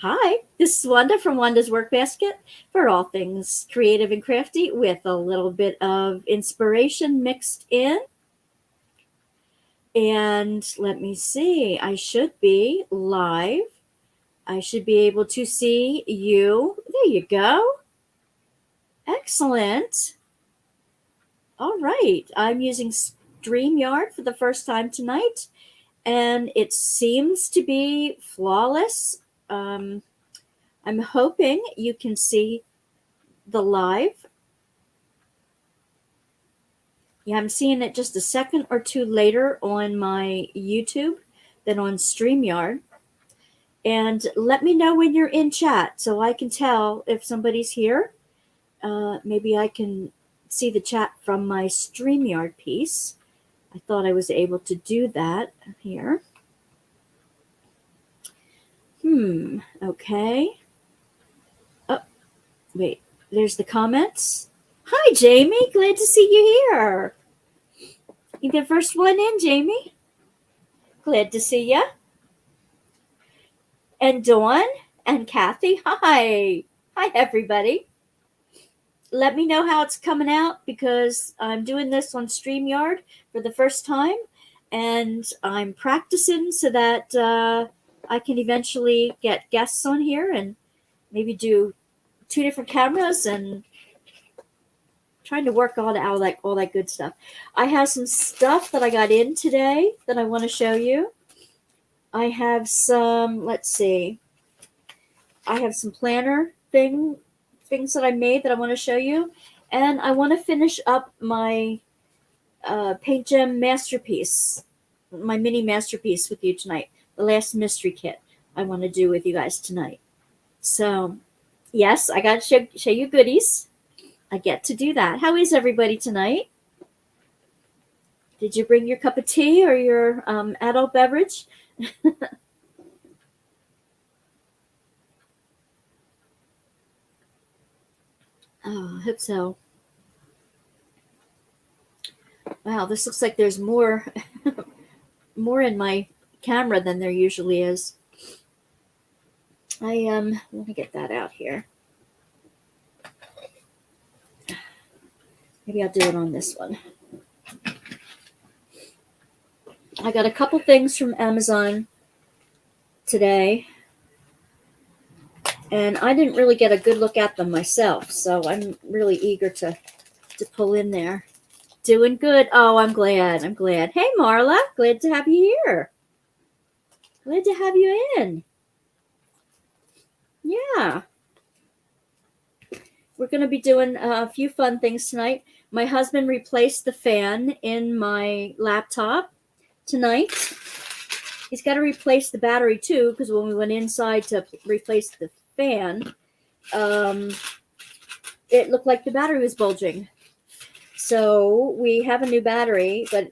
Hi, this is Wanda from Wanda's Workbasket for all things creative and crafty with a little bit of inspiration mixed in. And let me see, I should be live. I should be able to see you. There you go. Excellent. All right, I'm using StreamYard for the first time tonight, and it seems to be flawless. I'm hoping you can see the live. Yeah, I'm seeing it just a second or two later on my YouTube than on StreamYard. And let me know when you're in chat so I can tell if somebody's here. Maybe I can see the chat from my StreamYard piece. I thought I was able to do that here. Okay. Oh, wait, there's the comments. Hi, Jamie. Glad to see you here. You the first one in, Jamie. Glad to see you. And Dawn and Kathy. Hi. Hi, everybody. Let me know how it's coming out because I'm doing this on StreamYard for the first time. And I'm practicing so that I can eventually get guests on here and maybe do 2 different cameras and trying to work all that good stuff. I have some stuff that I got in today that I want to show you. I have some, let's see. I have some planner things that I made that I want to show you. And I want to finish up my Paint Gem masterpiece, my mini masterpiece with you tonight. The last mystery kit I want to do with you guys tonight. So, yes, I got to show you goodies. I get to do that. How is everybody tonight? Did you bring your cup of tea or your adult beverage? Oh, I hope so. Wow, this looks like there's more more in my camera than there usually is. Let me get that out here. Maybe I'll do it on this one. I got a couple things from Amazon today, and I didn't really get a good look at them myself, so I'm really eager to pull in there. Doing good. Oh, I'm glad. Hey, Marla, glad to have you here. Glad to have you in. Yeah. We're going to be doing a few fun things tonight. My husband replaced the fan in my laptop tonight. He's got to replace the battery too, because when we went inside to replace the fan, it looked like the battery was bulging. So we have a new battery, but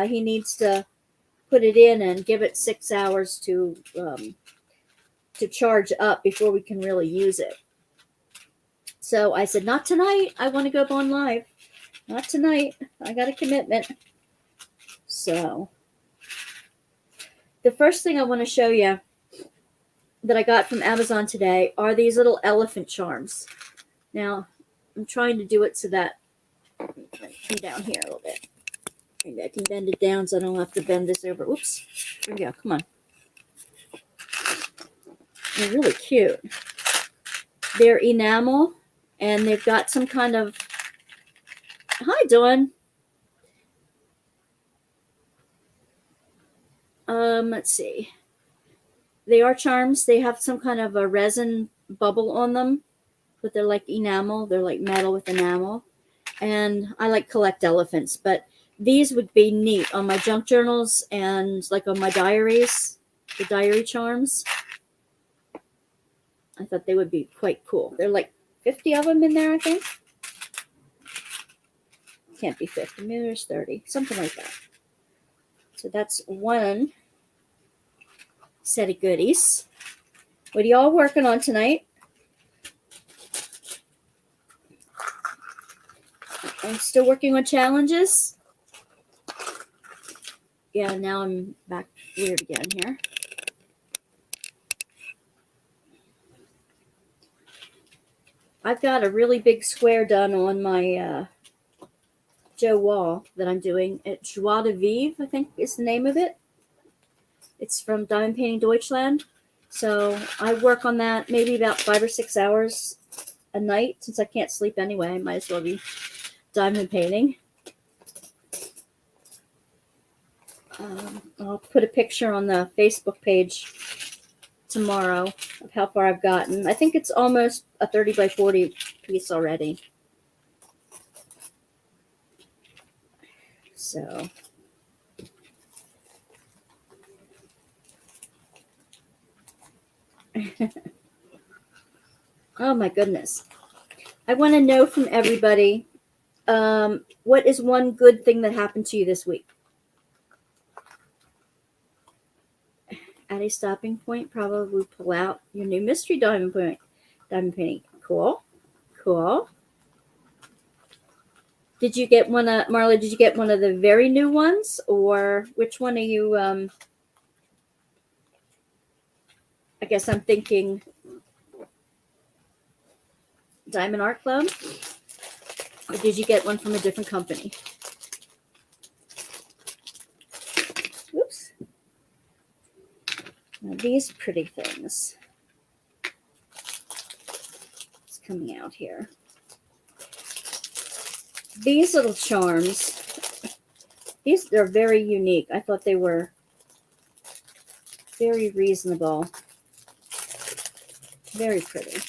he needs to put it in and give it 6 hours to charge up before we can really use it. So I said, not tonight. I want to go on live. Not tonight. I got a commitment. So the first thing I want to show you that I got from Amazon today are these little elephant charms. Now, I'm trying to do it so that come down here a little bit. Maybe I can bend it down so I don't have to bend this over. Oops. Here we go. Come on. They're really cute. They're enamel, and they've got some kind of... Hi, Dawn. Let's see. They are charms. They have some kind of a resin bubble on them, but they're like enamel. They're like metal with enamel. And I like collect elephants, but these would be neat on my junk journals and like on my diaries, the diary charms. I thought they would be quite cool. They're like 50 of them in there, I think. Can't be 50. Maybe there's 30, something like that. So that's one set of goodies. What are y'all working on tonight? I'm still working on challenges. Yeah, now I'm back weird again here. I've got a really big square done on my Joe wall that I'm doing at Joie de Vivre, I think is the name of it. It's from Diamond Painting Deutschland. So I work on that maybe about 5 or 6 hours a night. Since I can't sleep anyway, I might as well be diamond painting. I'll put a picture on the Facebook page tomorrow of how far I've gotten. I think it's almost a 30 by 40 piece already. So oh my goodness. I want to know from everybody, what is one good thing that happened to you this week? At a stopping point, probably pull out your new mystery diamond painting. Cool. Cool. Did you get one of, Marla, did you get one of the very new ones, or which one are you, I guess I'm thinking Diamond Art Club, or did you get one from a different company? Oops. Now these pretty things. It's coming out here. These little charms, they're very unique. I thought they were very reasonable. Very pretty.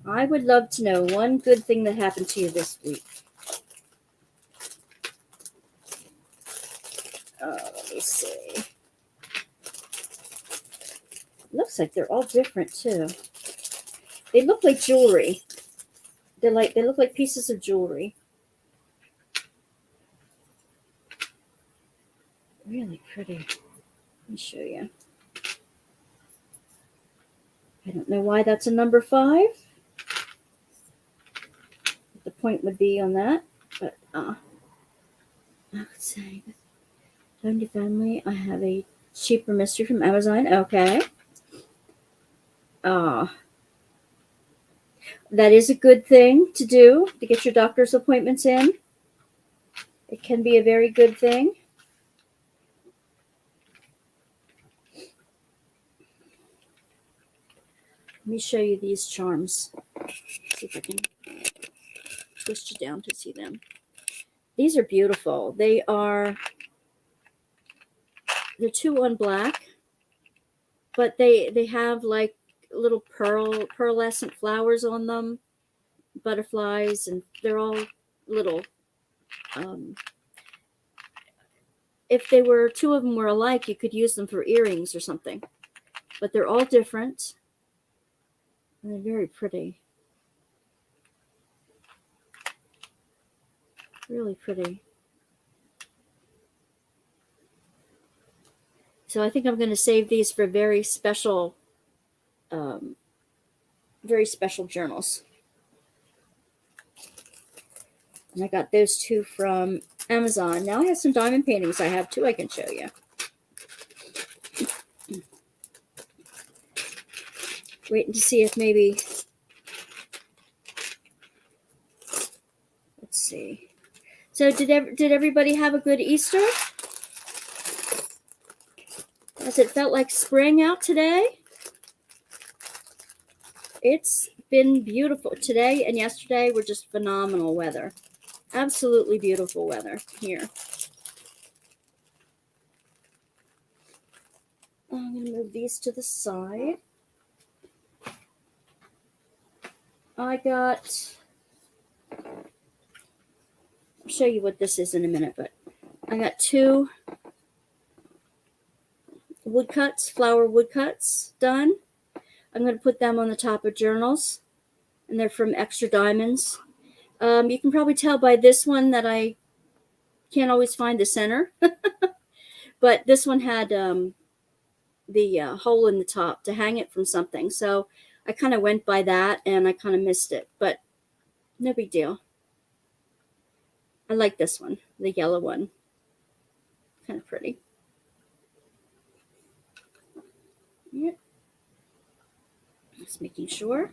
I would love to know one good thing that happened to you this week. Let me see. Looks like they're all different too. They look like jewelry. They look like pieces of jewelry. Really pretty. Let me show you. I don't know why that's a number 5. The point would be on that, but I would say, Tony family, I have a cheaper mystery from Amazon. Okay. That is a good thing to do, to get your doctor's appointments in. It can be a very good thing. Let me show you these charms. See if I can twist you down to see them. These are beautiful. They're 2 on black, but they have like little pearlescent flowers on them, butterflies, and they're all little. If they were 2 of them were alike, you could use them for earrings or something, but they're all different, and they're very pretty. Really pretty. So I think I'm going to save these for very special journals. And I got those 2 from Amazon. Now I have some diamond paintings I have too I can show you. Waiting to see if maybe, let's see. So did everybody have a good Easter? Has it felt like spring out today? It's been beautiful. Today and yesterday were just phenomenal weather. Absolutely beautiful weather here. I'm going to move these to the side. I'll show you what this is in a minute, but I got 2 woodcuts, flower woodcuts done. I'm going to put them on the top of journals, and they're from Extra Diamonds. You can probably tell by this one that I can't always find the center, but this one had the hole in the top to hang it from something. So I kind of went by that, and I kind of missed it, but no big deal. I like this one, the yellow one. Kind of pretty. Yep. Just making sure.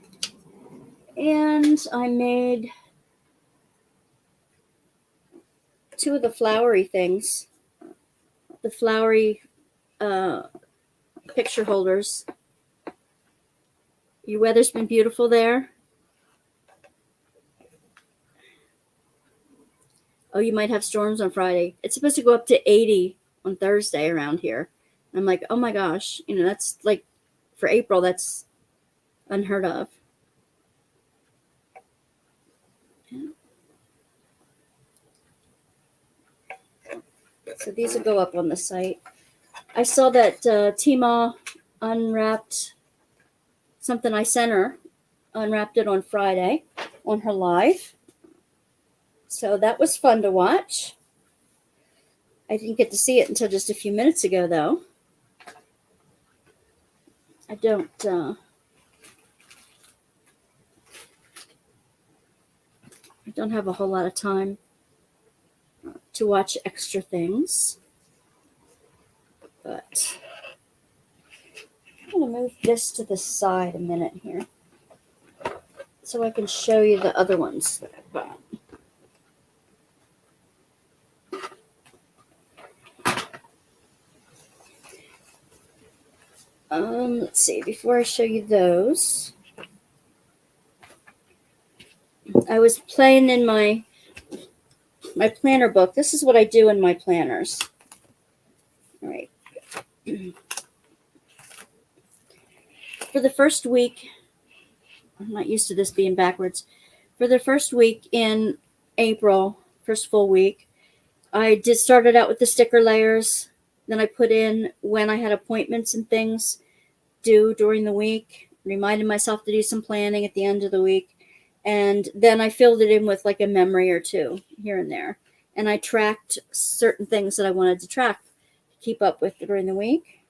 And I made 2 of the flowery things. The flowery picture holders. Your weather's been beautiful there. Oh, you might have storms on Friday. It's supposed to go up to 80 on Thursday around here. I'm like, oh my gosh, that's like for April, that's unheard of. Yeah. So these will go up on the site. I saw that Temu unwrapped something I sent her, unwrapped it on Friday on her live. So that was fun to watch. I didn't get to see it until just a few minutes ago, though. I don't have a whole lot of time to watch extra things. But I'm going to move this to the side a minute here so I can show you the other ones that I bought. Let's see, before I show you those, I was playing in my planner book. This is what I do in my planners. All right. For the first week, I'm not used to this being backwards. For the first week in April, first full week, I started out with the sticker layers. Then I put in when I had appointments and things due during the week, reminded myself to do some planning at the end of the week. And then I filled it in with like a memory or two here and there. And I tracked certain things that I wanted to track, to keep up with during the week.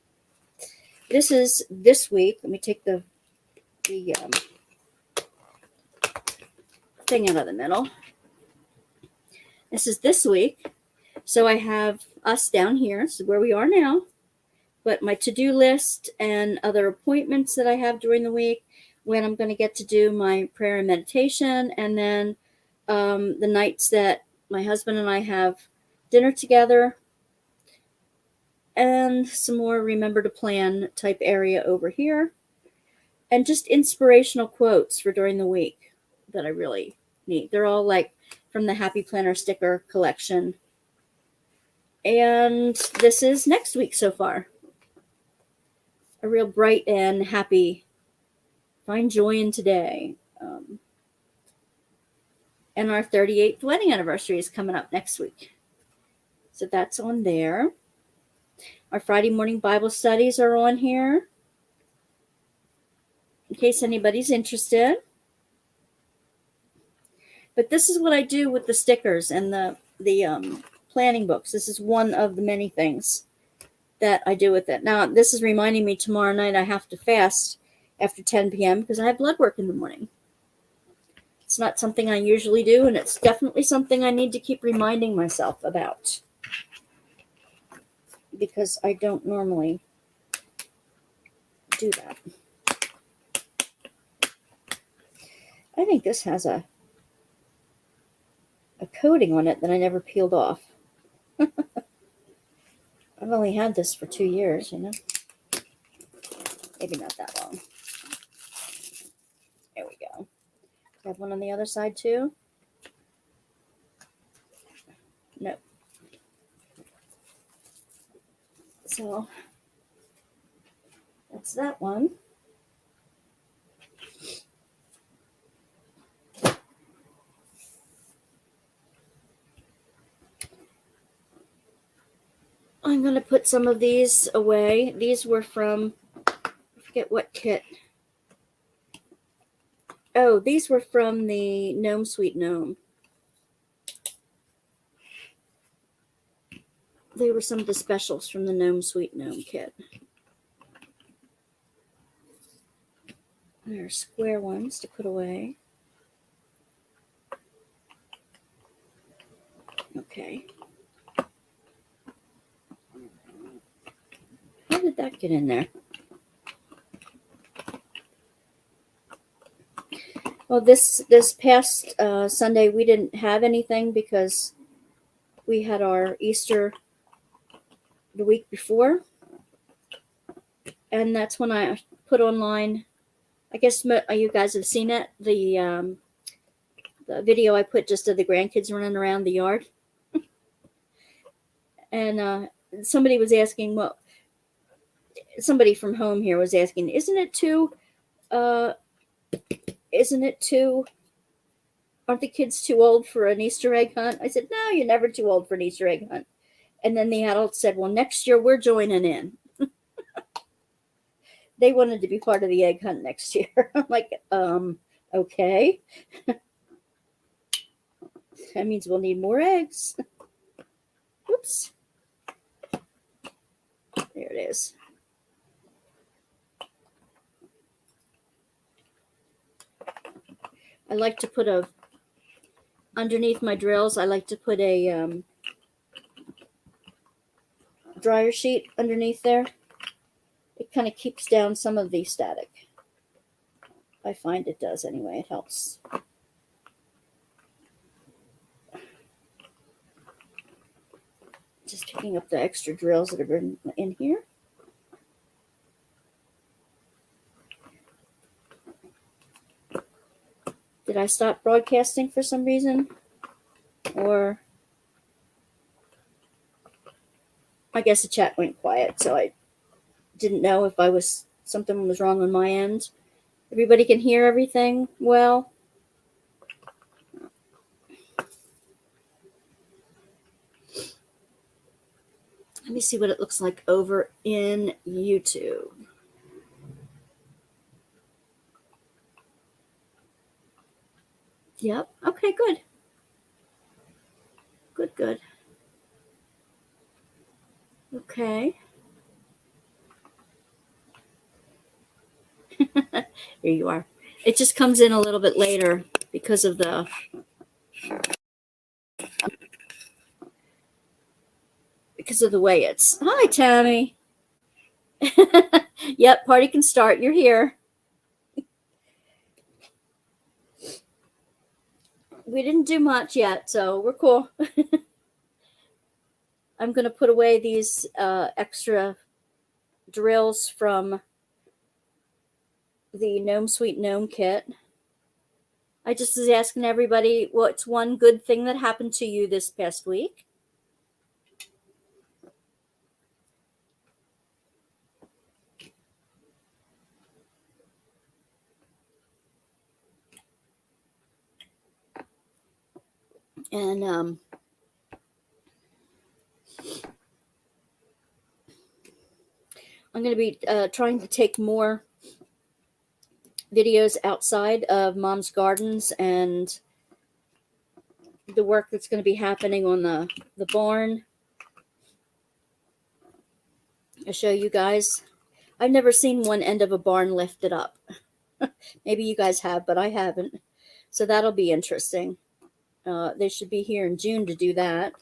This is this week. Let me take the thing out of the middle. This is this week. So I have us down here. This is where we are now. But my to-do list and other appointments that I have during the week, when I'm going to get to do my prayer and meditation, and then the nights that my husband and I have dinner together, and some more remember to plan type area over here, and just inspirational quotes for during the week that I really need. They're all like from the Happy Planner sticker collection. And this is next week so far. A real bright and happy, find joy in today. And our 38th wedding anniversary is coming up next week. So that's on there. Our Friday morning Bible studies are on here, in case anybody's interested. But this is what I do with the stickers and the planning books. This is one of the many things that I do with it. Now, this is reminding me tomorrow night I have to fast after 10 p.m. because I have blood work in the morning. It's not something I usually do, and it's definitely something I need to keep reminding myself about, because I don't normally do that. I think this has a coating on it that I never peeled off. I've only had this for 2 years, Maybe not that long. There we go. Have one on the other side too? Nope. So that's that one. I'm going to put some of these away. These were from, I forget what kit. Oh, these were from the Gnome Sweet Gnome. They were some of the specials from the Gnome Sweet Gnome kit. There are square ones to put away. Okay. How did that get in there? Well, this past Sunday we didn't have anything because we had our Easter the week before, and that's when I put online. I guess you guys have seen it. The video I put just of the grandkids running around the yard, and somebody was asking, well, somebody from home here was asking, isn't it too? Aren't the kids too old for an Easter egg hunt? I said, no, you're never too old for an Easter egg hunt. And then the adults said, well, next year we're joining in. They wanted to be part of the egg hunt next year. I'm like, okay. That means we'll need more eggs. Oops. There it is. I like to put underneath my drills, I like to put a dryer sheet underneath there. It kind of keeps down some of the static. I find it does anyway. It helps. Just picking up the extra drills that are in here. Did I stop broadcasting for some reason? Or I guess the chat went quiet, so I didn't know if something was wrong on my end. Everybody can hear everything well. Let me see what it looks like over in YouTube. Yep. Okay, good. Good. Okay. There you are. It just comes in a little bit later because of the way it's. Hi, Tammy. Yep, party can start. You're here. We didn't do much yet, so we're cool. I'm going to put away these extra drills from the Gnome Sweet Gnome kit. I just was asking everybody, what's one good thing that happened to you this past week? And I'm going to be trying to take more videos outside of Mom's Gardens and the work that's going to be happening on the barn. I'll show you guys. I've never seen one end of a barn lifted up. Maybe you guys have, but I haven't. So that'll be interesting. They should be here in June to do that.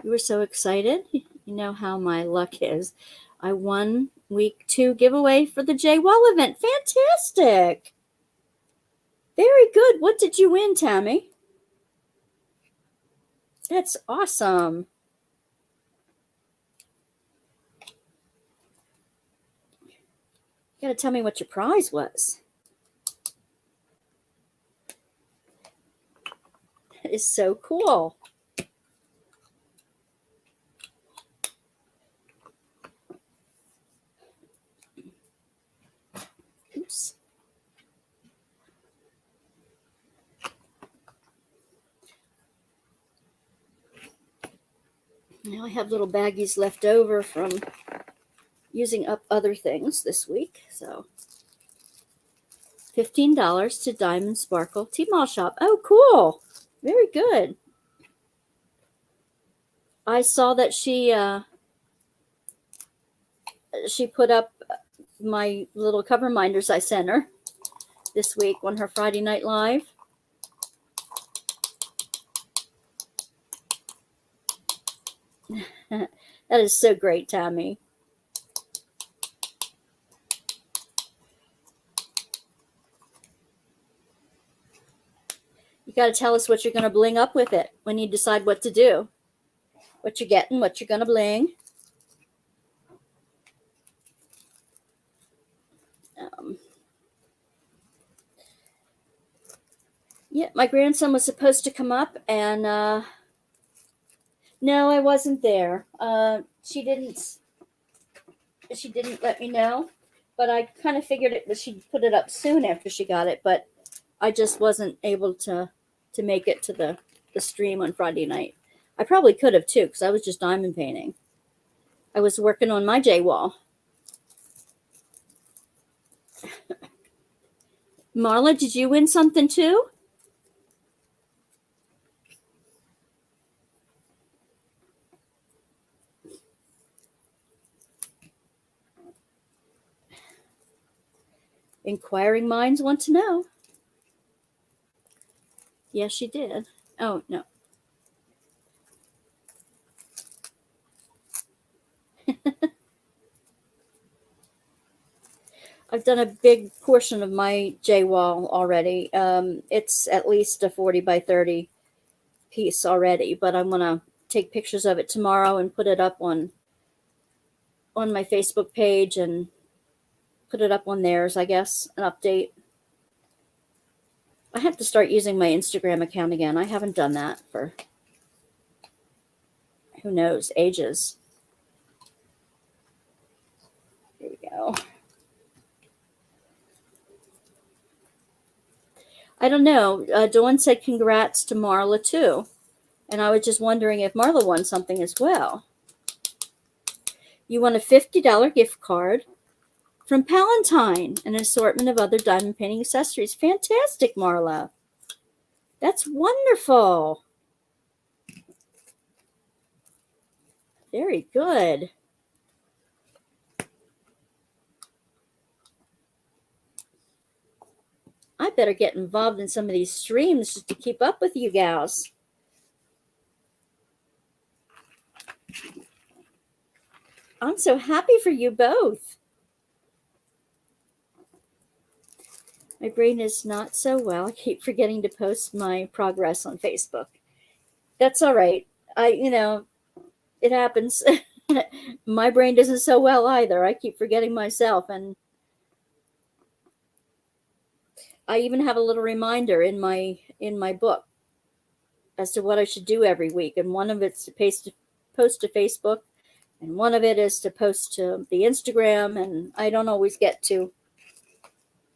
You were so excited. You know how my luck is. I won week 2 giveaway for the J-Well event. Fantastic. Very good. What did you win, Tammy? That's awesome. You got to tell me what your prize was. That is so cool. Oops. Now I have little baggies left over from using up other things this week. So $15 to Diamond Sparkle T-Mall shop. Oh, cool. Very good. I saw that she put up my little cover minders I sent her this week on her Friday Night Live. That is so great, Tammy. got to tell us what you're going to bling up with it when you decide what to do. What you're getting, what you're going to bling. Yeah, my grandson was supposed to come up, and no, I wasn't there. She didn't let me know, but I kind of figured it was she'd put it up soon after she got it, but I just wasn't able to make it to the stream on Friday night. I probably could have too, because I was just diamond painting. I was working on my J wall. Marla, did you win something too? Inquiring minds want to know. Yes, she did. Oh, no. I've done a big portion of my J wall already. It's at least a 40 by 30 piece already, but I'm going to take pictures of it tomorrow and put it up on my Facebook page and put it up on theirs, I guess, an update. I have to start using my Instagram account again. I haven't done that for, who knows, ages. There we go. I don't know. Dawn said congrats to Marla, too. And I was just wondering if Marla won something as well. You won a $50 gift card from Palantine, an assortment of other diamond painting accessories. Fantastic, Marla. That's wonderful. Very good. I better get involved in some of these streams just to keep up with you gals. I'm so happy for you both. My brain is not so well. I keep forgetting to post my progress on Facebook. That's all right. It happens. My brain isn't so well either. I keep forgetting myself, and I even have a little reminder in my book as to what I should do every week. And one of it's to post to Facebook, and one of it is to post to the Instagram, and I don't always get to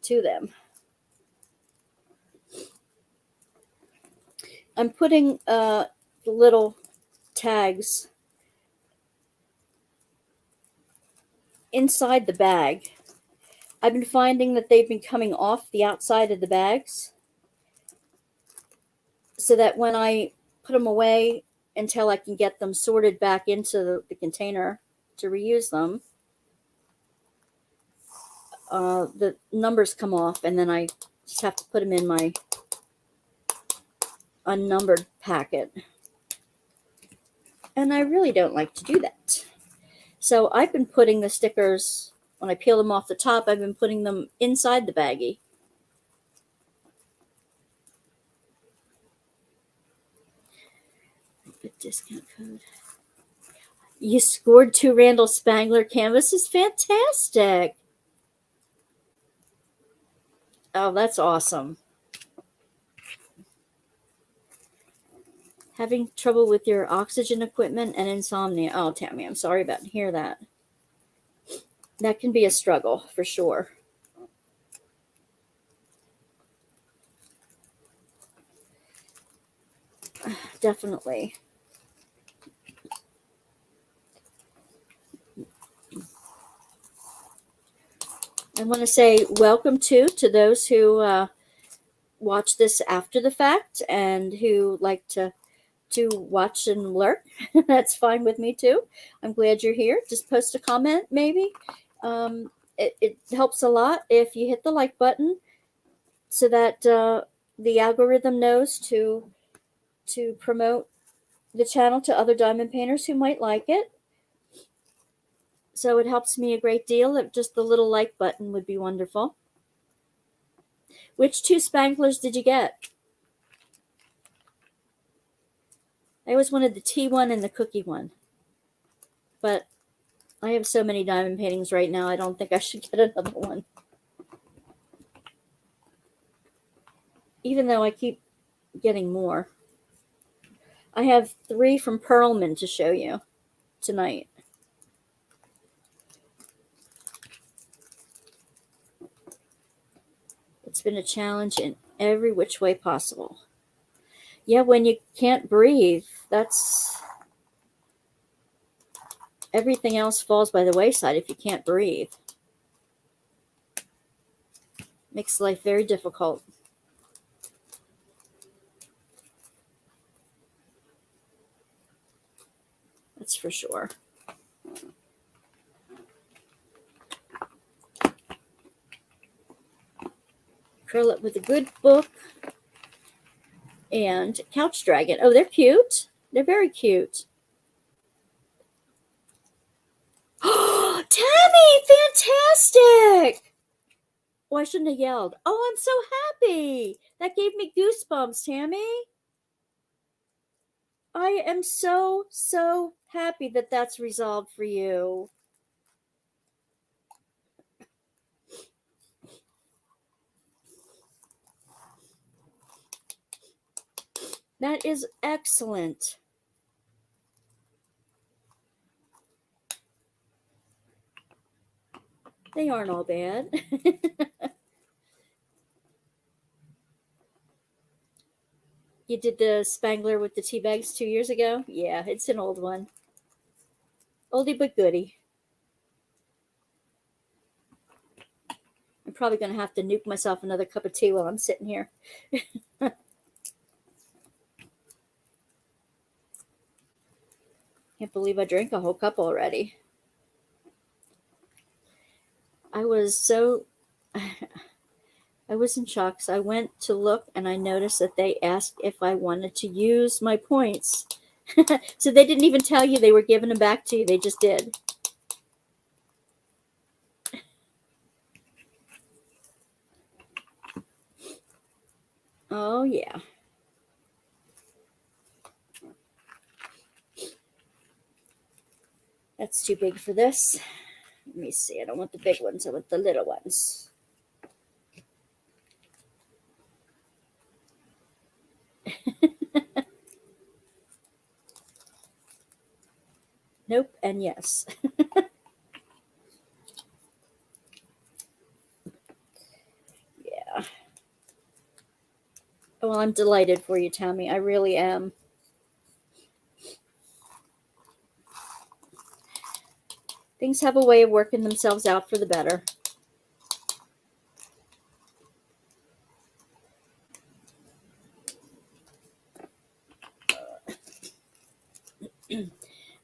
them. I'm putting the little tags inside the bag. I've been finding that they've been coming off the outside of the bags, so that when I put them away until I can get them sorted back into the container to reuse them, the numbers come off, and then I just have to put them in my unnumbered packet. And I really don't like to do that. So I've been putting the stickers, when I peel them off the top, I've been putting them inside the baggie. Discount code. You scored 2 Randall Spangler canvases. Fantastic. Oh, that's awesome. Having trouble with your oxygen equipment and insomnia. Oh, Tammy, I'm sorry about to hear that. That can be a struggle for sure. Definitely. I want to say welcome to those who watch this after the fact and who like to watch and lurk. That's fine with me too. I'm glad you're here. Just post a comment maybe. It helps a lot if you hit the like button, so that the algorithm knows to promote the channel to other diamond painters who might like it. So it helps me a great deal. If just the little like button would be wonderful. Which 2 Spanglers did you get? I always wanted the tea one and the cookie one. But I have so many diamond paintings right now, I don't think I should get another one. Even though I keep getting more. I have 3 from Pulman to show you tonight. It's been a challenge in every which way possible. Yeah, when you can't breathe, that's... everything else falls by the wayside if you can't breathe. Makes life very difficult. That's for sure. Curl it with a good book and couch dragon. Oh, they're cute. They're very cute. Oh, Tammy, fantastic! Oh, I shouldn't have yelled. Oh, I'm so happy. That gave me goosebumps, Tammy. I am so, so happy that that's resolved for you. That is excellent. They aren't all bad. You did the Spangler with the tea bags 2 years ago? Yeah, it's an old one. Oldie but goodie. I'm probably going to have to nuke myself another cup of tea while I'm sitting here. Can't believe I drank a whole cup already. I was in shock. So I went to look and I noticed that they asked if I wanted to use my points. So they didn't even tell you they were giving them back to you. They just did. Oh, yeah. That's too big for this. Let me see. I don't want the big ones. I want the little ones. Nope and yes. Yeah. Well, I'm delighted for you, Tammy. I really am. Things have a way of working themselves out for the better.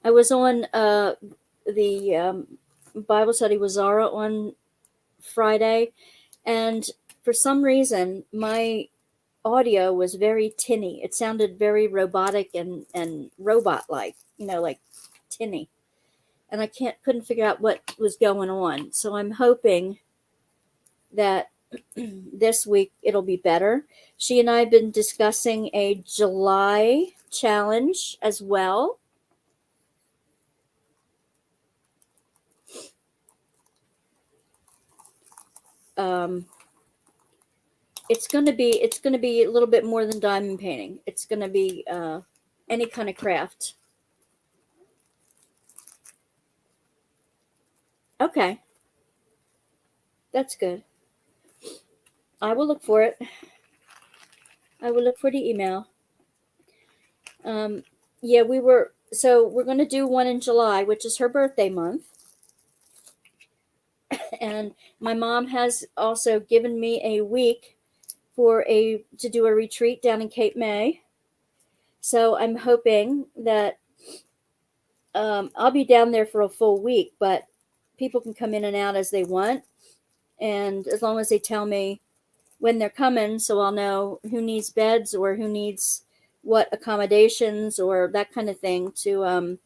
I was on the Bible study with Zara on Friday, and for some reason, my audio was very tinny. It sounded very robotic and robot-like, like tinny. And I couldn't figure out what was going on. So I'm hoping that this week it'll be better. She and I have been discussing a July challenge as well. It's going to be a little bit more than diamond painting. It's going to be any kind of craft. Okay. That's good. I will look for it. I will look for the email. Yeah, we're going to do one in July, which is her birthday month. And my mom has also given me a week to do a retreat down in Cape May. So I'm hoping that I'll be down there for a full week, but people can come in and out as they want. And as long as they tell me when they're coming, so I'll know who needs beds or who needs what accommodations or that kind of thing to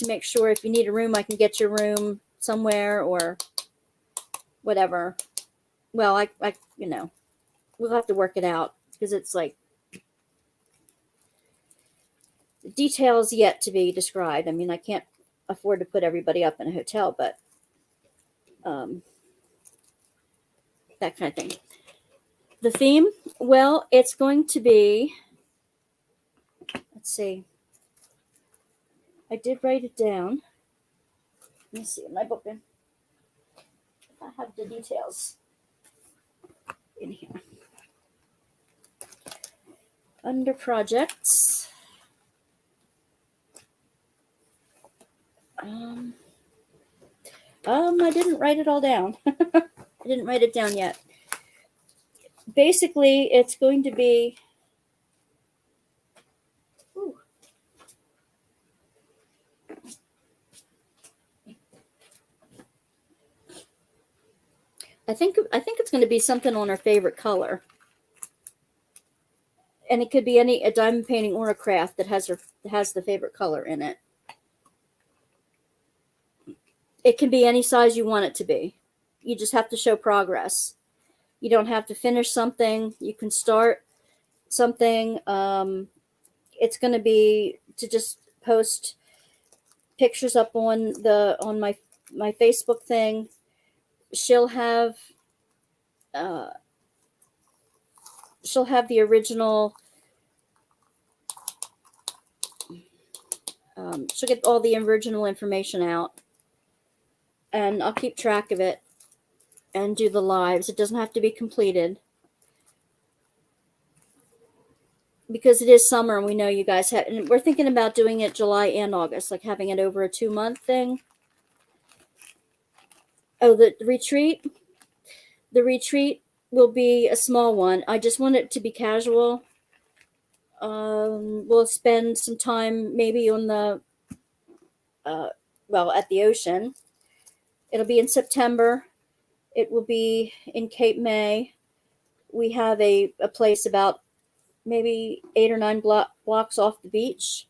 make sure if you need a room, I can get your room somewhere or whatever. Well, we'll have to work it out because it's like details yet to be described. I mean, I can't afford to put everybody up in a hotel, but that kind of thing. The theme, well, it's going to be, let's see, I did write it down. Let me see in my book. If I have the details in here. Under projects. I didn't write it all down. I didn't write it down yet. Basically, it's going to be I think it's going to be something on our favorite color. And it could be a diamond painting or a craft that has the favorite color in it. It can be any size you want it to be. You just have to show progress. You don't have to finish something. You can start something. It's going to be to just post pictures up on my Facebook thing. She'll have the original. She'll get all the original information out, and I'll keep track of it and do the lives. It doesn't have to be completed because it is summer, and we know you guys have. And we're thinking about doing it July and August, like having it over a 2-month thing. Oh, the retreat. The retreat will be a small one. I just want it to be casual. We'll spend some time maybe on the, at the ocean. It'll be in September. It will be in Cape May. We have a place about maybe 8 or 9 blocks off the beach.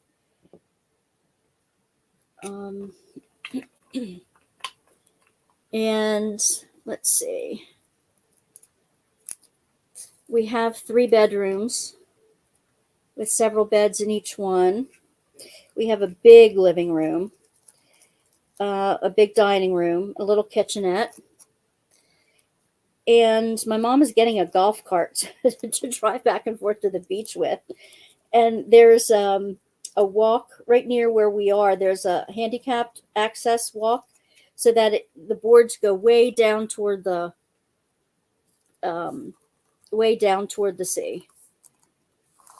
And let's see. We have 3 bedrooms with several beds in each one. We have a big living room, a big dining room, a little kitchenette. And my mom is getting a golf cart to drive back and forth to the beach with. And there's a walk right near where we are. There's a handicapped access walk so that the boards go way down toward the sea.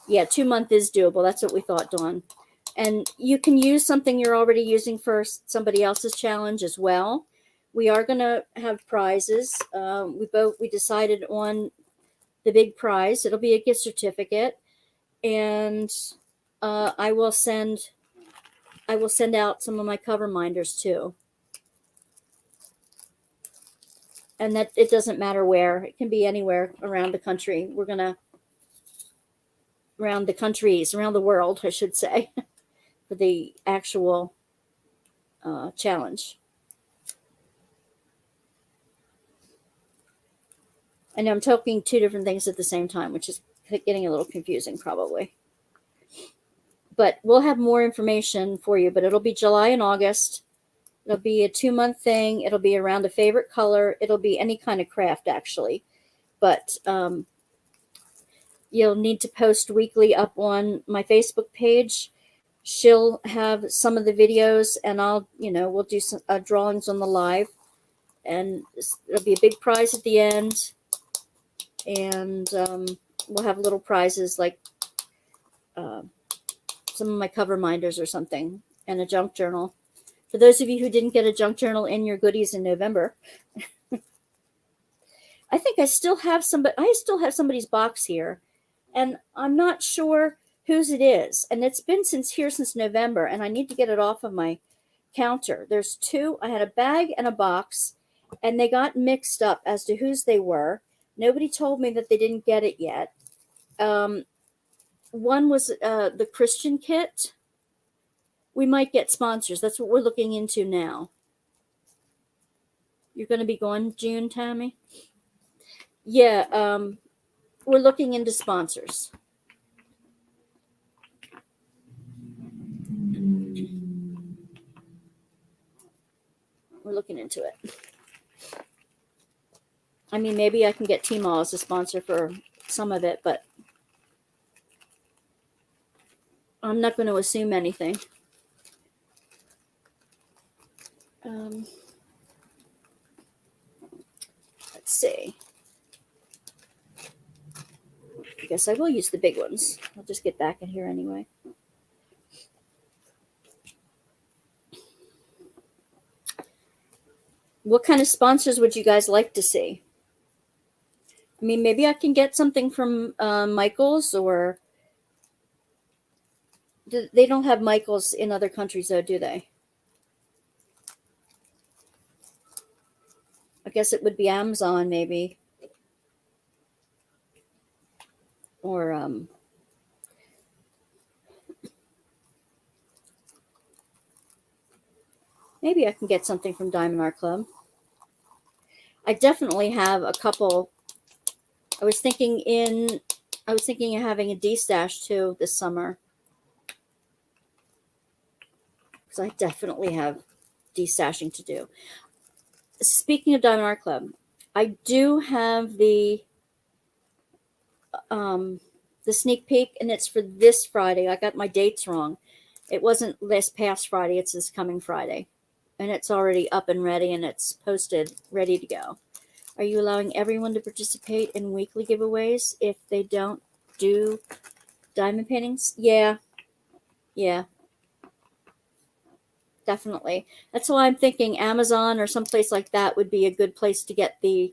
Yeah, 2-month is doable. That's what we thought, Dawn. And you can use something you're already using for somebody else's challenge as well. We are going to have prizes. We decided on the big prize. It'll be a gift certificate, and I will send out some of my cover minders too. And that it doesn't matter where. It can be anywhere around the country. We're going to around the world, I should say, for the actual challenge. I know I'm talking 2 different things at the same time, which is getting a little confusing probably. But we'll have more information for you, but it'll be July and August. It'll be a 2-month thing. It'll be around a favorite color. It'll be any kind of craft, actually. But you'll need to post weekly up on my Facebook page. She'll have some of the videos, and we'll do some drawings on the live. And there'll be a big prize at the end. And we'll have little prizes like some of my cover minders or something, and a junk journal. For those of you who didn't get a junk journal in your goodies in November, I think I still have somebody's box here, and I'm not sure whose it is. And it's been since November, and I need to get it off of my counter. There's 2. I had a bag and a box, and they got mixed up as to whose they were. Nobody told me that they didn't get it yet. One was the Christian kit. We might get sponsors. That's what we're looking into now. You're going to be going June, Tammy? Yeah. we're looking into sponsors. We're looking into it. I mean, maybe I can get Temu as a sponsor for some of it, but I'm not going to assume anything. Let's see. I guess I will use the big ones. I'll just get back in here anyway. What kind of sponsors would you guys like to see? I mean, maybe I can get something from Michael's, or they don't have Michael's in other countries, though, do they? I guess it would be Amazon, maybe. Or maybe I can get something from Diamond Art Club. I definitely have a couple. I was thinking of having a D-stash too this summer, because I definitely have D-stashing to do. Speaking of Diamond Art Club, I do have the sneak peek, and it's for this Friday. I got my dates wrong. It wasn't this past Friday. It's this coming Friday. And it's already up and ready, and it's posted, ready to go. Are you allowing everyone to participate in weekly giveaways if they don't do diamond paintings? Yeah. Definitely. That's why I'm thinking Amazon or someplace like that would be a good place to get the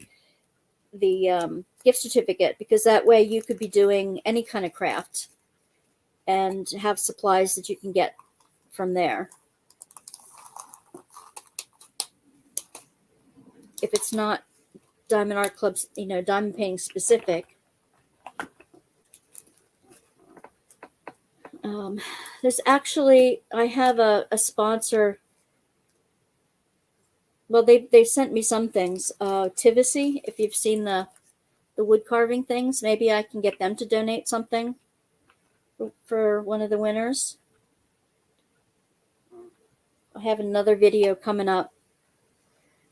gift certificate, because that way you could be doing any kind of craft and have supplies that you can get from there. If it's not Diamond Art Club's, diamond painting specific. There's actually, I have a sponsor. Well, they sent me some things. Tivisi, if you've seen the wood carving things, maybe I can get them to donate something for one of the winners. I have another video coming up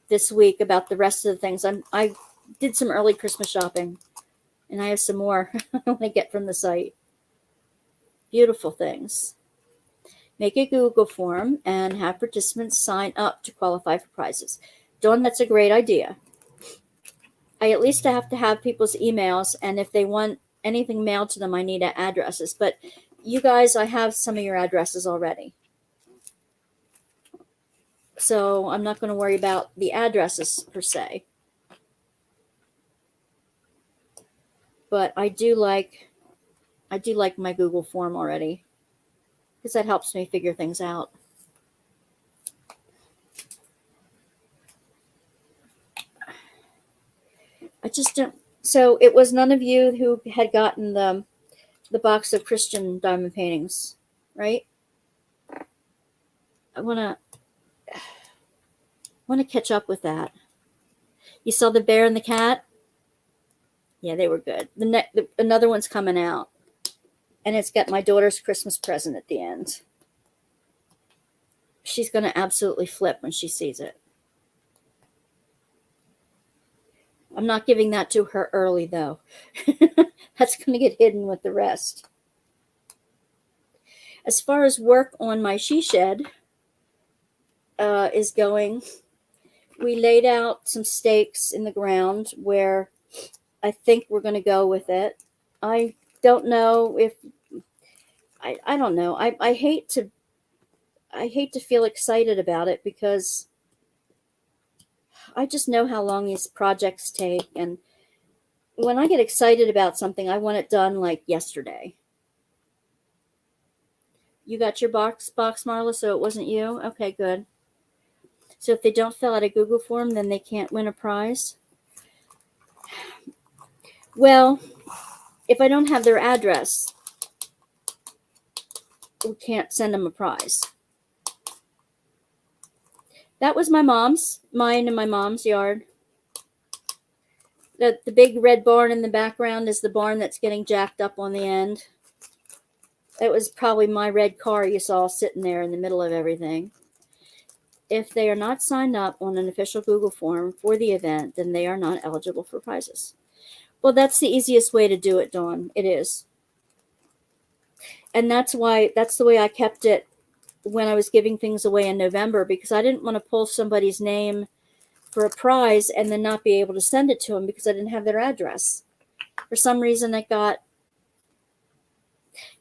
this week about the rest of the things. I did some early Christmas shopping, and I have some more I want to get from the site. Beautiful things. Make a Google form and have participants sign up to qualify for prizes. Dawn, that's a great idea. I at least have to have people's emails, and if they want anything mailed to them, I need addresses. But you guys, I have some of your addresses already. So I'm not going to worry about the addresses per se. But I do like my Google form already, because that helps me figure things out. I just don't. So it was none of you who had gotten the box of Christian diamond paintings, right? I want to catch up with that. You saw the bear and the cat? Yeah, they were good. Another one's coming out, and it's got my daughter's Christmas present at the end. She's going to absolutely flip when she sees it. I'm not giving that to her early, though. That's going to get hidden with the rest. As far as work on my she shed is going, we laid out some stakes in the ground where I think we're going to go with it. I don't know if I don't know. I hate to feel excited about it, because I just know how long these projects take, and when I get excited about something, I want it done like yesterday. You got your box, Marla, so it wasn't you? Okay, good. So if they don't fill out a Google form, then they can't win a prize? Well, if I don't have their address, we can't send them a prize. That was mine and my mom's yard. The big red barn in the background is the barn that's getting jacked up on the end. It was probably my red car you saw sitting there in the middle of everything. If they are not signed up on an official Google form for the event, then they are not eligible for prizes. Well, that's the easiest way to do it, Dawn. It is. And that's the way I kept it when I was giving things away in November, because I didn't want to pull somebody's name for a prize and then not be able to send it to them because I didn't have their address. For some reason it got,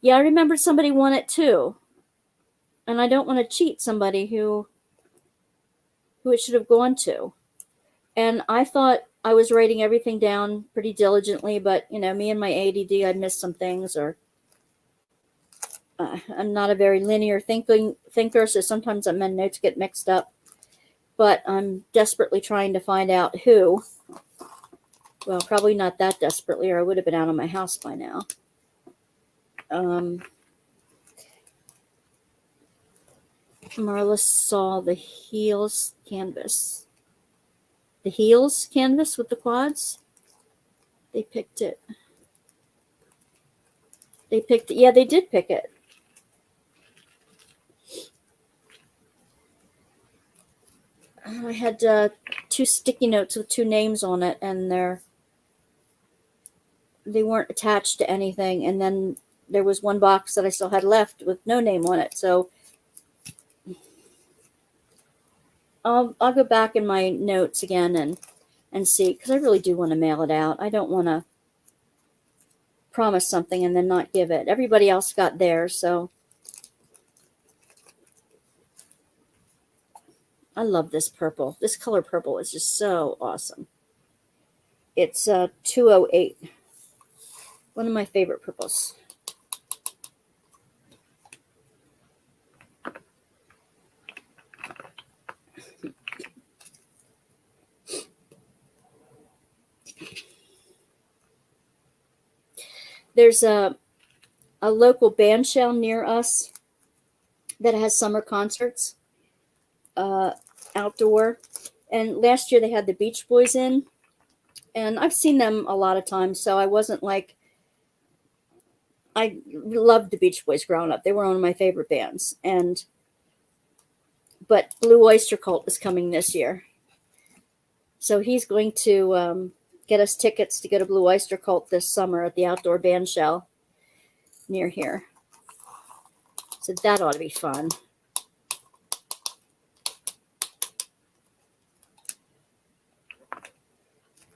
I remember somebody won it too. And I don't want to cheat somebody who it should have gone to. And I thought I was writing everything down pretty diligently, but me and my ADD, I missed some things, or I'm not a very linear thinker, so sometimes my notes get mixed up. But I'm desperately trying to find out who. Well, probably not that desperately, or I would have been out of my house by now. Marla saw the heels canvas. The heels canvas with the quads. They picked it. Yeah, they did pick it. I had 2 sticky notes with 2 names on it, and they weren't attached to anything. And then there was 1 box that I still had left with no name on it. So I'll go back in my notes again and see, because I really do want to mail it out. I don't want to promise something and then not give it. Everybody else got theirs, so I love this purple. This color purple is just so awesome. It's 208. One of my favorite purples. There's a local band shell near us that has summer concerts outdoor. And last year they had the Beach Boys in. And I've seen them a lot of times, so I wasn't like... I loved the Beach Boys growing up. They were one of my favorite bands. But Blue Oyster Cult is coming this year. So he's going to get us tickets to go to Blue Oyster Cult this summer at the outdoor band shell near here. So that ought to be fun.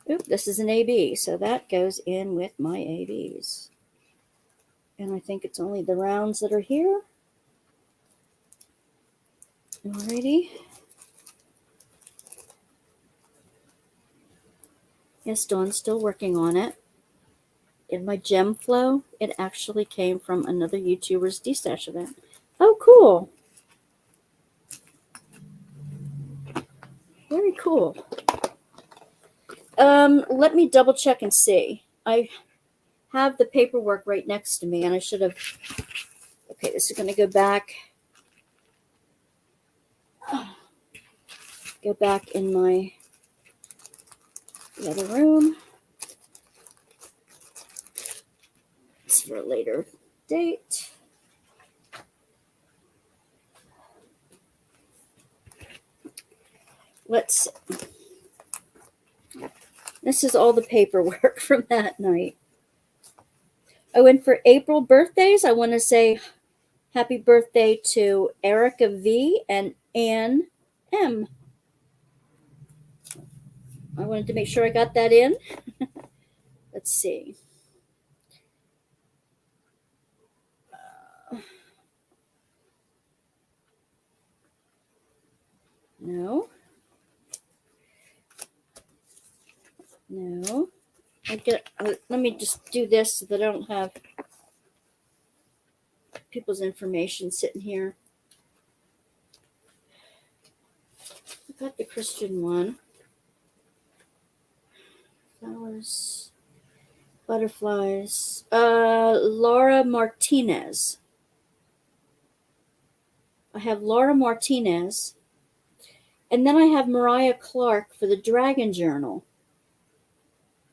Oop, this is an AB, so that goes in with my ABs. And I think it's only the rounds that are here. Alrighty. Yes, Dawn's still working on it. In my gem flow, it actually came from another YouTuber's D-Stash event. Oh, cool. Very cool. Let me double check and see. I have the paperwork right next to me, and I should have... Okay, this is going to go back. Go back in the other room. It's for a later date. Let's see. This is all the paperwork from that night. Oh, and for April birthdays, I want to say happy birthday to Erica V and Ann M. I wanted to make sure I got that in. Let's see. No. No. Let me just do this so that I don't have people's information sitting here. I got the Christian one. Flowers, butterflies. Laura Martinez. I have Laura Martinez. And then I have Mariah Clark for the Dragon Journal.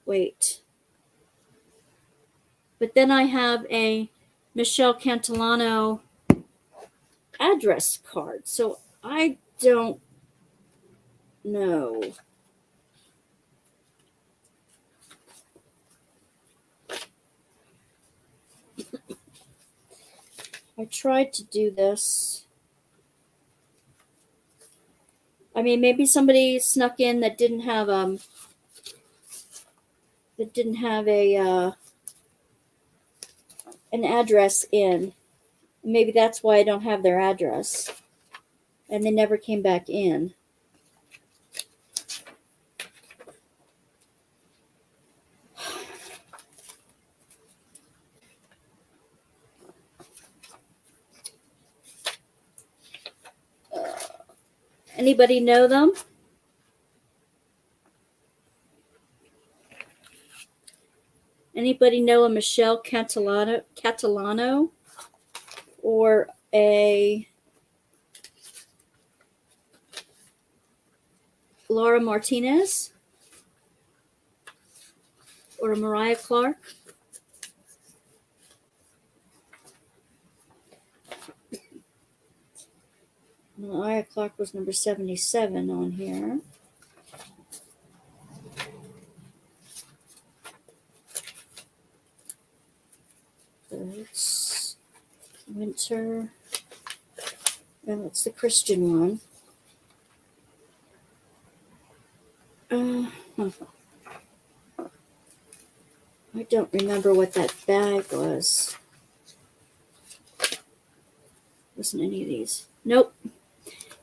Wait. But then I have a Michelle Cantillano address card. So I don't know. I tried to do this. I mean, maybe somebody snuck in that didn't have a an address in. Maybe that's why I don't have their address. And they never came back in. Anybody know them? Anybody know a Michelle Catalano or a Laura Martinez or a Mariah Clark? Mariah Clark was number 77 on here. It's Winter. And it's the Christian one. I don't remember what that bag was. Wasn't any of these. Nope.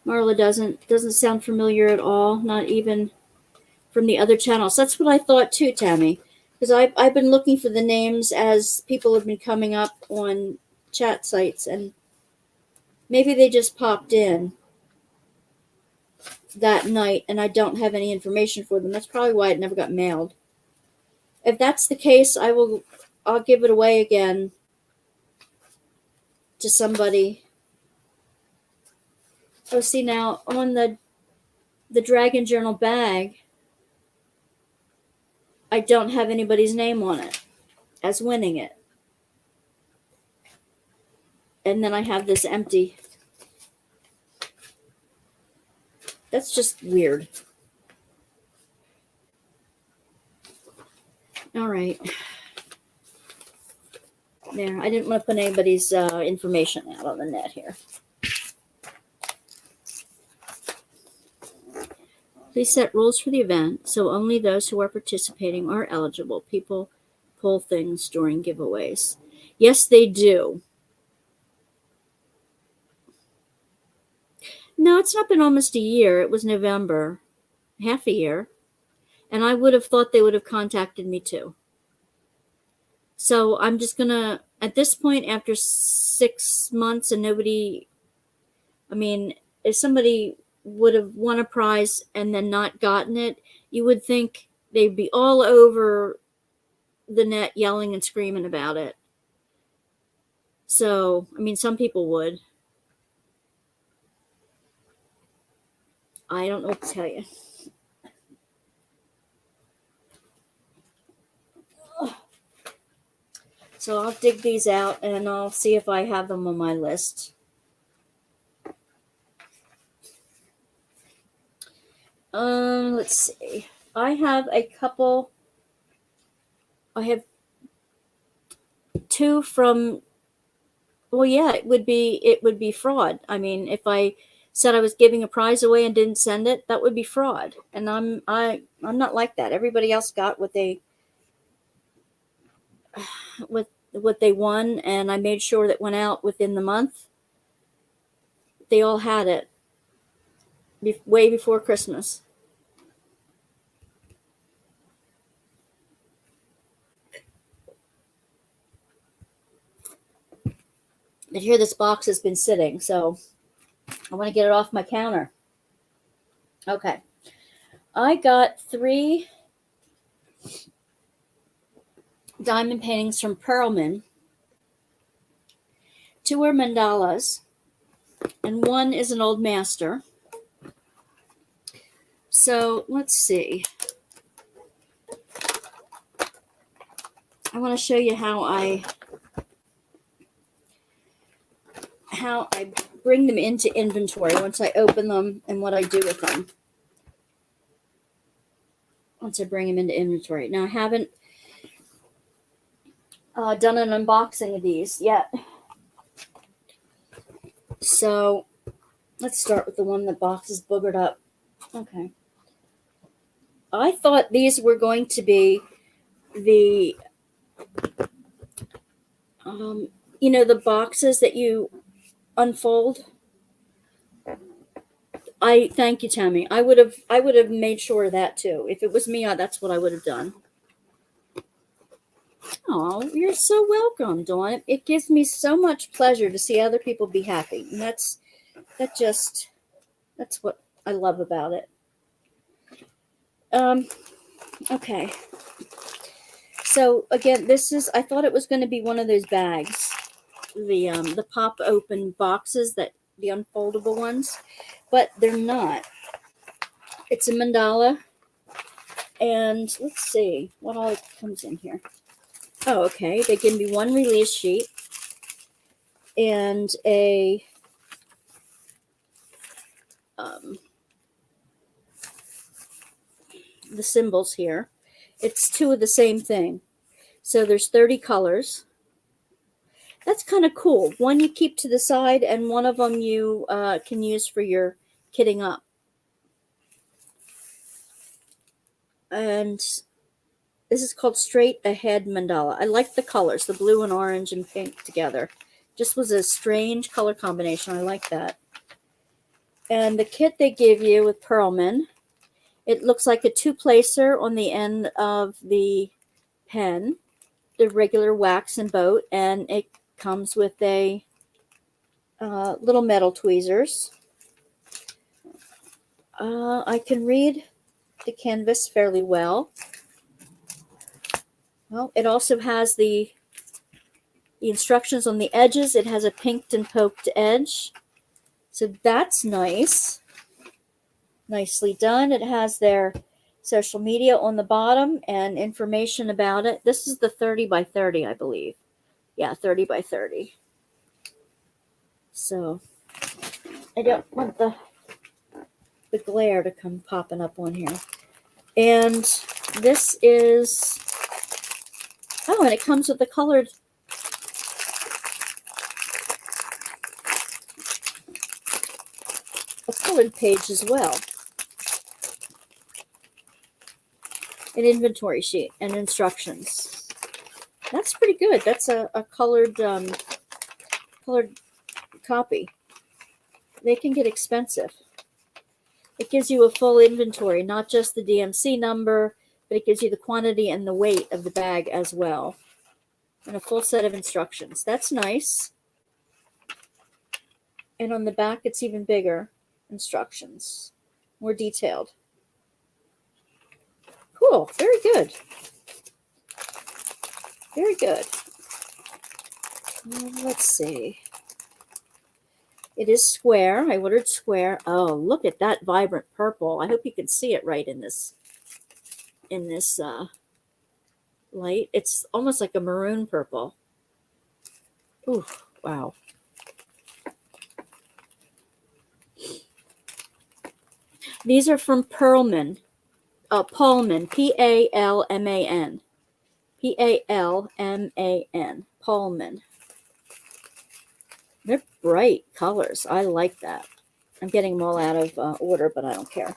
Marla doesn't sound familiar at all. Not even from the other channels. That's what I thought too, Tammy. Because I've been looking for the names as people have been coming up on chat sites, and maybe they just popped in that night and I don't have any information for them. That's probably why it never got mailed. If that's the case, I'll give it away again to somebody. Oh, see now on the Dragon Journal bag, I don't have anybody's name on it as winning it. And then I have this empty. That's just weird. All right. There, I didn't want to put anybody's information out on the net here. Please set rules for the event so only those who are participating are eligible. People pull things during giveaways. Yes, they do. No, it's not been almost a year. It was November, half a year. And I would have thought they would have contacted me too. So I'm just going to, at this point, after 6 months and nobody, I mean, if somebody would have won a prize and then not gotten it, you would think they'd be all over the net yelling and screaming about it. So, I mean, some people would. I don't know what to tell you. So I'll dig these out and I'll see if I have them on my list. Let's see. I have a couple. I have 2 from. Well, yeah, it would be fraud. I mean, if I said I was giving a prize away and didn't send it, that would be fraud. And I'm not like that. Everybody else got what they won, and I made sure that went out within the month. They all had it way before Christmas. But here this box has been sitting, so I want to get it off my counter. Okay. I got 3 diamond paintings from Pulman. 2 are mandalas, and 1 is an old master. So let's see. I want to show you how I bring them into inventory once I open them and what I do with them once I bring them into inventory. Now, I haven't done an unboxing of these yet. So let's start with the one that box is boogered up. Okay. I thought these were going to be the, the boxes that you unfold. Thank you, Tammy. I would have made sure of that too. If it was me, that's what I would have done. Oh, you're so welcome, Dawn. It gives me so much pleasure to see other people be happy. And that's what I love about it. Okay. So again, I thought it was going to be one of those bags. The pop open boxes, the unfoldable ones, but they're not. It's a mandala. And let's see what all comes in here. Oh, okay. They give me one release sheet and the symbols here. It's two of the same thing. So there's 30 colors. That's kind of cool. One you keep to the side and one of them you can use for your kitting up. And this is called Straight Ahead Mandala. I like the colors, the blue and orange and pink together. Just was a strange color combination. I like that. And the kit they give you with Pulman, it looks like a two-placer on the end of the pen, the regular wax and boat, and it comes with a little metal tweezers. I can read the canvas fairly well. Well, it also has the instructions on the edges. It has a pinked and poked edge. So that's nice. Nicely done. It has their social media on the bottom and information about it. This is the 30 by 30, I believe. Yeah, 30 by 30. So I don't want the glare to come popping up on here. And this is, and it comes with the colored page as well. An inventory sheet and instructions. That's pretty good. That's a colored copy. They can get expensive. It gives you a full inventory, not just the DMC number, but it gives you the quantity and the weight of the bag as well. And a full set of instructions. That's nice. And on the back, it's even bigger. Instructions. More detailed. Cool. Very good. Very good. Let's see. It is square. I ordered square. Oh, look at that vibrant purple. I hope you can see it right in this light. It's almost like a maroon purple. Ooh, wow. These are from Pulman. Pulman. P-A-L-M-A-N. P-A-L-M-A-N. Pulman. They're bright colors. I like that. I'm getting them all out of order, but I don't care.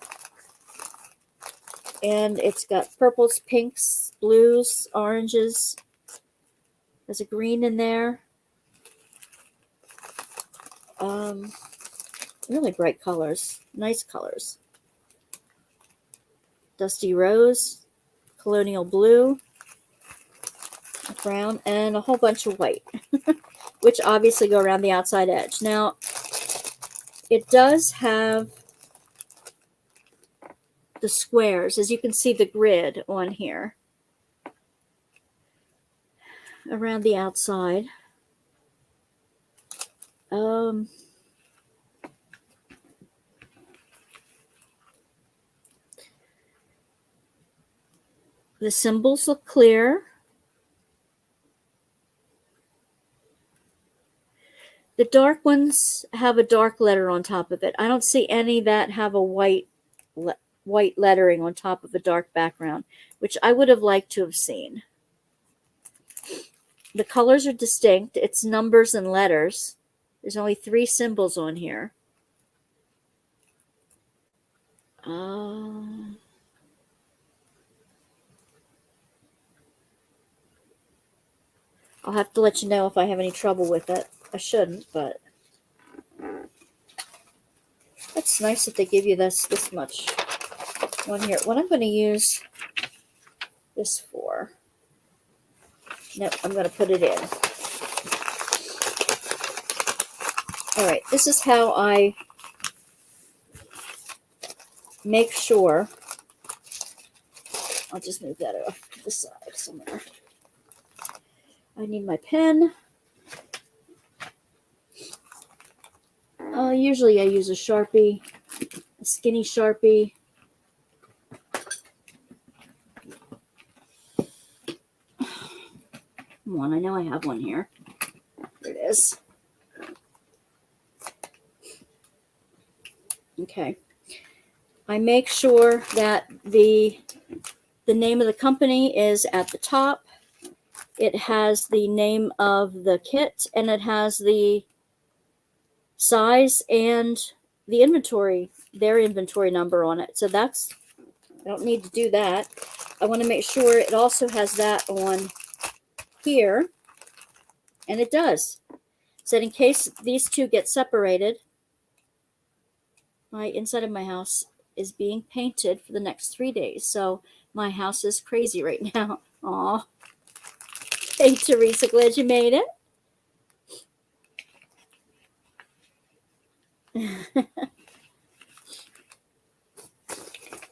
And it's got purples, pinks, blues, oranges. There's a green in there. Really bright colors. Nice colors. Dusty rose, colonial blue, brown, and a whole bunch of white, which obviously go around the outside edge. Now, it does have the squares, as you can see the grid on here around the outside. The symbols look clear. The dark ones have a dark letter on top of it. I don't see any that have a white lettering on top of a dark background, which I would have liked to have seen. The colors are distinct. It's numbers and letters. There's only 3 symbols on here. I'll have to let you know if I have any trouble with it. I shouldn't, but it's nice that they give you this much one here. What I'm going to use this for? Nope, I'm going to put it in. All right, this is how I make sure. I'll just move that off to the side somewhere. I need my pen. Usually I use a Sharpie, a skinny Sharpie. Come on, I know I have one here. There it is. Okay. I make sure that the name of the company is at the top. It has the name of the kit, and it has the size and the inventory, their inventory number on it. So that's, I don't need to do that. I want to make sure it also has that on here, and it does. So in case these two get separated, my inside of my house is being painted for the next 3 days. So my house is crazy right now. Aw. Hey, Teresa, glad you made it.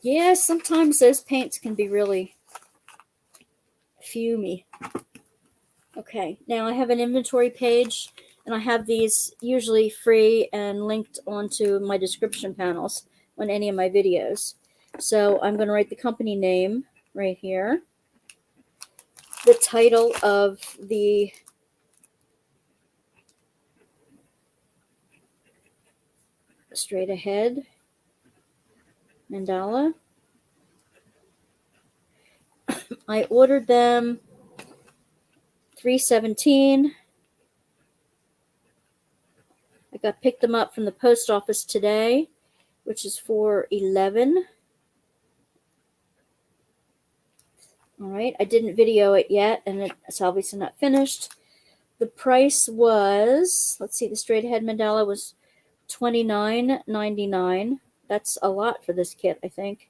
Yeah, sometimes those paints can be really fumey. Okay, now I have an inventory page, and I have these usually free and linked onto my description panels on any of my videos. So I'm going to write the company name right here, the title of the straight ahead mandala. I ordered them $3.17. I picked them up from the post office today, which is $4.11. All right, I didn't video it yet, and it's obviously not finished. The price was, let's see, the straight ahead mandala was $29.99. That's a lot for this kit, I think.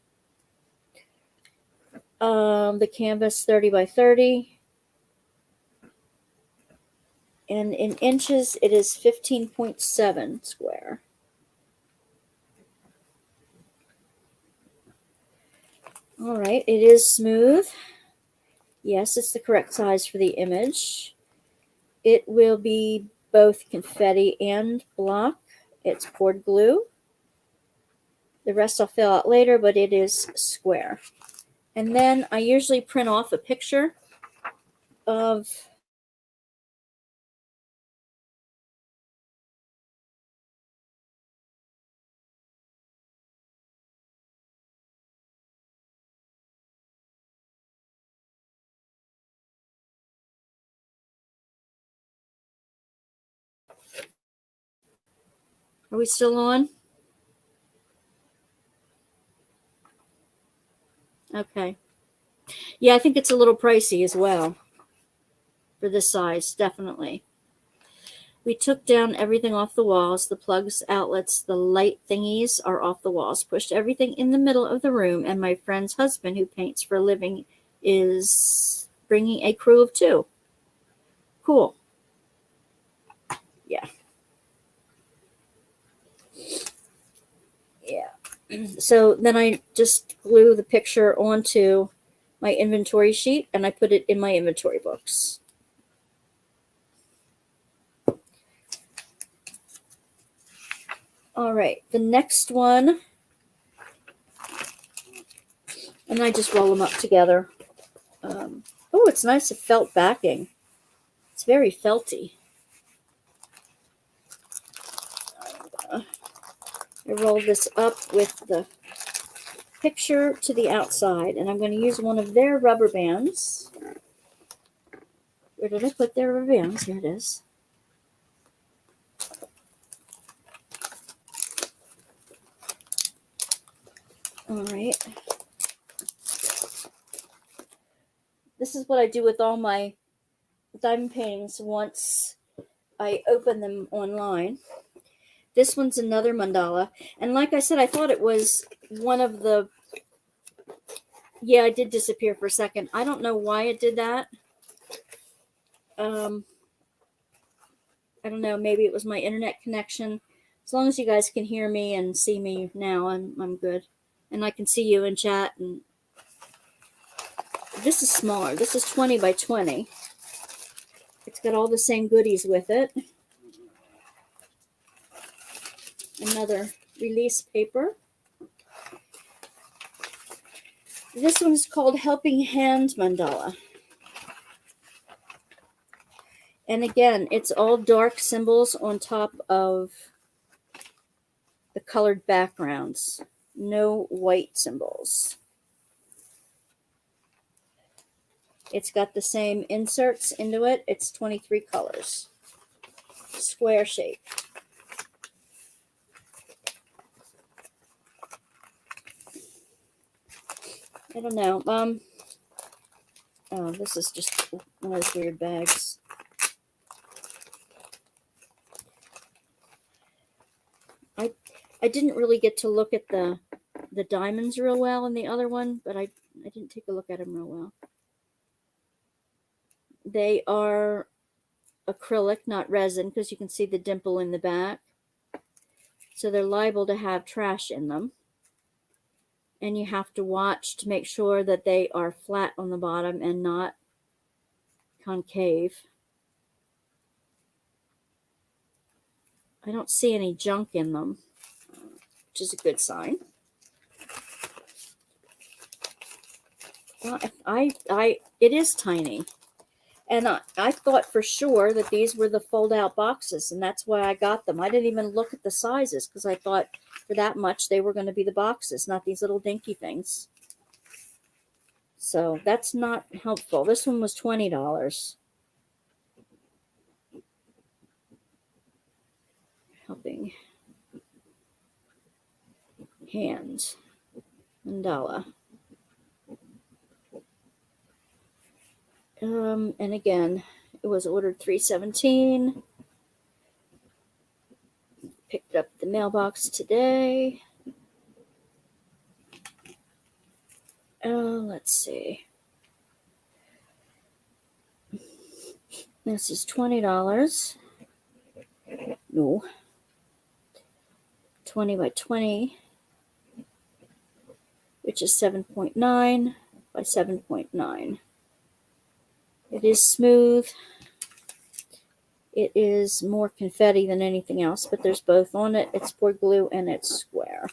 The canvas 30 by 30. And in inches, it is 15.7 square. All right, it is smooth. Yes, it's the correct size for the image. It will be both confetti and block. It's poured glue. The rest I'll fill out later, but it is square. And then I usually print off a picture of Are we still on? Okay. Yeah, I think it's a little pricey as well for this size, definitely. We took down everything off the walls. The plugs, outlets, the light thingies are off the walls. Pushed everything in the middle of the room, and my friend's husband, who paints for a living, is bringing a crew of 2. Cool. Yeah. Yeah. So then I just glue the picture onto my inventory sheet, and I put it in my inventory books. All right, the next one, and I just roll them up together. Oh, it's nice, a felt backing. It's very felty. I roll this up with the picture to the outside, and I'm going to use one of their rubber bands. Where did I put their rubber bands? Here it is. All right. This is what I do with all my diamond paintings once I open them online. This one's another mandala. And like I said, I thought it was one of the... Yeah, I did disappear for a second. I don't know why it did that. I don't know. Maybe it was my internet connection. As long as you guys can hear me and see me now, I'm good. And I can see you in chat. And this is smaller. This is 20 by 20. It's got all the same goodies with it. Another release paper. This one is called Helping Hand Mandala. And again, it's all dark symbols on top of the colored backgrounds. No white symbols. It's got the same inserts into it. It's 23 colors. Square shape. I don't know. Oh, this is just one of those weird bags. I didn't really get to look at the diamonds real well in the other one, but I didn't take a look at them real well. They are acrylic, not resin, because you can see the dimple in the back. So they're liable to have trash in them. And you have to watch to make sure that they are flat on the bottom and not concave. I don't see any junk in them, which is a good sign. Well, it is tiny. And I thought for sure that these were the fold-out boxes, and that's why I got them. I didn't even look at the sizes because I thought for that much they were going to be the boxes, not these little dinky things. So that's not helpful. This one was $20. Helping Hand Mandala. And again, it was ordered $3.17. Picked up the mailbox today. Let's see. This is $20. No. 20 by 20, which is 7.9 by 7.9. It is smooth. It is more confetti than anything else, but there's both on it. It's poured glue and it's square.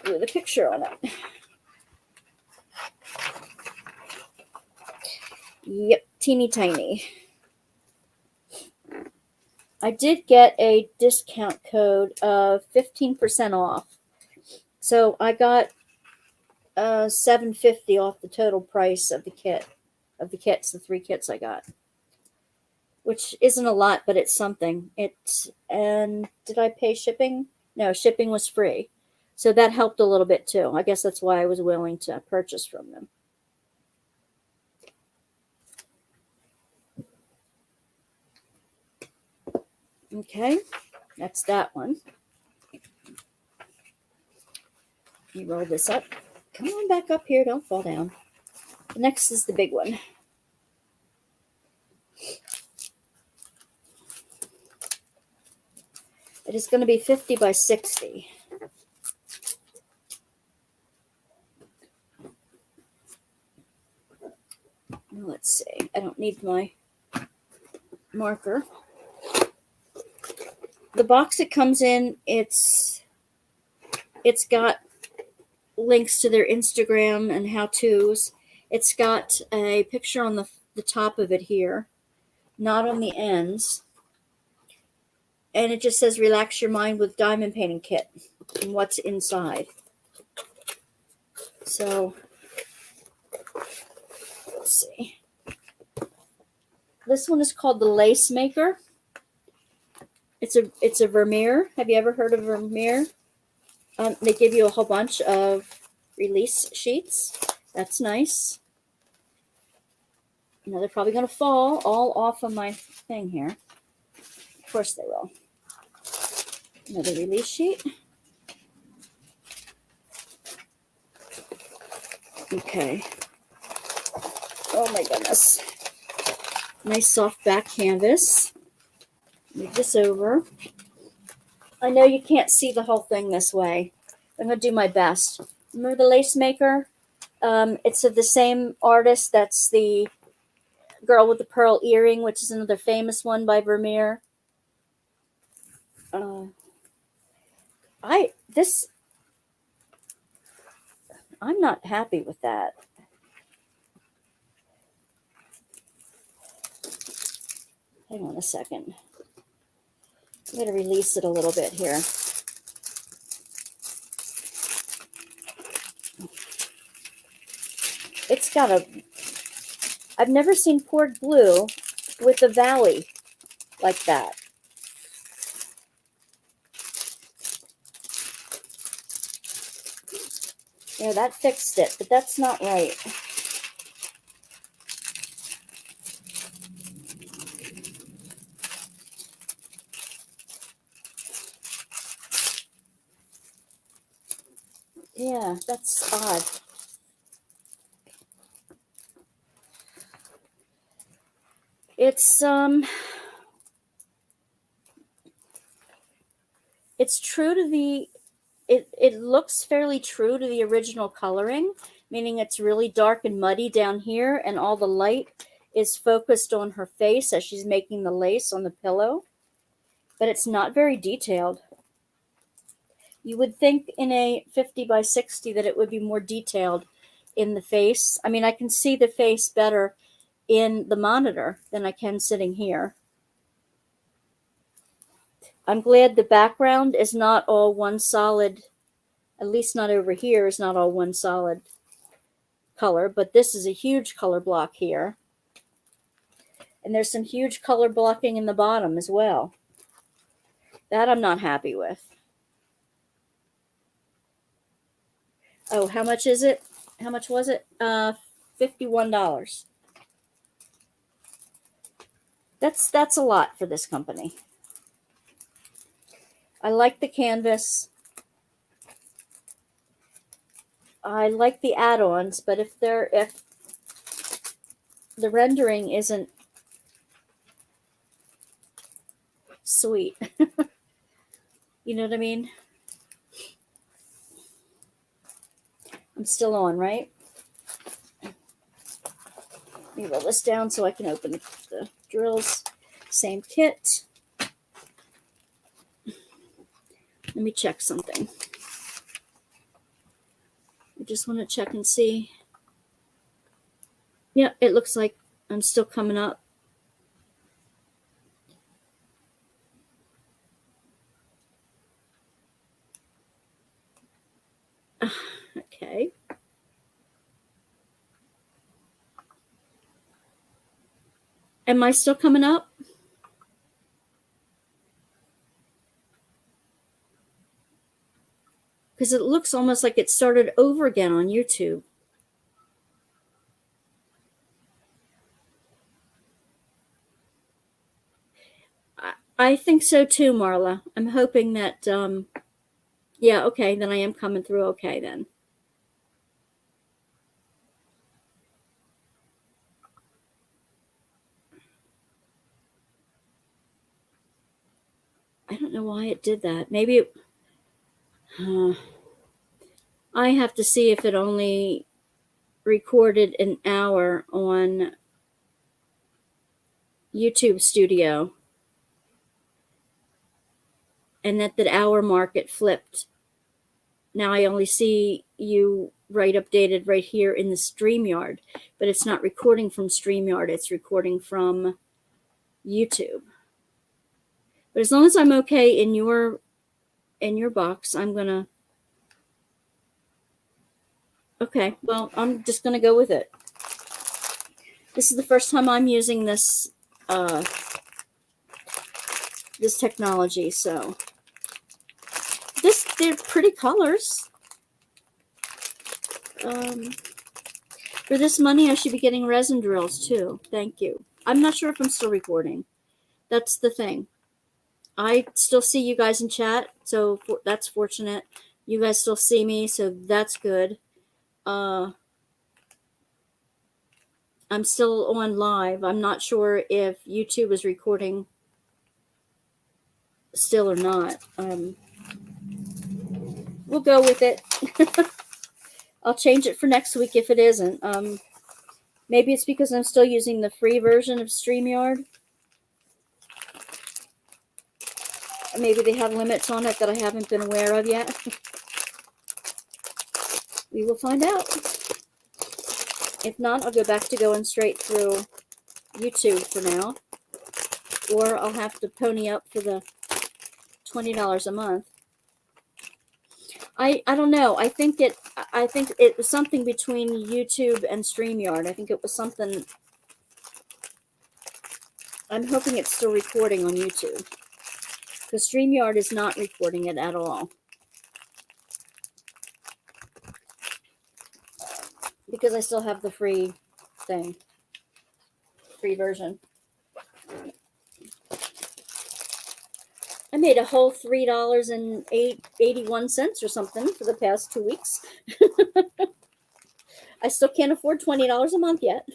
With a picture on it. Yep, teeny tiny. I did get a discount code of 15% off. So I got $7.50 off the total price of the kit. Of the kits, the 3 kits I got. Which isn't a lot, but it's something. And did I pay shipping? No, shipping was free. So that helped a little bit too. I guess that's why I was willing to purchase from them. Okay, that's that one. You roll this up. Come on back up here. Don't fall down. The next is the big one. It is going to be 50 by 60. Let's see. I don't need my marker. The box it comes in, it's got links to their Instagram and how-tos. It's got a picture on the top of it here, not on the ends. And it just says relax your mind with diamond painting kit and what's inside. So let's see. This one is called the Lace Maker. It's a Vermeer. Have you ever heard of Vermeer? They give you a whole bunch of release sheets. That's nice. You know, they're probably going to fall all off of my thing here. Of course they will. Another release sheet. Okay. Oh my goodness. Nice soft back canvas. Move this over. I know you can't see the whole thing this way. I'm going to do my best. Remember the Lace Maker? It's of the same artist. That's the Girl with the Pearl Earring, which is another famous one by Vermeer. I'm not happy with that. Hang on a second. I'm going to release it a little bit here. It's got I've never seen poured glue with a valley like that. Yeah, that fixed it, but that's not right. Yeah, that's odd. It's true to the it looks fairly true to the original coloring, meaning it's really dark and muddy down here, and all the light is focused on her face as she's making the lace on the pillow, but it's not very detailed. You would think in a 50 by 60 that it would be more detailed in the face. I mean, I can see the face better in the monitor than I can sitting here. I'm glad the background is not all one solid, at least not over here, is not all one solid color, but this is a huge color block here. And there's some huge color blocking in the bottom as well. That I'm not happy with. Oh, how much is it? How much was it? $51. That's a lot for this company. I like the canvas. I like the add-ons, but if the rendering isn't sweet, you know what I mean? I'm still on, right? Let me roll this down so I can open the drills. Same kit. Let me check something. I just want to check and see. Yeah, it looks like I'm still coming up. Okay. Am I still coming up? Because it looks almost like it started over again on YouTube. I think so too, Marla. I'm hoping that, yeah, okay, then I am coming through okay then. I don't know why it did that. Maybe it, I have to see if it only recorded an hour on YouTube Studio and that hour mark it flipped. Now I only see you updated right here in the StreamYard, but it's not recording from StreamYard. It's recording from YouTube. But as long as I'm okay in your box, I'm gonna. Okay, well, I'm just gonna go with it. This is the first time I'm using this this technology, so they're pretty colors. For this money, I should be getting resin drills too. Thank you. I'm not sure if I'm still recording. That's the thing. I still see you guys in chat, so that's fortunate. You guys still see me, so that's good. I'm still on live. I'm not sure if YouTube is recording still or not. We'll go with it. I'll change it for next week if it isn't. Maybe it's because I'm still using the free version of StreamYard. Maybe they have limits on it that I haven't been aware of yet. We will find out. If not, I'll go back to going straight through YouTube for now. Or I'll have to pony up for the $20 a month. I don't know. I think it was something between YouTube and StreamYard. I think it was something. I'm hoping it's still recording on YouTube, because StreamYard is not recording it at all. Because I still have the free thing, free version. I made a whole $3.81 or something for the past 2 weeks. I still can't afford $20 a month yet,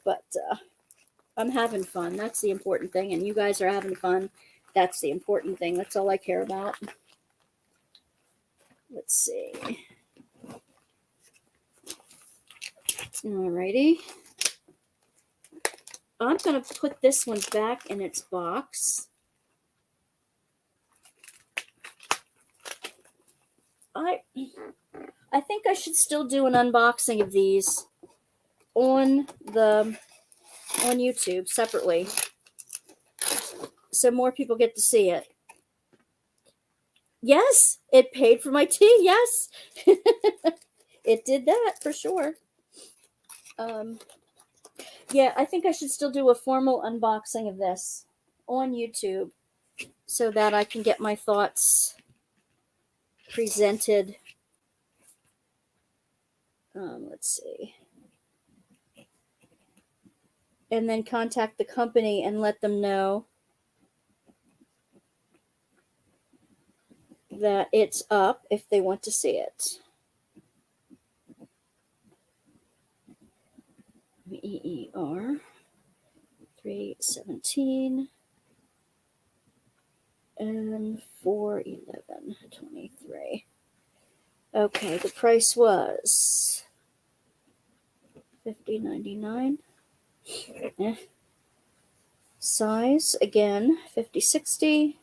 but I'm having fun. That's the important thing, and you guys are having fun. That's the important thing. That's all I care about. Let's see. Alrighty. I'm going to put this one back in its box. I think I should still do an unboxing of these on YouTube separately, so more people get to see it. Yes, it paid for my tea. Yes, it did that for sure. Yeah, I think I should still do a formal unboxing of this on YouTube so that I can get my thoughts presented. Let's see. And then contact the company and let them know that it's up if they want to see it. EER 317 and 411.23. Okay, the price was $50.99. Size again 50/60.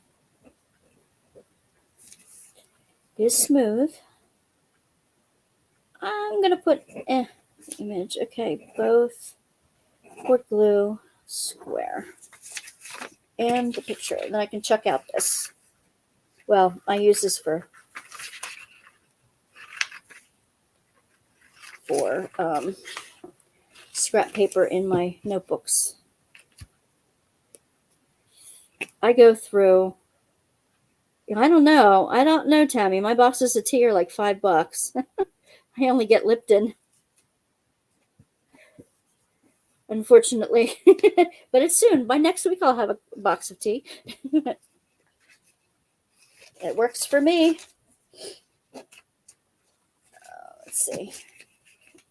Is smooth. I'm gonna put image. Okay, both port glue square and the picture. Then I can check out this. Well, I use this for scrap paper in my notebooks. I go through. I don't know, Tammy. My boxes of tea are like $5. I only get Lipton, unfortunately. But it's soon. By next week, I'll have a box of tea. It works for me. Let's see.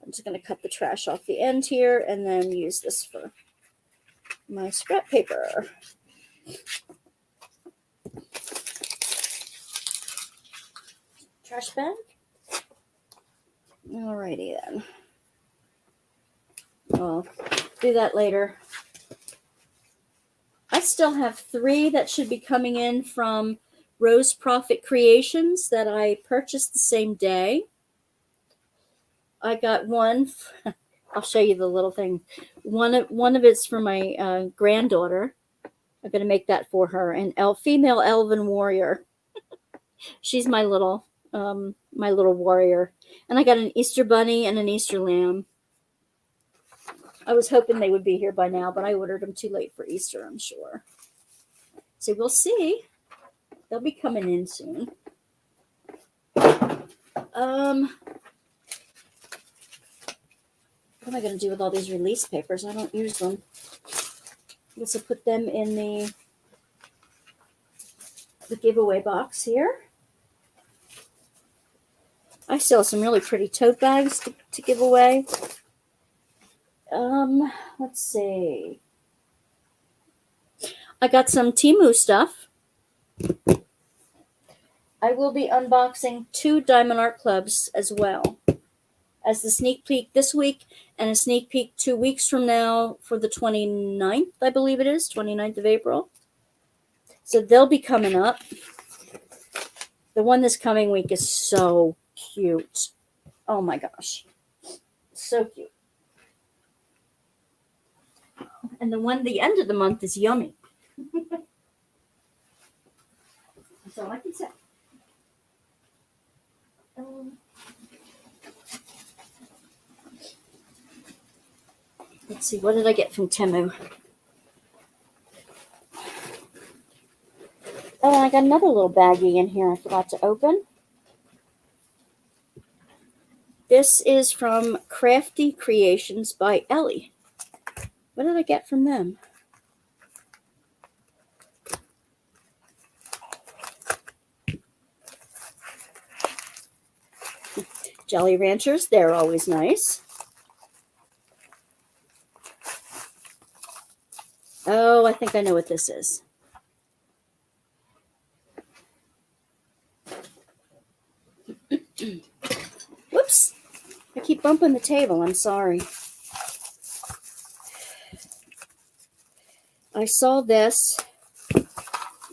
I'm just going to cut the trash off the end here and then use this for my scrap paper. Trash bag. Alrighty then. I'll do that later. I still have 3 that should be coming in from Rose Profit Creations that I purchased the same day. I got one. I'll show you the little thing. One of it's for my granddaughter, I'm going to make that for her. And female elven warrior. She's my little warrior. And I got an Easter bunny and an Easter lamb. I was hoping they would be here by now, but I ordered them too late for Easter, I'm sure. So we'll see. They'll be coming in soon. What am I going to do with all these release papers? I don't use them. I guess I'll put them in the giveaway box here. I still have some really pretty tote bags to give away. Let's see. I got some Temu stuff. I will be unboxing 2 Diamond Art Clubs as well as the sneak peek this week and a sneak peek 2 weeks from now for the 29th, I believe it is, 29th of April. So they'll be coming up. The one this coming week is so cute. Oh my gosh. So cute. And the one the end of the month is yummy. That's all I can say. Let's see, what did I get from Temu? Oh, and I got another little baggie in here I forgot to open. This is from Crafty Creations by Ellie. What did I get from them? Jolly Ranchers, they're always nice. Oh, I think I know what this is. Whoops. I keep bumping the table. I'm sorry. I saw this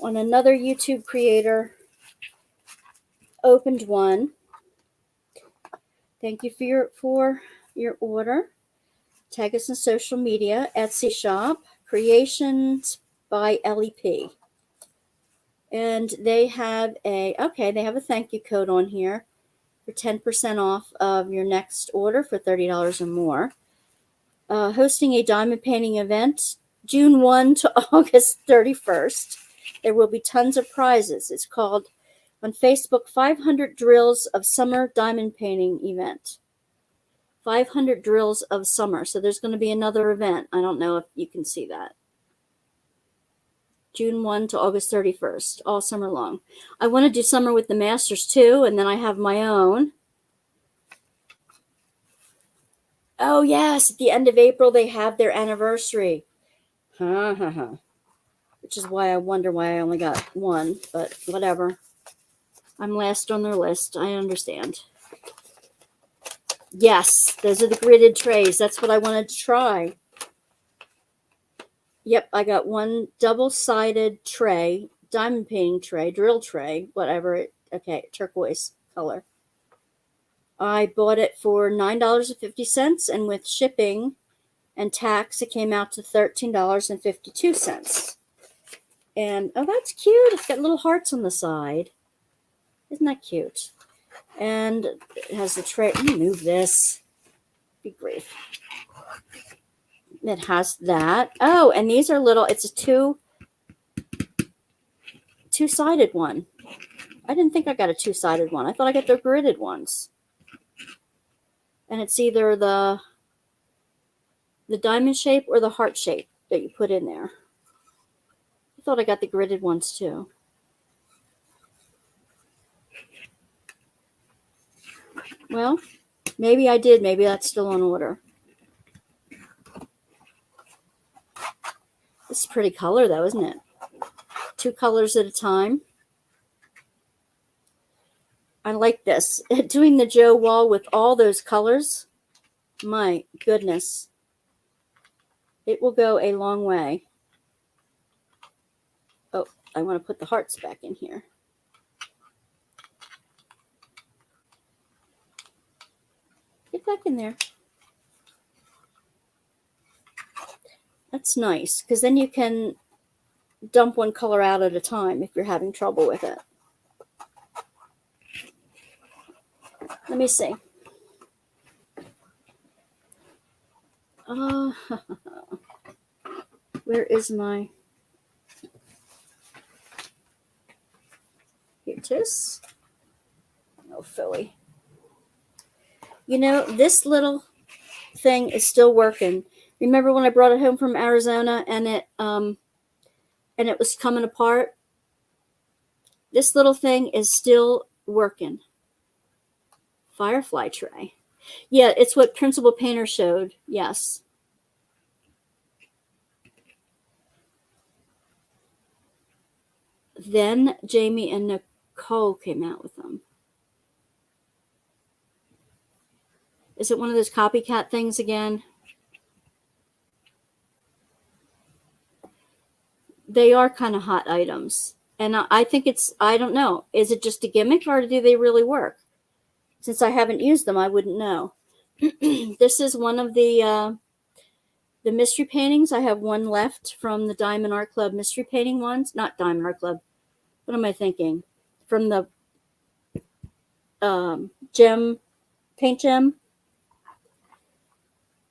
on another YouTube creator. Opened one. Thank you for your order. Tag us on social media. Etsy shop. Creations by Ellie P. And they have a thank you code on here for 10% off of your next order for $30 or more. Hosting a diamond painting event June 1 to August 31st. There will be tons of prizes. It's called on Facebook 500 Drills of Summer Diamond Painting Event. 500 Drills of Summer. So there's going to be another event. I don't know if you can see that. June 1 to August 31st, all summer long. I want to do summer with the Masters too, and then I have my own. Oh, yes, at the end of April, they have their anniversary. Which is why I wonder why I only got one, but whatever. I'm last on their list. I understand. Yes, those are the gridded trays. That's what I wanted to try. Yep, I got one double-sided tray, diamond painting tray, drill tray, whatever. Okay, turquoise color. I bought it for $9.50, and with shipping and tax, it came out to $13.52. And, oh, that's cute. It's got little hearts on the side. Isn't that cute? And it has the tray. Let me move this. Be brief. It has that. Oh, and these are little, it's a two-sided one. I didn't think I got a two-sided one. I thought I got the gridded ones. And it's either the diamond shape or the heart shape that you put in there. I thought I got the gridded ones too. Well, maybe I did. Maybe that's still on order. This is a pretty color though, isn't it? 2 colors at a time. I like this. Doing the Joe wall with all those colors, my goodness. It will go a long way. Oh, I want to put the hearts back in here. Get back in there. That's nice, because then you can dump one color out at a time if you're having trouble with it. Let me see. Where is my... Here it is. Oh, Philly. You know, this little thing is still working. Remember when I brought it home from Arizona and it was coming apart? This little thing is still working. Firefly tray. Yeah, it's what Principal Painter showed. Yes. Then Jamie and Nicole came out with them. Is it one of those copycat things again? They are kind of hot items. And I think it's, I don't know. Is it just a gimmick or do they really work? Since I haven't used them, I wouldn't know. This is one of the mystery paintings. I have one left from the Diamond Art Club mystery painting ones. Not Diamond Art Club. What am I thinking? From the Paint Gem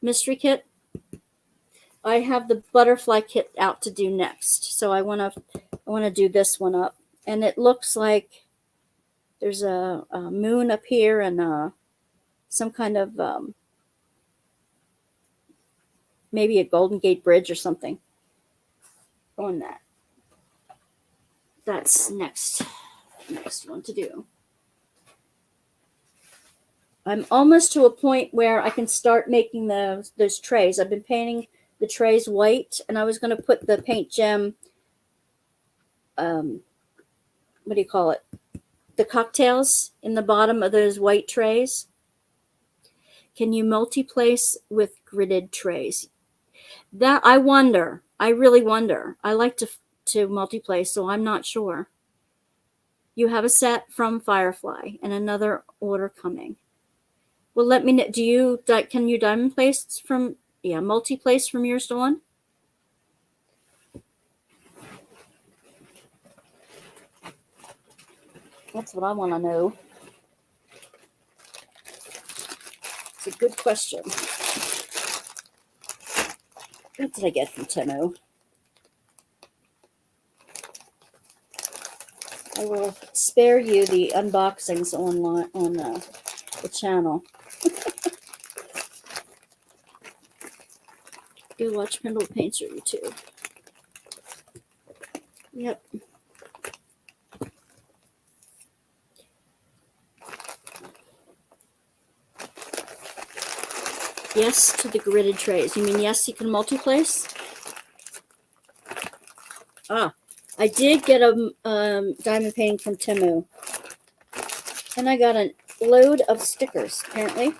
mystery kit. I have the butterfly kit out to do next. So I want to do this one up. And it looks like there's a moon up here and some kind of maybe a Golden Gate Bridge or something on that. That's next one to do. I'm almost to a point where I can start making those trays. I've been painting the trays white, and I was going to put the Paint Gem, what do you call it? The cocktails in the bottom of those white trays. Can you multi-place with gridded trays? That I wonder. I really wonder. I like to multi-place, so I'm not sure. You have a set from Firefly and another order coming. Well, let me know. Can you diamond place from, multi-place from yours to one? That's what I want to know. It's a good question. What did I get from Temu? I will spare you the unboxings online on the channel. Go watch Pendle Paints or YouTube. Yep. Yes to the gridded trays. You mean yes, you can multi-place? I did get a diamond painting from Temu. And I got a load of stickers, apparently.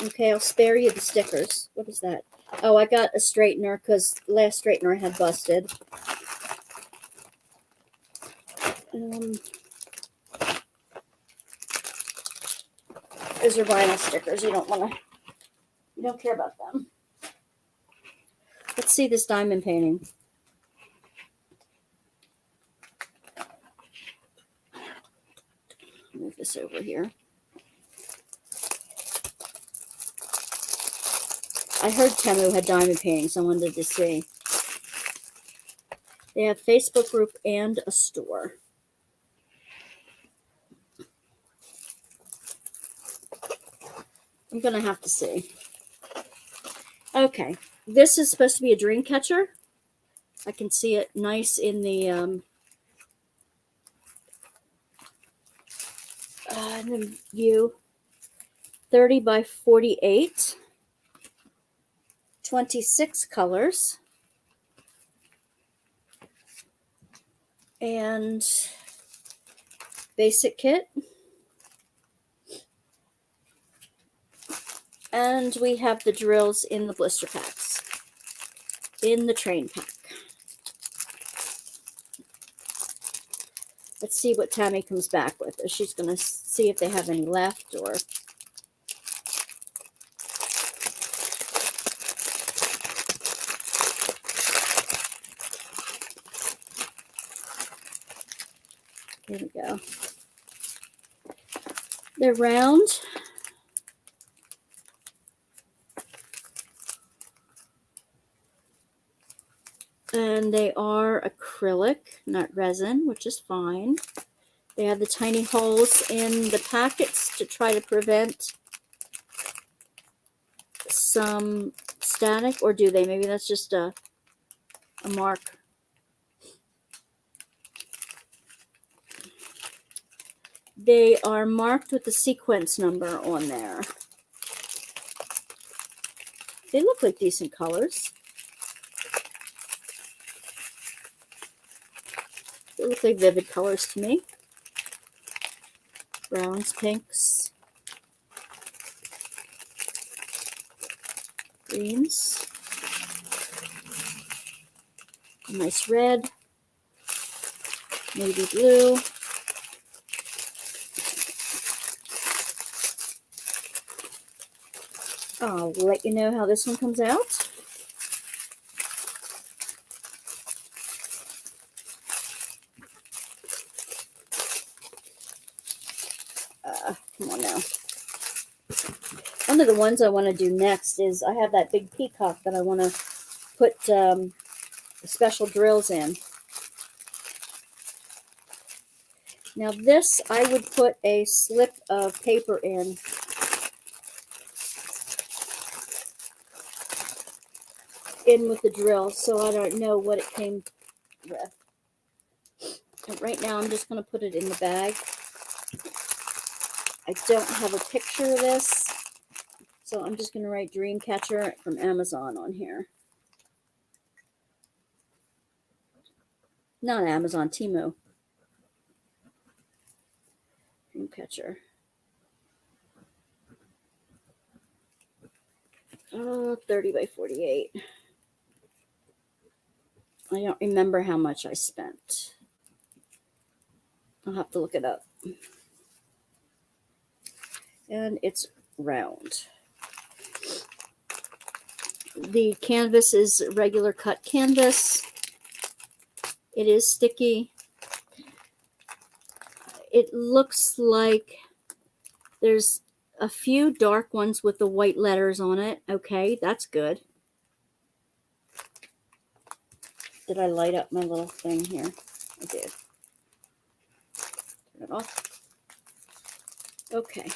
Okay, I'll spare you the stickers. What is that? Oh, I got a straightener because the last straightener I had busted. Those are vinyl stickers. You don't care about them. Let's see this diamond painting. Move this over here. I heard Temu had diamond paintings. I wanted to see. They have a Facebook group and a store. I'm going to have to see. Okay. This is supposed to be a dream catcher. I can see it nice in the view. 30 by 48. 26 colors. And basic kit. And we have the drills in the blister packs. In the train pack. Let's see what Tammy comes back with. She's going to see if they have any left or... Here we go. They're round. And they are acrylic, not resin, which is fine. They have the tiny holes in the packets to try to prevent some static, or do they? Maybe that's just a mark. They are marked with the sequence number on there. They look like decent colors. They look like vivid colors to me. Browns, pinks, greens, a nice red, navy blue, I'll let you know how this one comes out. Come on now. One of the ones I want to do next is I have that big peacock that I want to put special drills in. Now this, I would put a slip of paper in. With the drill, so I don't know what it came with. And right now I'm just going to put it in the bag. I don't have a picture of this, so I'm just going to write Dreamcatcher from Amazon on here. Not Amazon, Temu. Dreamcatcher. 30 by 48. I don't remember how much I spent. I'll have to look it up. And it's round. The canvas is regular cut canvas. It is sticky. It looks like there's a few dark ones with the white letters on it. Okay, that's good. Did I light up my little thing here? I did. Turn it off. Okay.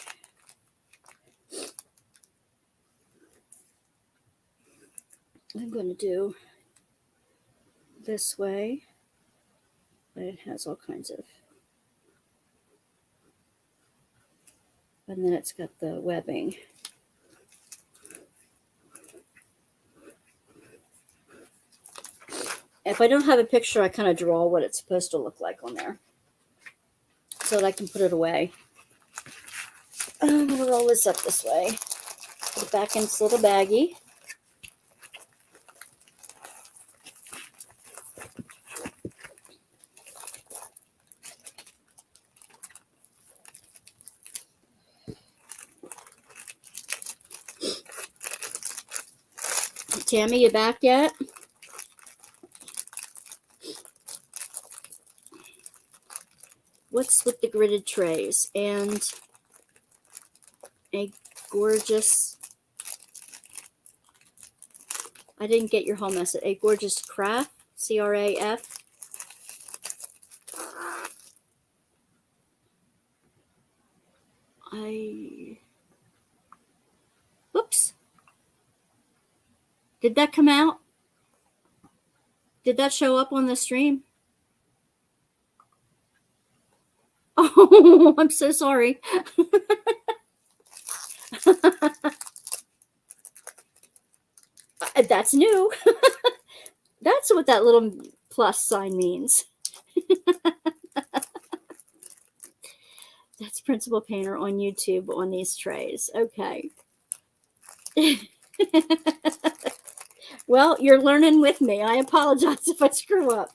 I'm going to do this way. It has all kinds of... And then it's got the webbing. If I don't have a picture, I kind of draw what it's supposed to look like on there so that I can put it away. I'm going to roll this up this way. Put it back in its little baggie. Tammy, you back yet? What's with the gridded trays and a gorgeous, I didn't get your whole message, a gorgeous craft, C-R-A-F. Whoops. Did that come out? Did that show up on the stream? Oh, I'm so sorry. That's new. That's what that little plus sign means. That's Principal Painter on YouTube on these trays. Okay. Well, you're learning with me. I apologize if I screw up.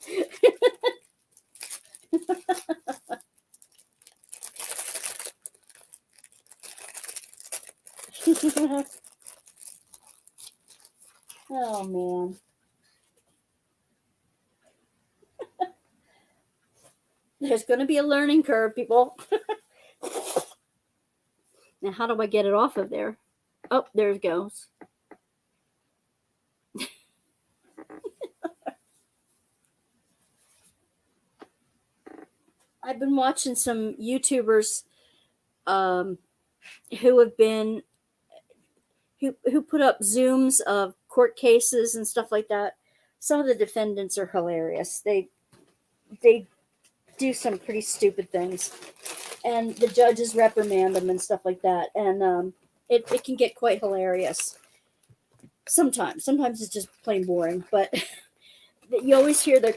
Oh, man. There's going to be a learning curve, people. Now, how do I get it off of there? Oh, there it goes. I've been watching some YouTubers who have been who put up Zooms of court cases and stuff like that. Some of the defendants are hilarious. They do some pretty stupid things, and the judges reprimand them and stuff like that. And it can get quite hilarious. Sometimes it's just plain boring, but you always hear the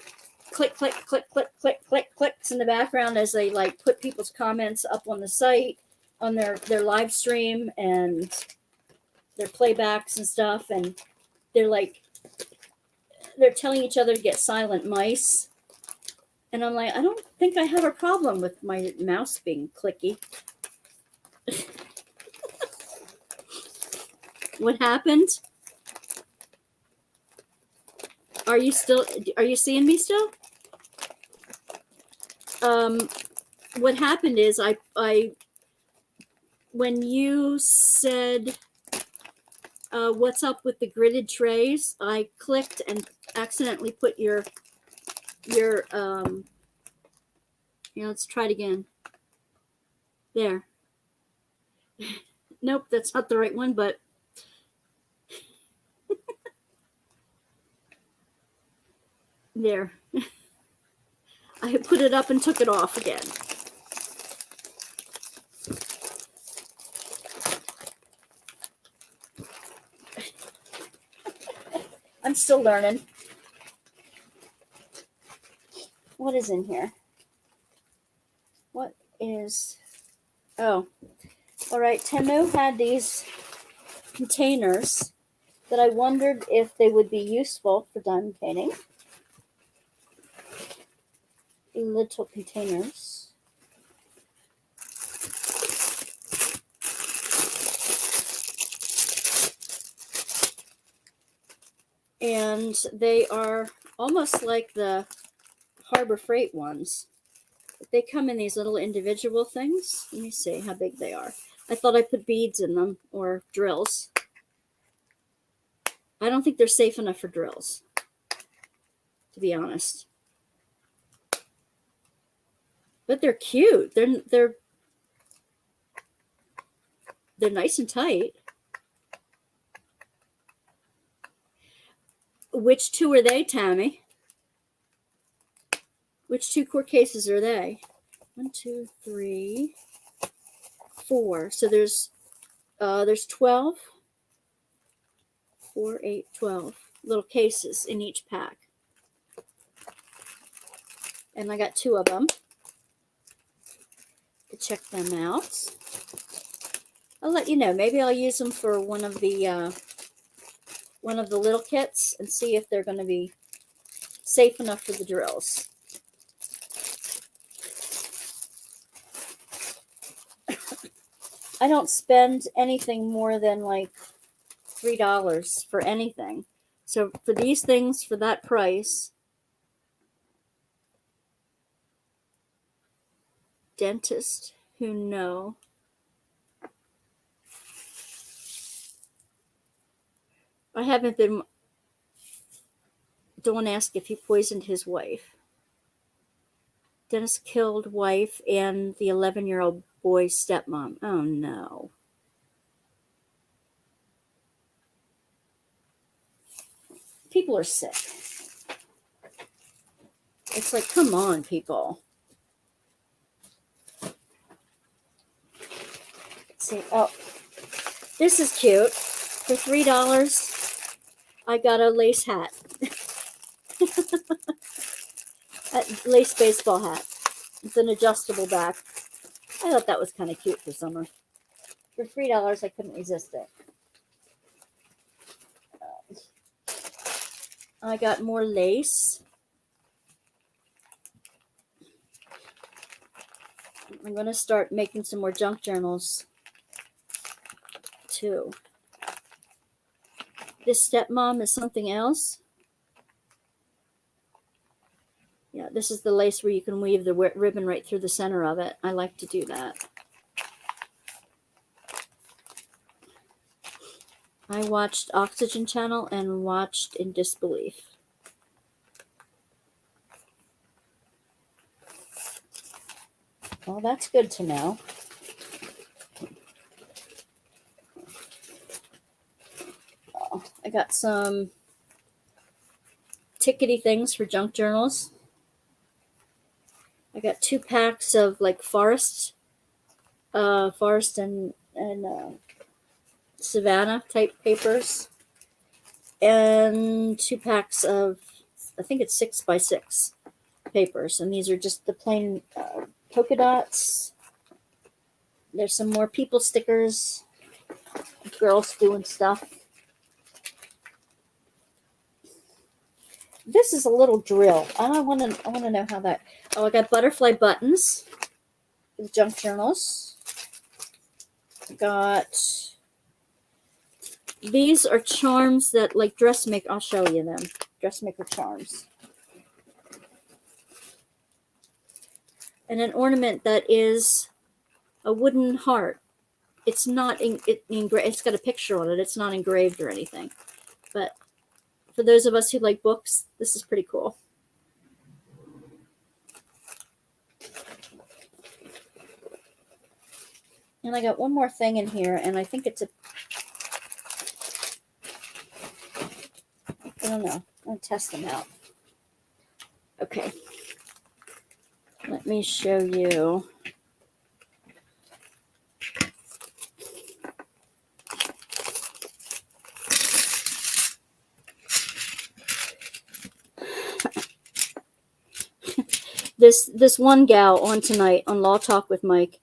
click, click, click, click, click, click, clicks in the background as they like put people's comments up on the site, on their live stream and their playbacks and stuff. And they're telling each other to get silent mice. And I'm like, I don't think I have a problem with my mouse being clicky. What happened? Are you seeing me still? What happened is I when you said what's up with the gridded trays, I clicked and accidentally put your let's try it again. There. Nope, that's not the right one, but there. I put it up and took it off again. I'm still learning. What is in here? What is... Oh. All right, Temu had these containers that I wondered if they would be useful for diamond painting. Little containers. And they are almost like the Harbor Freight ones. They come in these little individual things. Let me see how big they are. I thought I put beads in them or drills. I don't think they're safe enough for drills, to be honest. But they're cute. They're nice and tight. Which two are they, Tammy? Which two court cases are they? 1, 2, 3, 4. So there's 12. 4, 8, 12 little cases in each pack. And I got 2 of them to check them out. I'll let you know. Maybe I'll use them for one of the little kits and see if they're going to be safe enough for the drills. I don't spend anything more than like $3 for anything. So for these things, for that price, dentist who know. I haven't been. Don't ask if he poisoned his wife. Dennis killed wife and the 11-year-old boy's stepmom. Oh no. People are sick. It's like, come on, people. Let's see. Oh, this is cute. For $3, I got a lace hat. A lace baseball hat. It's an adjustable back. I thought that was kind of cute for summer. For $3, I couldn't resist it. I got more lace. I'm going to start making some more junk journals too. This stepmom is something else. Yeah, this is the lace where you can weave the ribbon right through the center of it. I like to do that. I watched Oxygen Channel and watched in disbelief. Well, that's good to know. Oh, I got some tickety things for junk journals. I got 2 packs of like forest and Savannah type papers, and 2 packs of, I think it's 6x6 papers, and these are just the plain polka dots. There's some more people stickers, girls doing stuff. This is a little drill. I want to know how that. Oh, I got butterfly buttons with junk journals. I got, these are charms that like dressmaker. I'll show you them. Dressmaker charms. And an ornament that is a wooden heart. It's not it's got a picture on it. It's not engraved or anything. But for those of us who like books, this is pretty cool. And I got one more thing in here, and I think it's a, I don't know. I'm going to test them out. Okay. Let me show you. This one gal on tonight on Law Talk with Mike,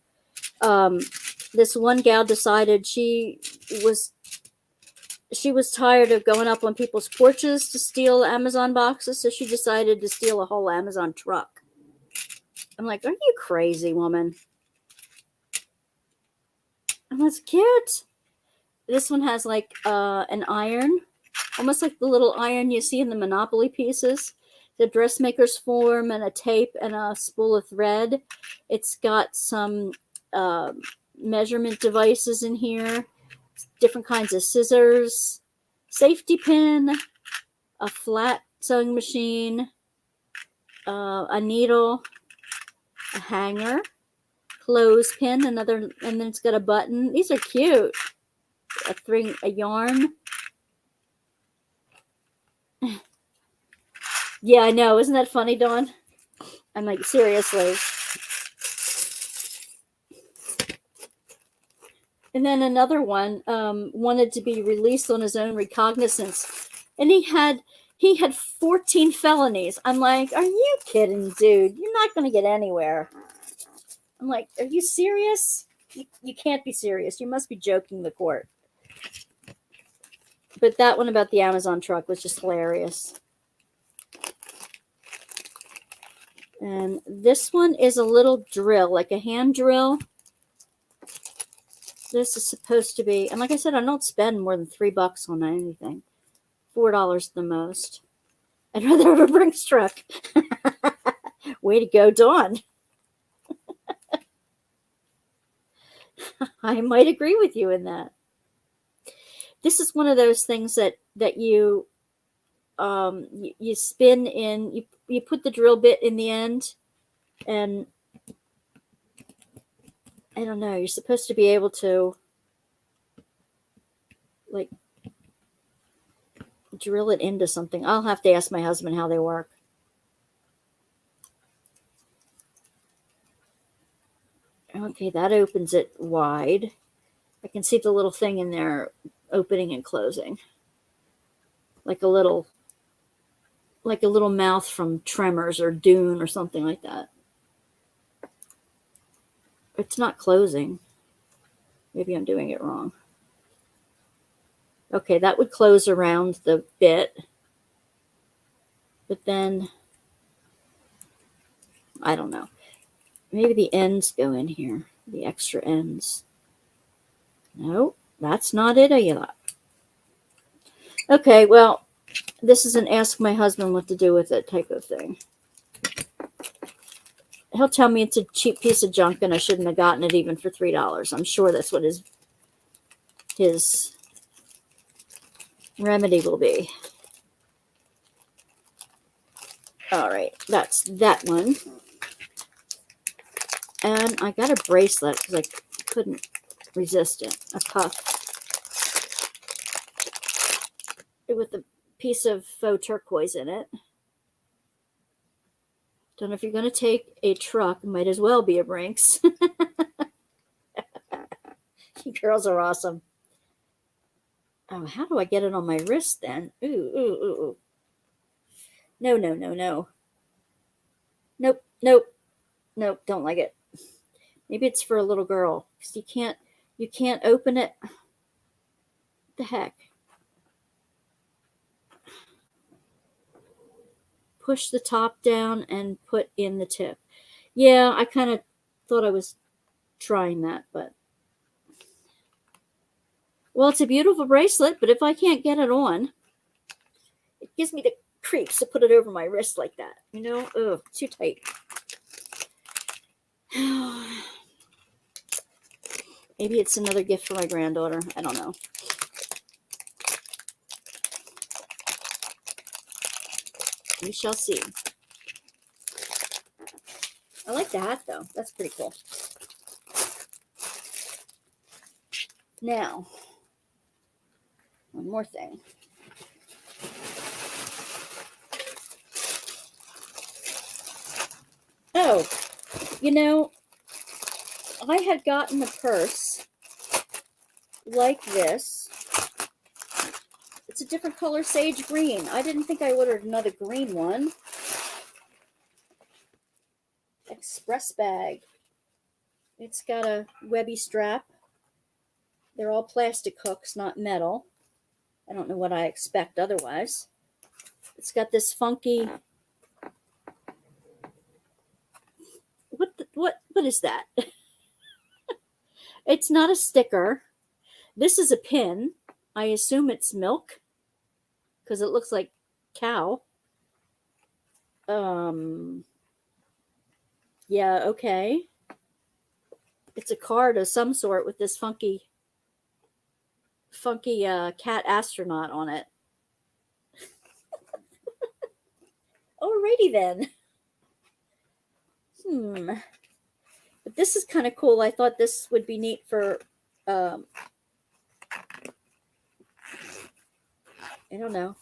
this one gal decided she was tired of going up on people's porches to steal Amazon boxes, so she decided to steal a whole Amazon truck. I'm like, are you crazy, woman? And that's cute. This one has like an iron, almost like the little iron you see in the Monopoly pieces. The dressmaker's form and a tape and a spool of thread. It's got some measurement devices in here, different kinds of scissors, safety pin, a flat sewing machine, a needle, a hanger, clothespin, another, and then it's got a button. These are cute. A yarn. Yeah, I know. Isn't that funny, Dawn? I'm like, seriously. And then another one wanted to be released on his own recognizance, and he had 14 felonies. I'm like, are you kidding, dude? You're not going to get anywhere. I'm like, are you serious? You can't be serious. You must be joking the court. But that one about the Amazon truck was just hilarious. And this one is a little drill, like a hand drill. This is supposed to be, and like I said, I don't spend more than $3 on anything. $4 the most. I'd rather have a Brinks truck. Way to go, Dawn. I might agree with you in that. This is one of those things that you spin in. You put the drill bit in the end, and I don't know. You're supposed to be able to like drill it into something. I'll have to ask my husband how they work. Okay, that opens it wide. I can see the little thing in there opening and closing. Like a little mouth from Tremors or Dune or something like that. It's not closing. Maybe I'm doing it wrong. Okay, that would close around the bit. But then, I don't know. Maybe the ends go in here. The extra ends. No, that's not it either. Okay, well, this is an ask my husband what to do with it type of thing. He'll tell me it's a cheap piece of junk and I shouldn't have gotten it even for $3. I'm sure that's what his remedy will be. All right, that's that one. And I got a bracelet because I couldn't resist it. A cuff with a piece of faux turquoise in it. Don't know if you're going to take a truck. It might as well be a Brinks. You girls are awesome. Oh, how do I get it on my wrist then? Ooh, ooh, ooh, ooh. No, no, no, no. Nope, nope, nope. Don't like it. Maybe it's for a little girl because you can't open it. What the heck? Push the top down and put in the tip. Yeah, I kind of thought I was trying that, but well, it's a beautiful bracelet, but if I can't get it on, it gives me the creeps to put it over my wrist like that. You know, ugh, too tight. Maybe it's another gift for my granddaughter. I don't know. We shall see. I like the hat, though. That's pretty cool. Now, one more thing. Oh, you know, I had gotten a purse like this. It's a different color, sage green. I didn't think I ordered another green one. Express bag. It's got a webby strap. They're all plastic hooks, not metal. I don't know what I expect otherwise. It's got this funky... What is that? It's not a sticker. This is a pin. I assume it's milk because it looks like cow. Yeah, okay. It's a card of some sort with this funky cat astronaut on it. Alrighty then. But this is kind of cool. I thought this would be neat for, I don't know,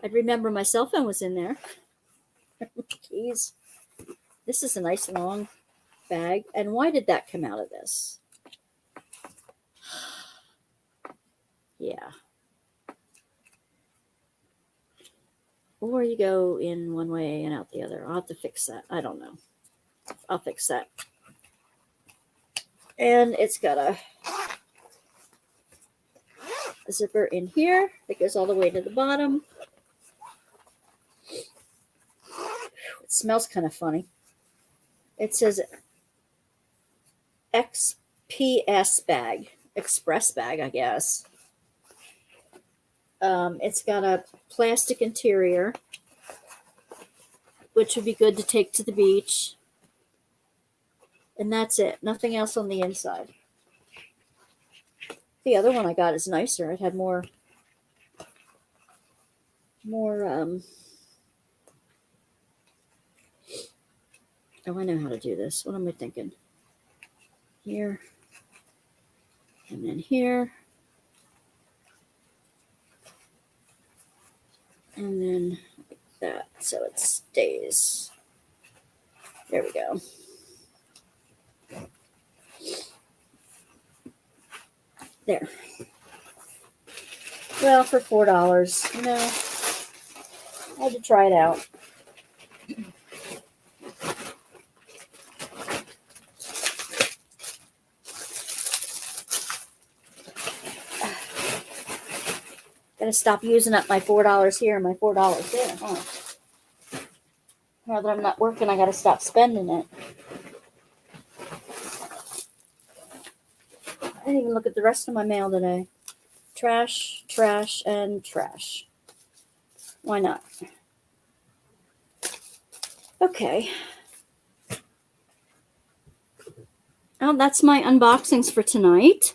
I'd remember my cell phone was in there. Keys. This is a nice long bag. And why did that come out of this? Yeah. Or you go in one way and out the other. I'll have to fix that. I don't know. I'll fix that. And it's got a zipper in here that goes all the way to the bottom. It smells kind of funny. It says XPS bag. Express bag, I guess. It's got a plastic interior, which would be good to take to the beach. And that's it. Nothing else on the inside. The other one I got is nicer. It had more oh, I know how to do this. What am I thinking? Here. And then here. And then like that, so it stays. There we go. There. Well, for $4, you know, I had to try it out. Gotta stop using up my $4 here and my $4 there, huh? Now that I'm not working, I gotta stop spending it. I didn't even look at the rest of my mail today. Trash, trash, and trash. Why not? Okay. Oh, that's my unboxings for tonight.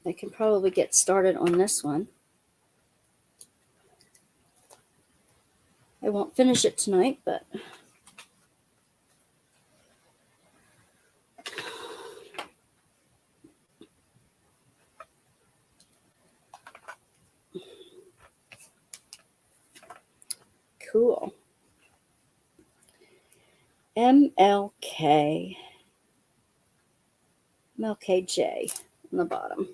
I can probably get started on this one. I won't finish it tonight, but cool. MLK. MLKJ on the bottom.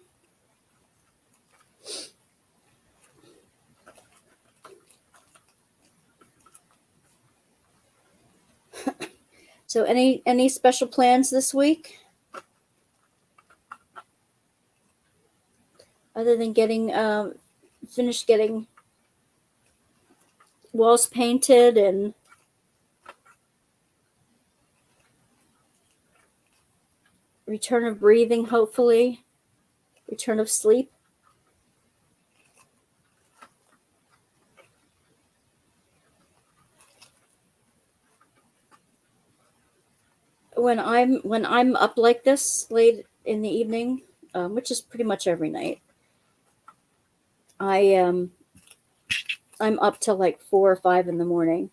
So any special plans this week? Other than getting finished getting walls painted and return of breathing, hopefully. Return of sleep. When I'm up like this late in the evening, which is pretty much every night, I'm up till like 4 or 5 in the morning.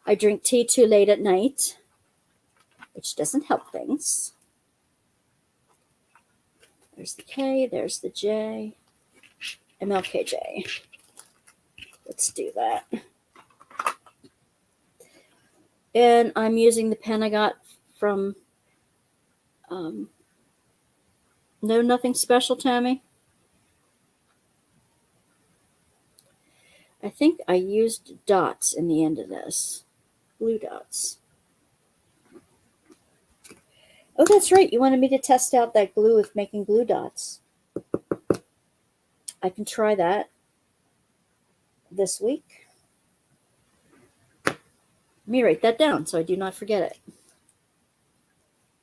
I drink tea too late at night, which doesn't help things. There's the K, there's the J, MLKJ. Let's do that. And I'm using the pen I got from No Nothing Special, Tammy. I think I used dots in the end of this. Blue dots. Oh, that's right. You wanted me to test out that glue with making glue dots. I can try that this week. Let me write that down so I do not forget it.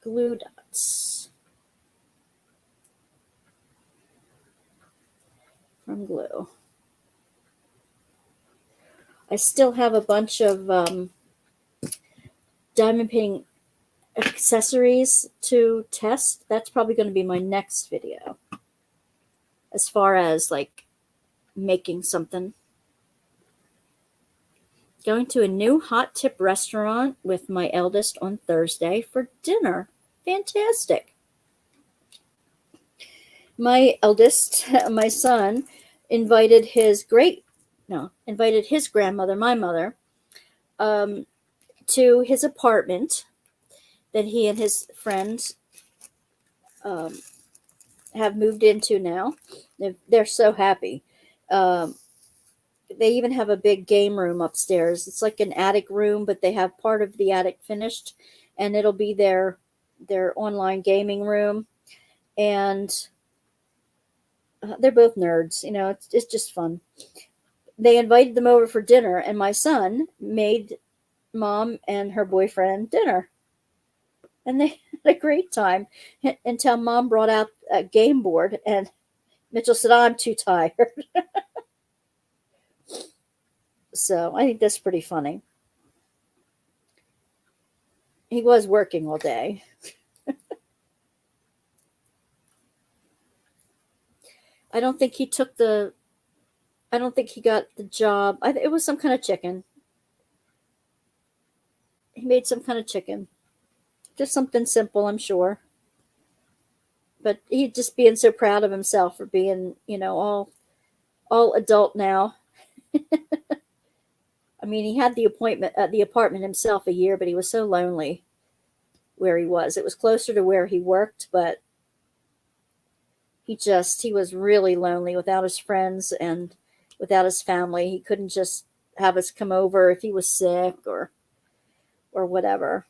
Glue dots from glue. I still have a bunch of diamond painting accessories to test. That's probably going to be my next video. As far as like making something. Going to a new hot tip restaurant with my eldest on Thursday for dinner. Fantastic. My eldest, my son, invited his grandmother, my mother, to his apartment that he and his friends have moved into now. They're so happy. They even have a big game room upstairs. It's like an attic room, but they have part of the attic finished, and it'll be their online gaming room. And they're both nerds, you know. It's just fun. They invited them over for dinner, and my son made Mom and her boyfriend dinner, and they had a great time until Mom brought out a game board, and Mitchell said, "I'm too tired." So I think that's pretty funny. He was working all day. I don't think he got the job. It was some kind of chicken. He made some kind of chicken. Just something simple, I'm sure. But he's just being so proud of himself for being, all adult now. I mean, he had the apartment himself a year, but he was so lonely where he was. It was closer to where he worked, but he was really lonely without his friends and without his family. He couldn't just have us come over if he was sick or whatever.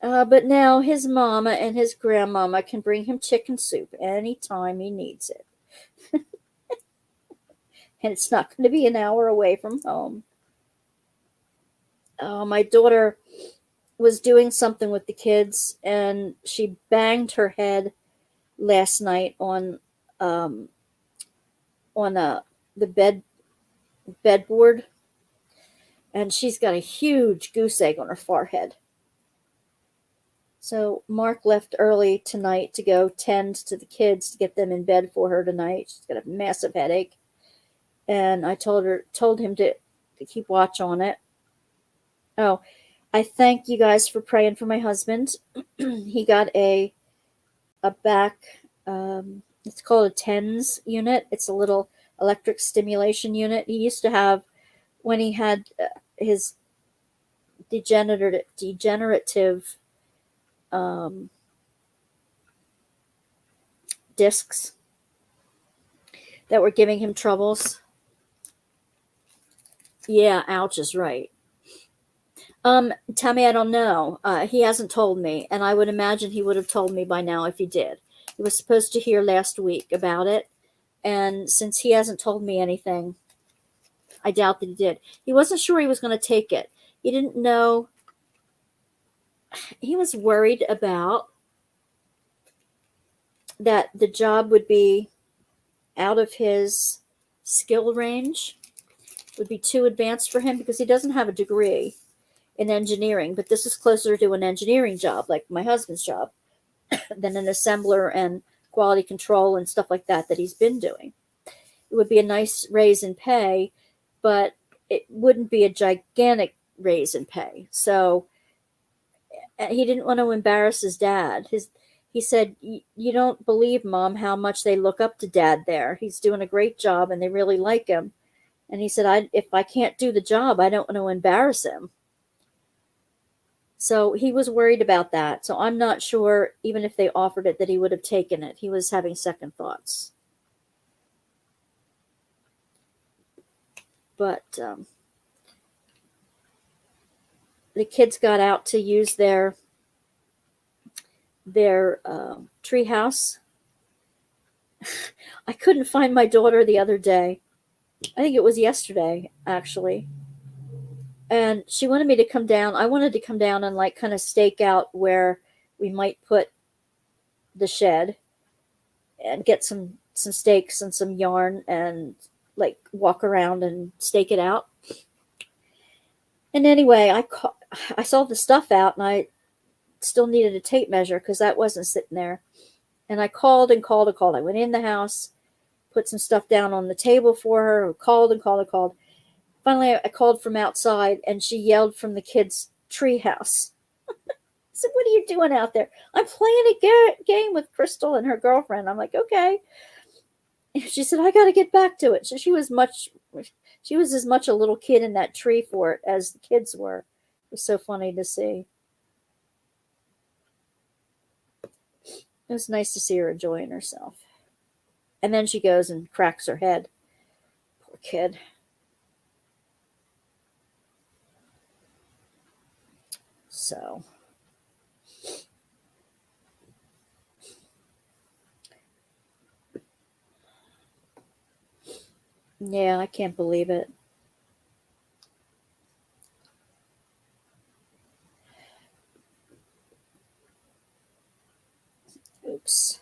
But now his mama and his grandmama can bring him chicken soup anytime he needs it. And it's not going to be an hour away from home. My daughter was doing something with the kids, and she banged her head last night on on the bedboard, and she's got a huge goose egg on her forehead. So Mark left early tonight to go tend to the kids to get them in bed for her tonight. She's got a massive headache, and I told him to keep watch on it. Oh, I thank you guys for praying for my husband. He got a back. It's called a TENS unit. It's a little electric stimulation unit. He used to have, when he had his degenerative discs that were giving him troubles. Yeah, ouch is right. Tammy, I don't know. He hasn't told me, and I would imagine he would have told me by now if he did. He was supposed to hear last week about it, and since he hasn't told me anything, I doubt that he did. He wasn't sure he was going to take it. He didn't know. He was worried about that the job would be out of his skill range, would be too advanced for him because he doesn't have a degree in engineering, but this is closer to an engineering job, like my husband's job, than an assembler and quality control and stuff like that he's been doing. It would be a nice raise in pay, but it wouldn't be a gigantic raise in pay. So he didn't want to embarrass his dad. He said, you don't believe, Mom, how much they look up to Dad there. He's doing a great job and they really like him. And he said, if I can't do the job, I don't want to embarrass him. So he was worried about that. So I'm not sure, even if they offered it, that he would have taken it. He was having second thoughts. But the kids got out to use their tree house. I couldn't find my daughter the other day. I think it was yesterday, actually. And she wanted me to come down. I wanted to come down and like kind of stake out where we might put the shed and get some stakes and some yarn and like walk around and stake it out. And anyway, I saw the stuff out and I still needed a tape measure because that wasn't sitting there. And I called and called and called. I went in the house, put some stuff down on the table for her, called and called and called. Finally, I called from outside, and she yelled from the kids' tree house. I said, what are you doing out there? I'm playing a game with Crystal and her girlfriend. I'm like, okay. And she said, I got to get back to it. So she was as much a little kid in that tree fort as the kids were. It was so funny to see. It was nice to see her enjoying herself. And then she goes and cracks her head. Poor kid. So, yeah, I can't believe it. Oops.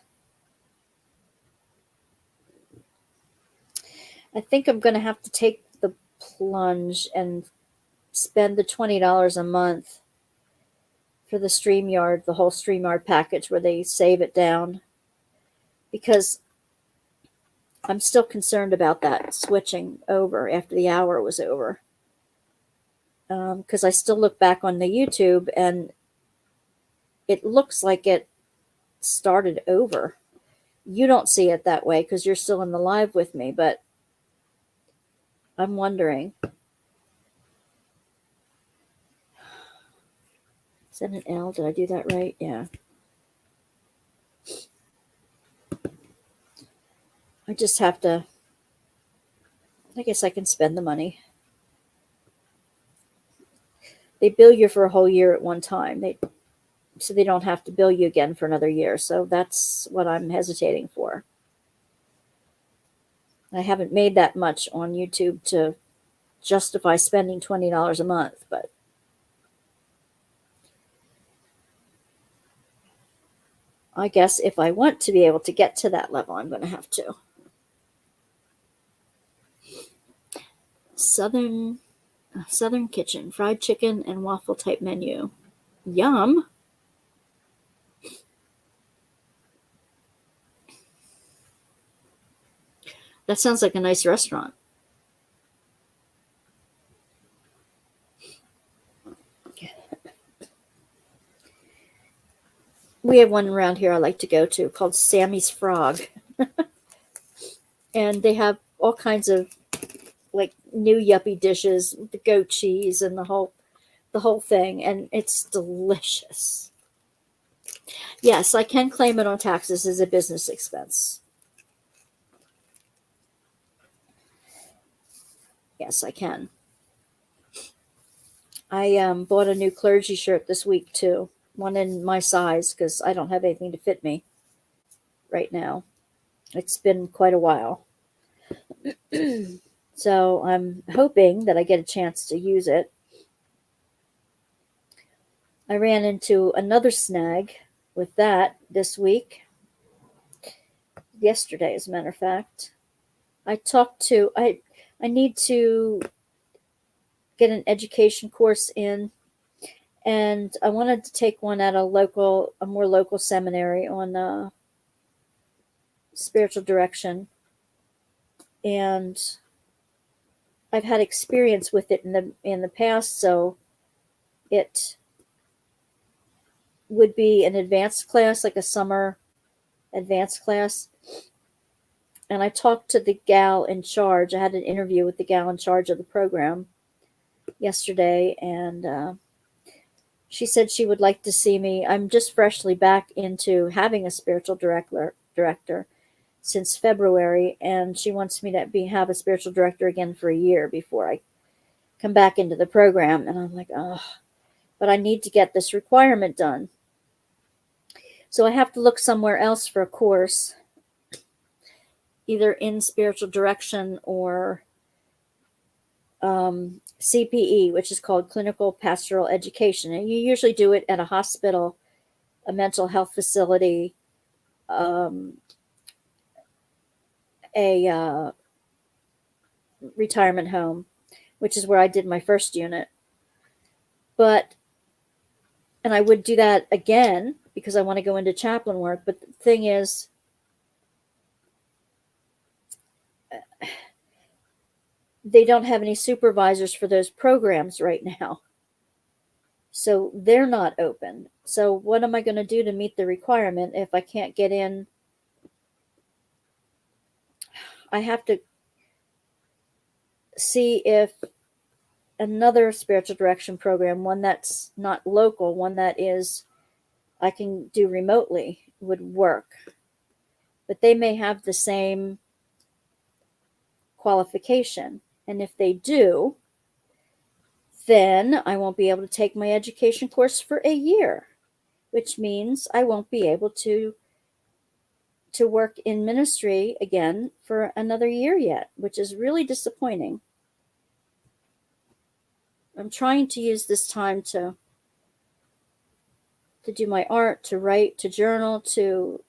I think I'm going to have to take the plunge and spend the $20 a month for the StreamYard, the whole StreamYard package where they save it down, because I'm still concerned about that switching over after the hour was over. Because I still look back on the YouTube and it looks like it started over. You don't see it that way because you're still in the live with me, but I'm wondering. Is that an L? Did I do that right? Yeah. I just have to, I guess I can spend the money. They bill you for a whole year at one time. So they don't have to bill you again for another year. So that's what I'm hesitating for. I haven't made that much on YouTube to justify spending $20 a month, but I guess if I want to be able to get to that level, I'm going to have to. Southern Kitchen, fried chicken and waffle type menu. Yum. That sounds like a nice restaurant. We have one around here I like to go to called Sammy's Frog. And they have all kinds of like new yuppie dishes, the goat cheese and the whole thing, and it's delicious. Yes, I can claim it on taxes as a business expense. Yes, I can. I bought a new clergy shirt this week too, one in my size because I don't have anything to fit me right now. It's been quite a while. So I'm hoping that I get a chance to use it. I ran into another snag with that this week. Yesterday, as a matter of fact. I need to get an education course in, and I wanted to take one at a more local seminary on spiritual direction. And I've had experience with it in the past, so it would be an advanced class, like a summer advanced class. And I talked to the gal in charge. I had an interview with the gal in charge of the program yesterday, and she said she would like to see me. I'm just freshly back into having a spiritual director since February, and she wants me to have a spiritual director again for a year before I come back into the program. And I'm like, oh, but I need to get this requirement done. So I have to look somewhere else for a course, either in spiritual direction or CPE, which is called Clinical Pastoral Education. And you usually do it at a hospital, a mental health facility, a retirement home, which is where I did my first unit. And I would do that again because I want to go into chaplain work. But the thing is, they don't have any supervisors for those programs right now. So they're not open. So what am I going to do to meet the requirement if I can't get in? I have to see if another spiritual direction program, one that's not local, one that is I can do remotely, would work. But they may have the same qualification. And if they do, then I won't be able to take my education course for a year, which means I won't be able to work in ministry again for another year yet, which is really disappointing. I'm trying to use this time to do my art, to write, to journal, to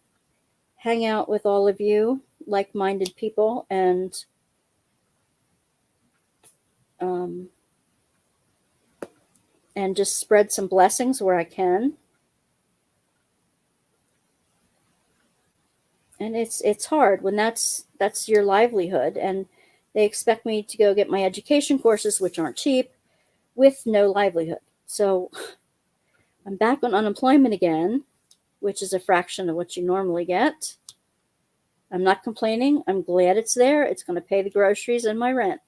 hang out with all of you like-minded people, and just spread some blessings where I can. And it's hard when that's your livelihood, and they expect me to go get my education courses, which aren't cheap, with no livelihood. So I'm back on unemployment again, which is a fraction of what you normally get. I'm not complaining. I'm glad it's there. It's going to pay the groceries and my rent.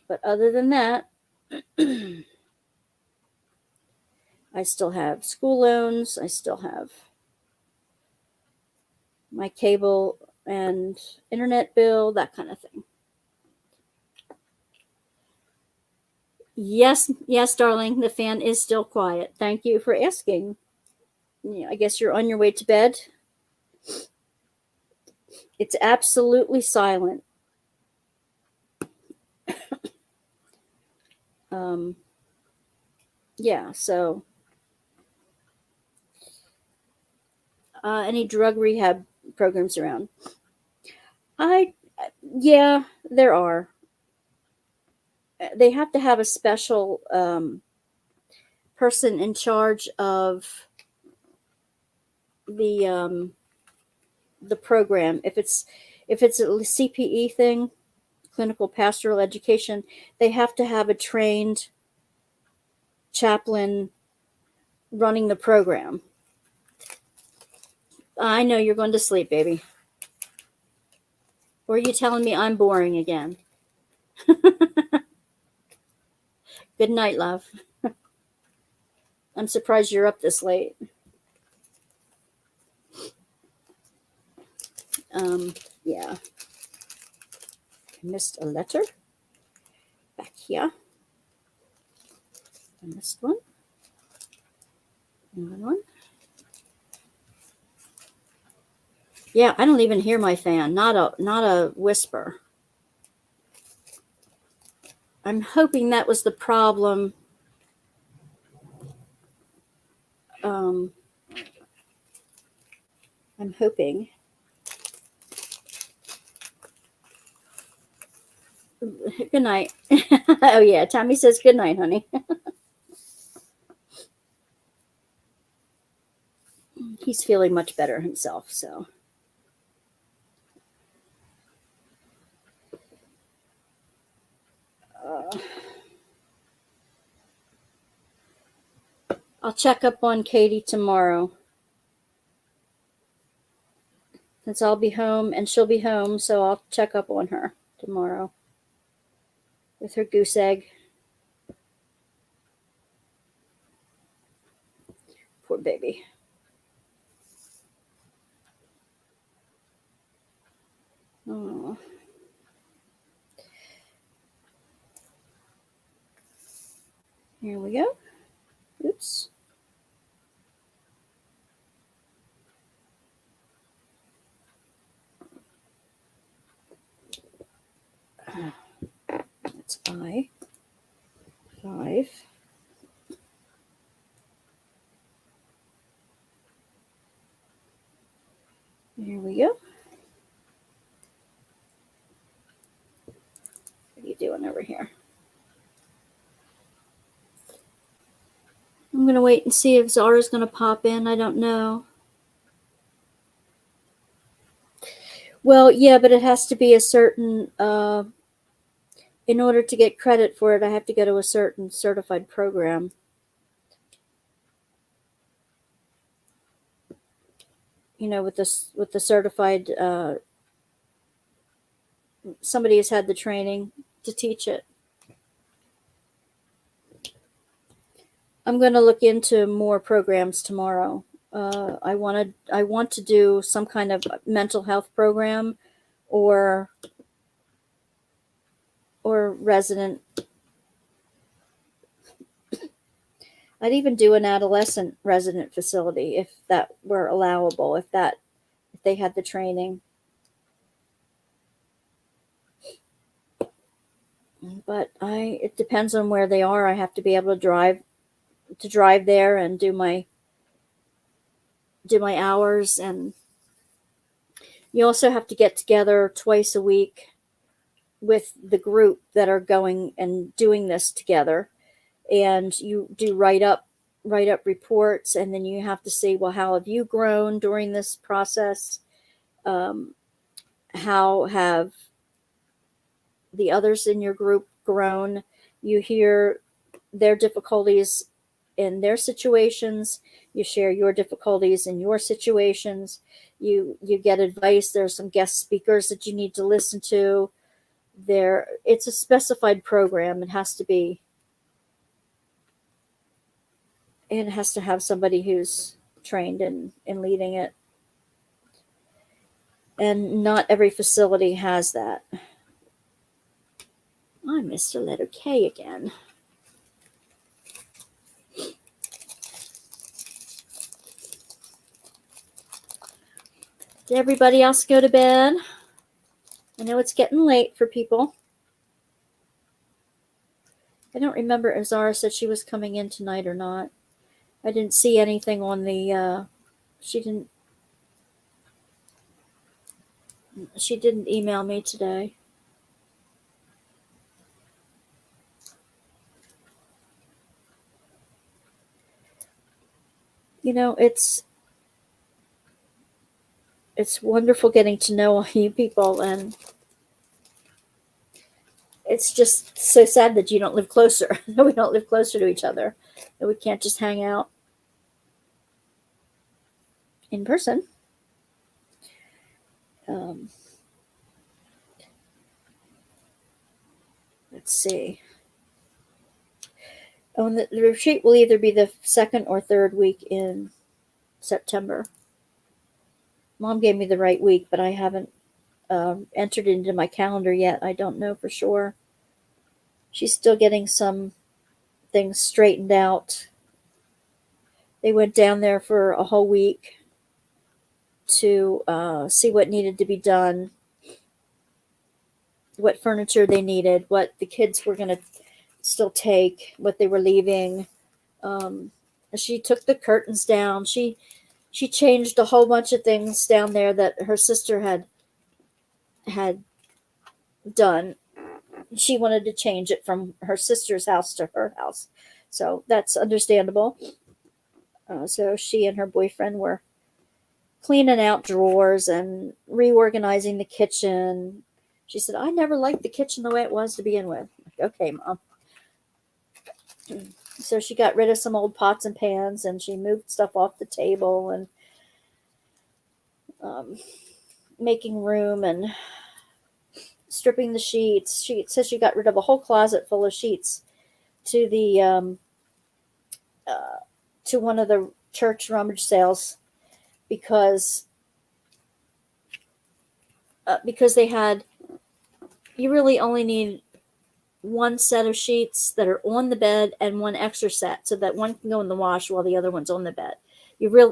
But other than that, I still have school loans. I still have my cable and internet bill, that kind of thing. Yes, darling. The fan is still quiet. Thank you for asking. Yeah, I guess you're on your way to bed. It's absolutely silent. Yeah, so any drug rehab programs around? Yeah, there are. they have to have a special person in charge of the program. If it's a CPE thing, clinical pastoral education, they have to have a trained chaplain running the program. I know you're going to sleep, baby. Or are you telling me I'm boring again? Good night, love. I'm surprised you're up this late. Yeah. I missed a letter. Back here. I missed one. Another one. Yeah, I don't even hear my fan. Not a whisper. I'm hoping that was the problem. I'm hoping. Good night. Oh yeah, Tommy says good night, honey. He's feeling much better himself, so. I'll check up on Katie tomorrow. Since I'll be home and she'll be home, so I'll check up on her tomorrow with her goose egg. Poor baby. Oh. Here we go. Oops. That's I. 5. Here we go. What are you doing over here? I'm going to wait and see if Zara's going to pop in. I don't know. Well, yeah, but it has to be a certain, in order to get credit for it, I have to go to a certain certified program. You know, with the certified, somebody has had the training to teach it. I'm going to look into more programs tomorrow. I want to do some kind of mental health program or resident. I'd even do an adolescent resident facility if that were allowable, if they had the training. But it depends on where they are. I have to be able to drive there and do my hours, and you also have to get together twice a week with the group that are going and doing this together, and you do write up reports, and then you have to see, well, how have you grown during this process? How have the others in your group grown? You hear their difficulties in their situations. You share your difficulties in your situations. You get advice. There's some guest speakers that you need to listen to. It's a specified program. It has to have somebody who's trained in leading it. And not every facility has that. I missed a letter K again. Did everybody else go to bed? I know it's getting late for people. I don't remember if Zara said she was coming in tonight or not. I didn't see anything on the, she didn't email me today. it's wonderful getting to know all you people, and it's just so sad that you don't live closer. We don't live closer to each other, and we can't just hang out in person. Um, let's see. Oh, and the retreat will either be the second or third week in September. Mom gave me the right week, but I haven't entered it into my calendar yet. I don't know for sure. She's still getting some things straightened out. They went down there for a whole week to see what needed to be done, what furniture they needed, what the kids were going to still take, what they were leaving. She took the curtains down. She changed a whole bunch of things down there that her sister had done. She wanted to change it from her sister's house to her house, so that's understandable. So she and her boyfriend were cleaning out drawers and reorganizing the kitchen. She said, "I never liked the kitchen the way it was to begin with." Like, okay, Mom. So she got rid of some old pots and pans, and she moved stuff off the table, and making room and stripping the sheets. She says she got rid of a whole closet full of sheets to the to one of the church rummage sales because they had, you really only need one set of sheets that are on the bed and one extra set, so that one can go in the wash while the other one's on the bed.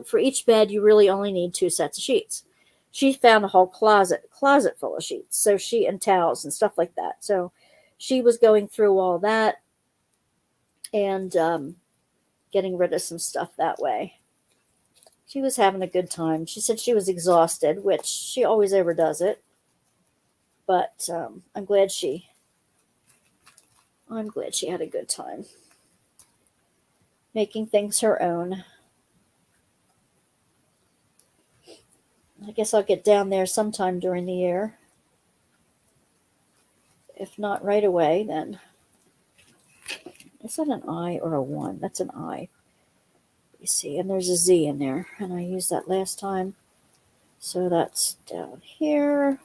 For each bed, you really only need 2 sets of sheets. She found a whole closet full of sheets, so and towels and stuff like that. So she was going through all that and getting rid of some stuff that way. She was having a good time. She said she was exhausted, which she always overdoes it. But I'm glad she had a good time making things her own. I guess I'll get down there sometime during the year. If not right away, then. Is that an I or a 1? That's an I. You see, and there's a Z in there, and I used that last time. So that's down here.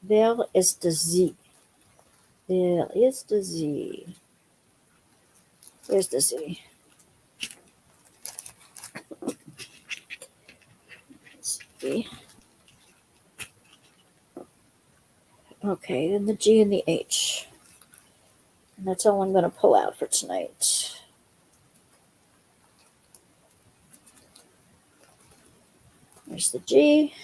There is the Z. There is the Z. Where's the Z? Let's see. Okay, then the G and the H. And that's all I'm going to pull out for tonight. There's the G.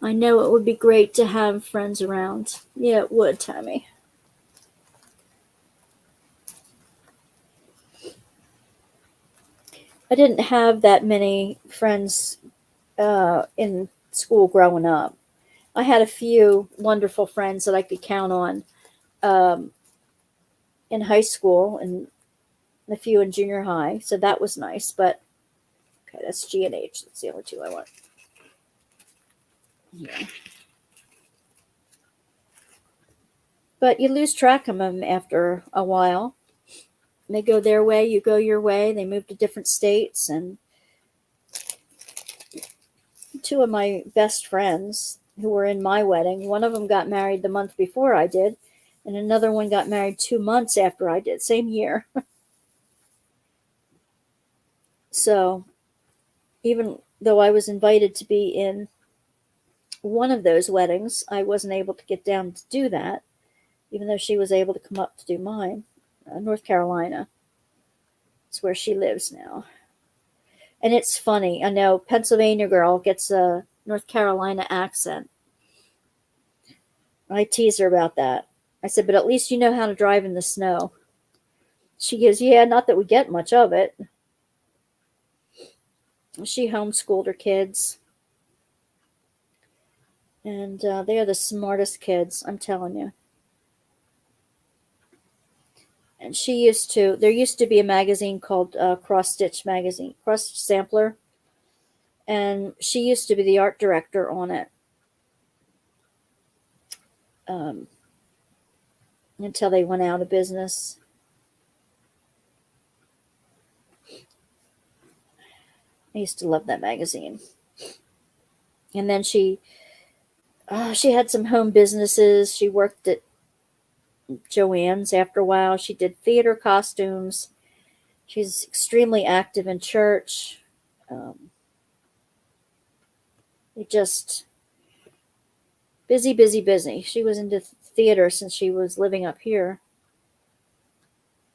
I know it would be great to have friends around. Yeah, it would, Tammy. I didn't have that many friends in school growing up. I had a few wonderful friends that I could count on in high school and a few in junior high, so that was nice. But okay, that's G and H. That's the only 2 I want. Yeah. But you lose track of them after a while. They go their way, you go your way. They move to different states, and 2 of my best friends who were in my wedding, one of them got married the month before I did, and another one got married 2 months after I did, same year. So even though I was invited to be in one of those weddings, I wasn't able to get down to do that, even though she was able to come up to do mine. North Carolina. It's where she lives now. And it's funny. I know Pennsylvania girl gets a North Carolina accent. I tease her about that. I said, but at least you know how to drive in the snow. She goes, yeah, not that we get much of it. She homeschooled her kids. And they are the smartest kids, I'm telling you. And there used to be a magazine called Cross Stitch Magazine, Cross Stitch Sampler. And she used to be the art director on it until they went out of business. I used to love that magazine. And then she had some home businesses. She worked at Joann's after a while. She did theater costumes. She's extremely active in church. It just busy, busy, busy. She was into theater since she was living up here.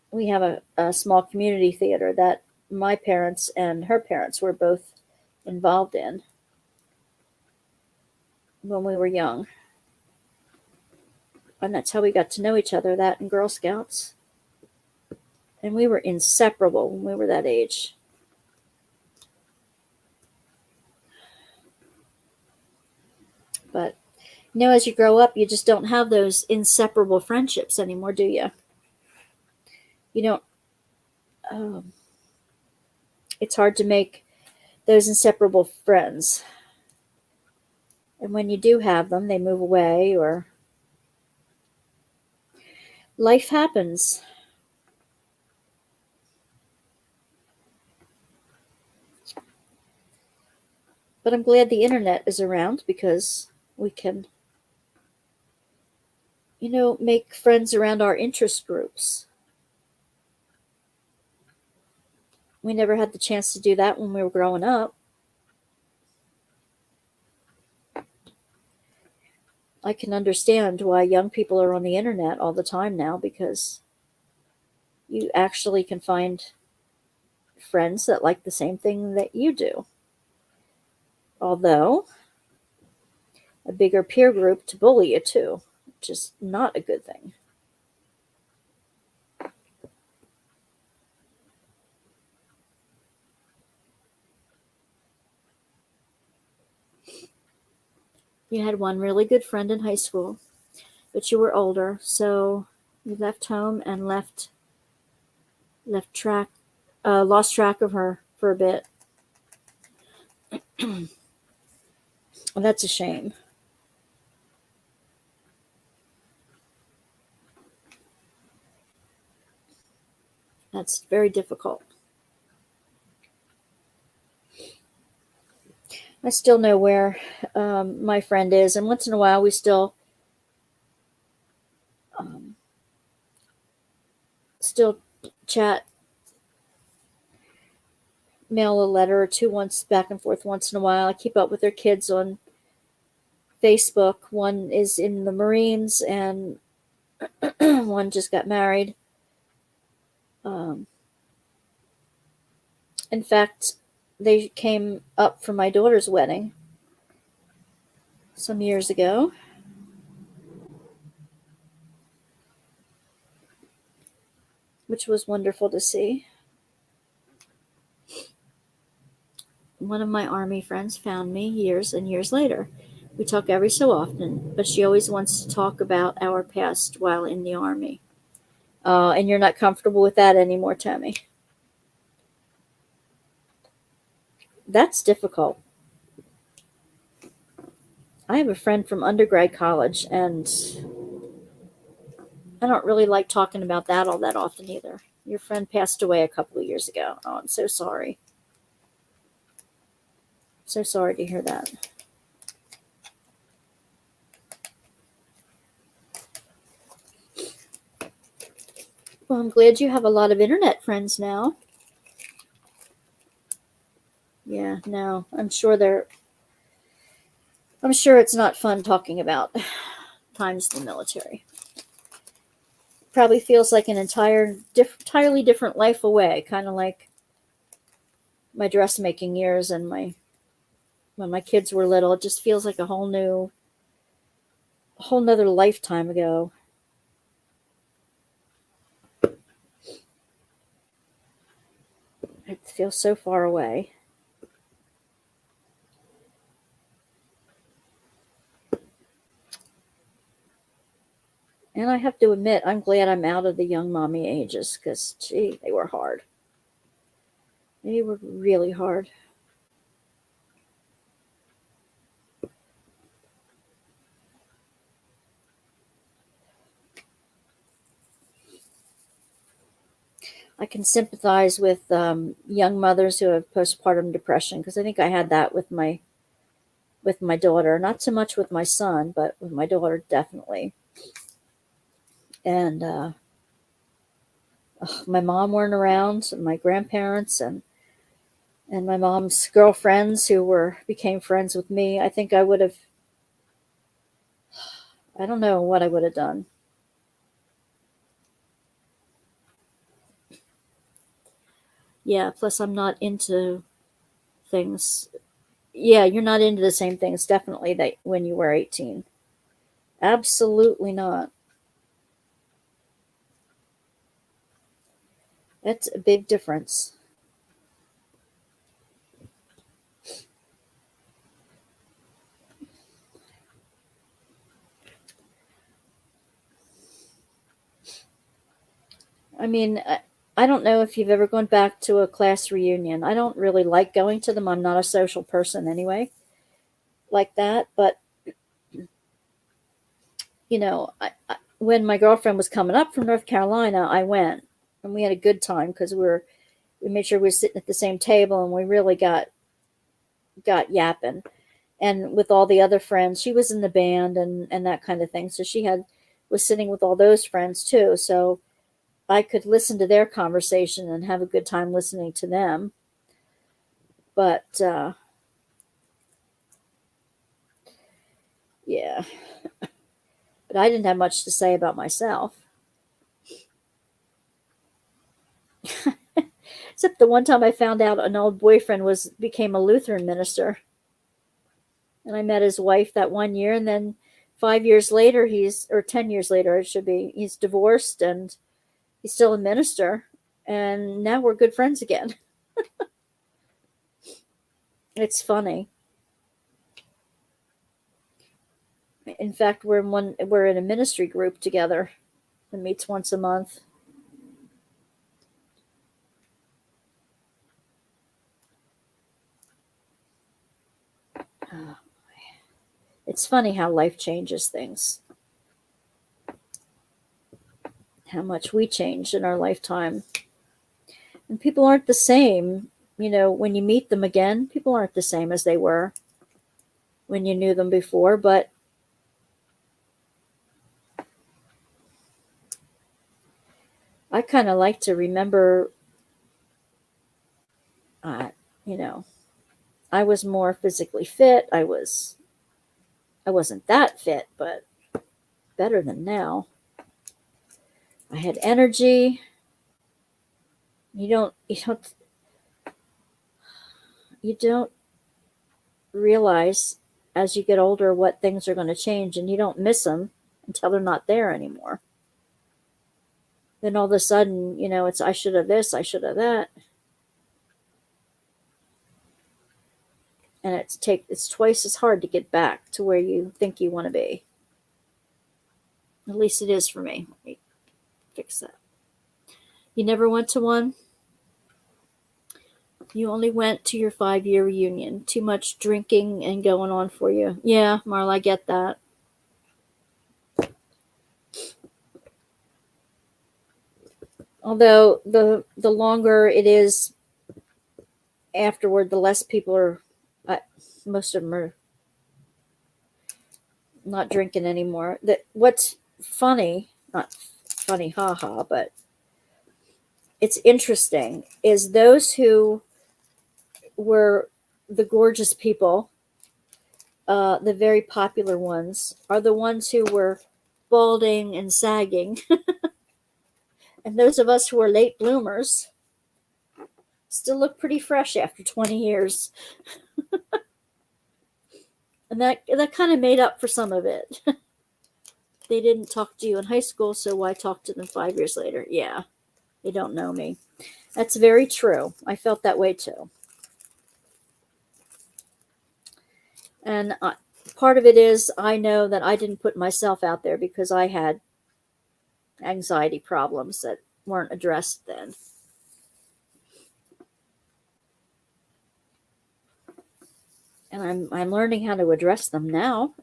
We have a small community theater that my parents and her parents were both involved in when we were young. And that's how we got to know each other, that and Girl Scouts. And we were inseparable when we were that age. But, as you grow up, you just don't have those inseparable friendships anymore, do you? You don't. It's hard to make those inseparable friends. And when you do have them, they move away or life happens. But I'm glad the internet is around because we can, make friends around our interest groups. We never had the chance to do that when we were growing up. I can understand why young people are on the internet all the time now because you actually can find friends that like the same thing that you do. Although, a bigger peer group to bully you too, which is not a good thing. You had one really good friend in high school, but you were older, so you left home and lost track of her for a bit. Well, that's a shame. That's very difficult. I still know where my friend is, and once in a while we still chat, mail a letter or two once back and forth once in a while. I keep up with their kids on Facebook. One is in the Marines, and one just got married. In fact, they came up for my daughter's wedding some years ago. Which was wonderful to see. One of my Army friends found me years and years later. We talk every so often, but she always wants to talk about our past while in the Army. And you're not comfortable with that anymore, Tammy. That's difficult. I have a friend from undergrad college, and I don't really like talking about that all that often either. Your friend passed away a couple of years ago. Oh, I'm so sorry. So sorry to hear that. Well, I'm glad you have a lot of internet friends now. Yeah, no, I'm sure it's not fun talking about times in the military. Probably feels like an entirely different life away, kind of like my dressmaking years and when my kids were little. It just feels like a whole nother lifetime ago. It feels so far away. And I have to admit, I'm glad I'm out of the young mommy ages because, gee, they were hard. They were really hard. I can sympathize with young mothers who have postpartum depression because I think I had that with my daughter. Not so much with my son, but with my daughter definitely. And my mom weren't around, and my grandparents and my mom's girlfriends who became friends with me. I think I would have. I don't know what I would have done. Yeah. Plus, I'm not into things. Yeah, you're not into the same things definitely that when you were 18. Absolutely not. That's a big difference. I mean, I don't know if you've ever gone back to a class reunion. I don't really like going to them. I'm not a social person anyway, like that. But, when my girlfriend was coming up from North Carolina, I went and we had a good time because we made sure we were sitting at the same table and we really got yapping. And with all the other friends, she was in the band and that kind of thing. So was sitting with all those friends too. So I could listen to their conversation and have a good time listening to them. But yeah, but I didn't have much to say about myself. Except the one time I found out an old boyfriend became a Lutheran minister. And I met his wife that one year, and then 5 years later, or 10 years later, it should be, he's divorced and he's still a minister. And now we're good friends again. It's funny. In fact, we're in a ministry group together that meets once a month. It's funny how life changes things. How much we change in our lifetime. And people aren't the same. When you meet them again, people aren't the same as they were when you knew them before. But I kind of like to remember, you know, I was more physically fit. I wasn't that fit, but better than now. I had energy. You don't realize as you get older what things are going to change, and you don't miss them until they're not there anymore. Then all of a sudden, it's I should have this, I should have that. And it's twice as hard to get back to where you think you want to be. At least it is for me. Let me fix that. You never went to one? You only went to your 5-year reunion. Too much drinking and going on for you. Yeah, Marla, I get that. Although the longer it is afterward, the less people are. Most of them are not drinking anymore. What's funny, not funny, haha, but it's interesting, is those who were the gorgeous people, the very popular ones, are the ones who were balding and sagging. And those of us who are late bloomers still look pretty fresh after 20 years. And that kind of made up for some of it. They didn't talk to you in high school, so why talk to them 5 years later? Yeah, they don't know me. That's very true. I felt that way too. And part of it is I know that I didn't put myself out there because I had anxiety problems that weren't addressed then. And I'm learning how to address them now.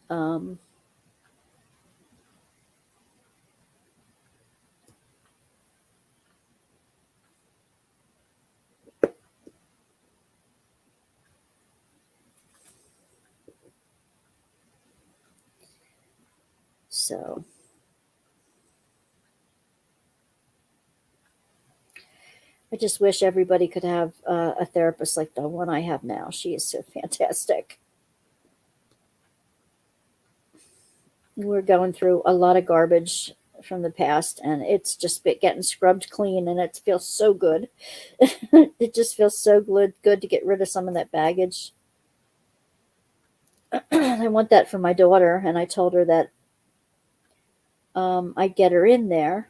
um, so I just wish everybody could have a therapist like the one I have now. She is so fantastic. We're going through a lot of garbage from the past, and it's just getting scrubbed clean, and it feels so good. It just feels so good to get rid of some of that baggage. I want that for my daughter, and I told her that I'd get her in there,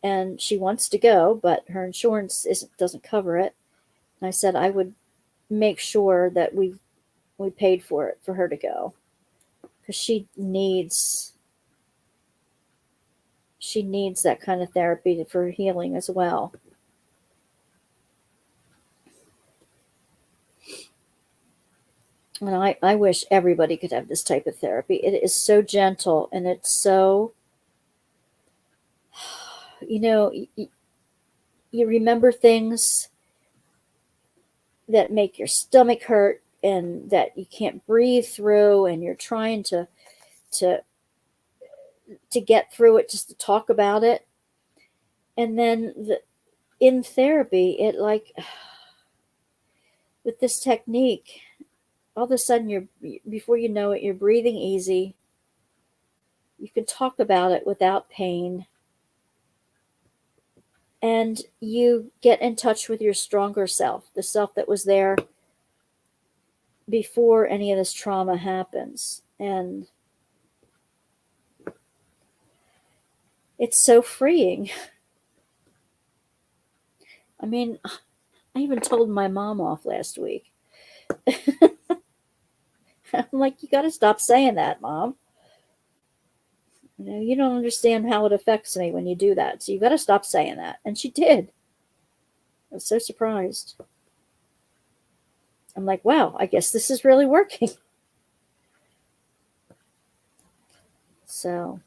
and she wants to go, but her insurance doesn't cover it. And I said I would make sure that we paid for it for her to go, because she needs that kind of therapy for healing as well. And I wish everybody could have this type of therapy. It is so gentle, and it's so, you remember things that make your stomach hurt and that you can't breathe through, and you're trying to get through it just to talk about it. And then in therapy, it with this technique, all of a sudden before you know it, you're breathing easy. You can talk about it without pain. And you get in touch with your stronger self, the self that was there before any of this trauma happens. And it's so freeing. I mean, I even told my mom off last week. I'm like, you got to stop saying that, Mom. You don't understand how it affects me when you do that. So you got to stop saying that. And she did. I was so surprised. I'm like, wow, I guess this is really working. So,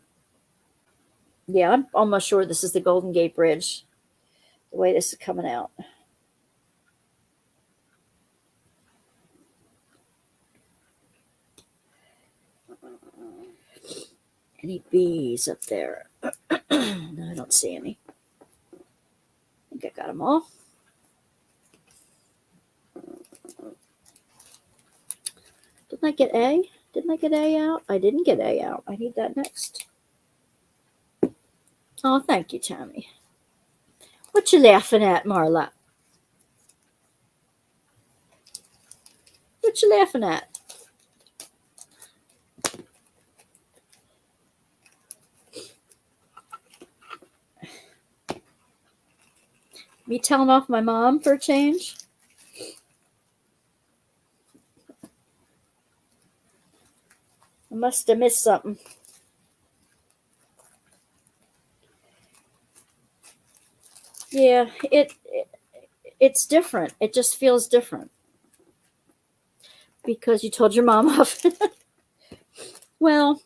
yeah, I'm almost sure this is the Golden Gate Bridge, the way this is coming out. Any bees up there? No, I don't see any. I think I got them all. Didn't I get A? Didn't I get A out? I didn't get A out. I need that next. Oh, thank you, Tammy. What you laughing at, Marla? What you laughing at? Me telling off my mom for a change? I must have missed something. Yeah, it's different. It just feels different. Because you told your mom off. Well,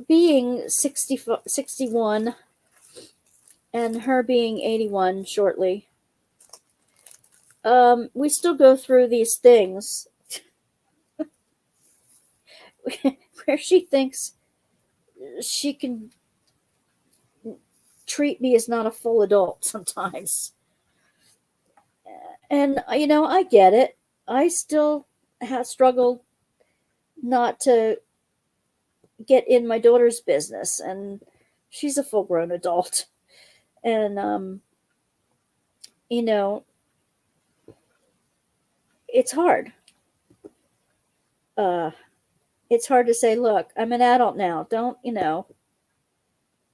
being 61 and her being 81 shortly, we still go through these things where she thinks she can treat me as not a full adult sometimes. And, I get it. I still have struggled not to get in my daughter's business, and she's a full-grown adult. And, it's hard. It's hard to say, look, I'm an adult now.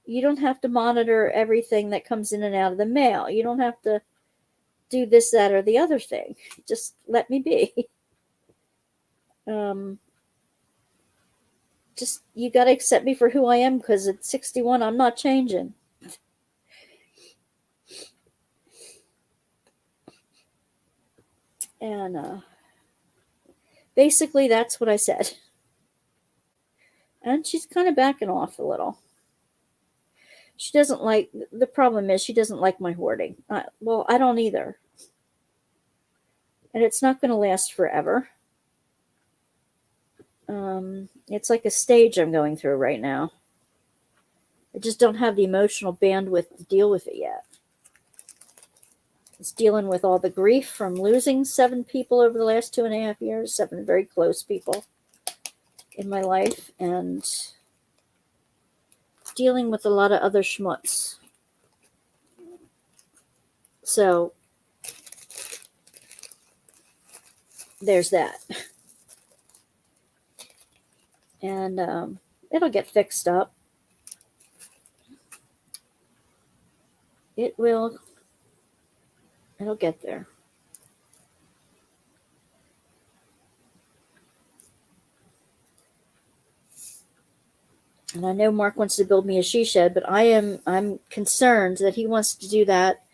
You don't have to monitor everything that comes in and out of the mail. You don't have to do this, that, or the other thing. Just let me be. Just, you got to accept me for who I am, because at 61, I'm not changing. And basically, that's what I said. And she's kind of backing off a little. She doesn't like, the problem is she doesn't like my hoarding. Well, I don't either. And it's not going to last forever. It's like a stage I'm going through right now. I just don't have the emotional bandwidth to deal with it yet. It's dealing with all the grief from losing 7 people over the last 2.5 years, 7 very close people in my life, and dealing with a lot of other schmutz. So there's that. And it'll get fixed up. It'll get there. And I know Mark wants to build me a she shed, but I'm concerned that he wants to do that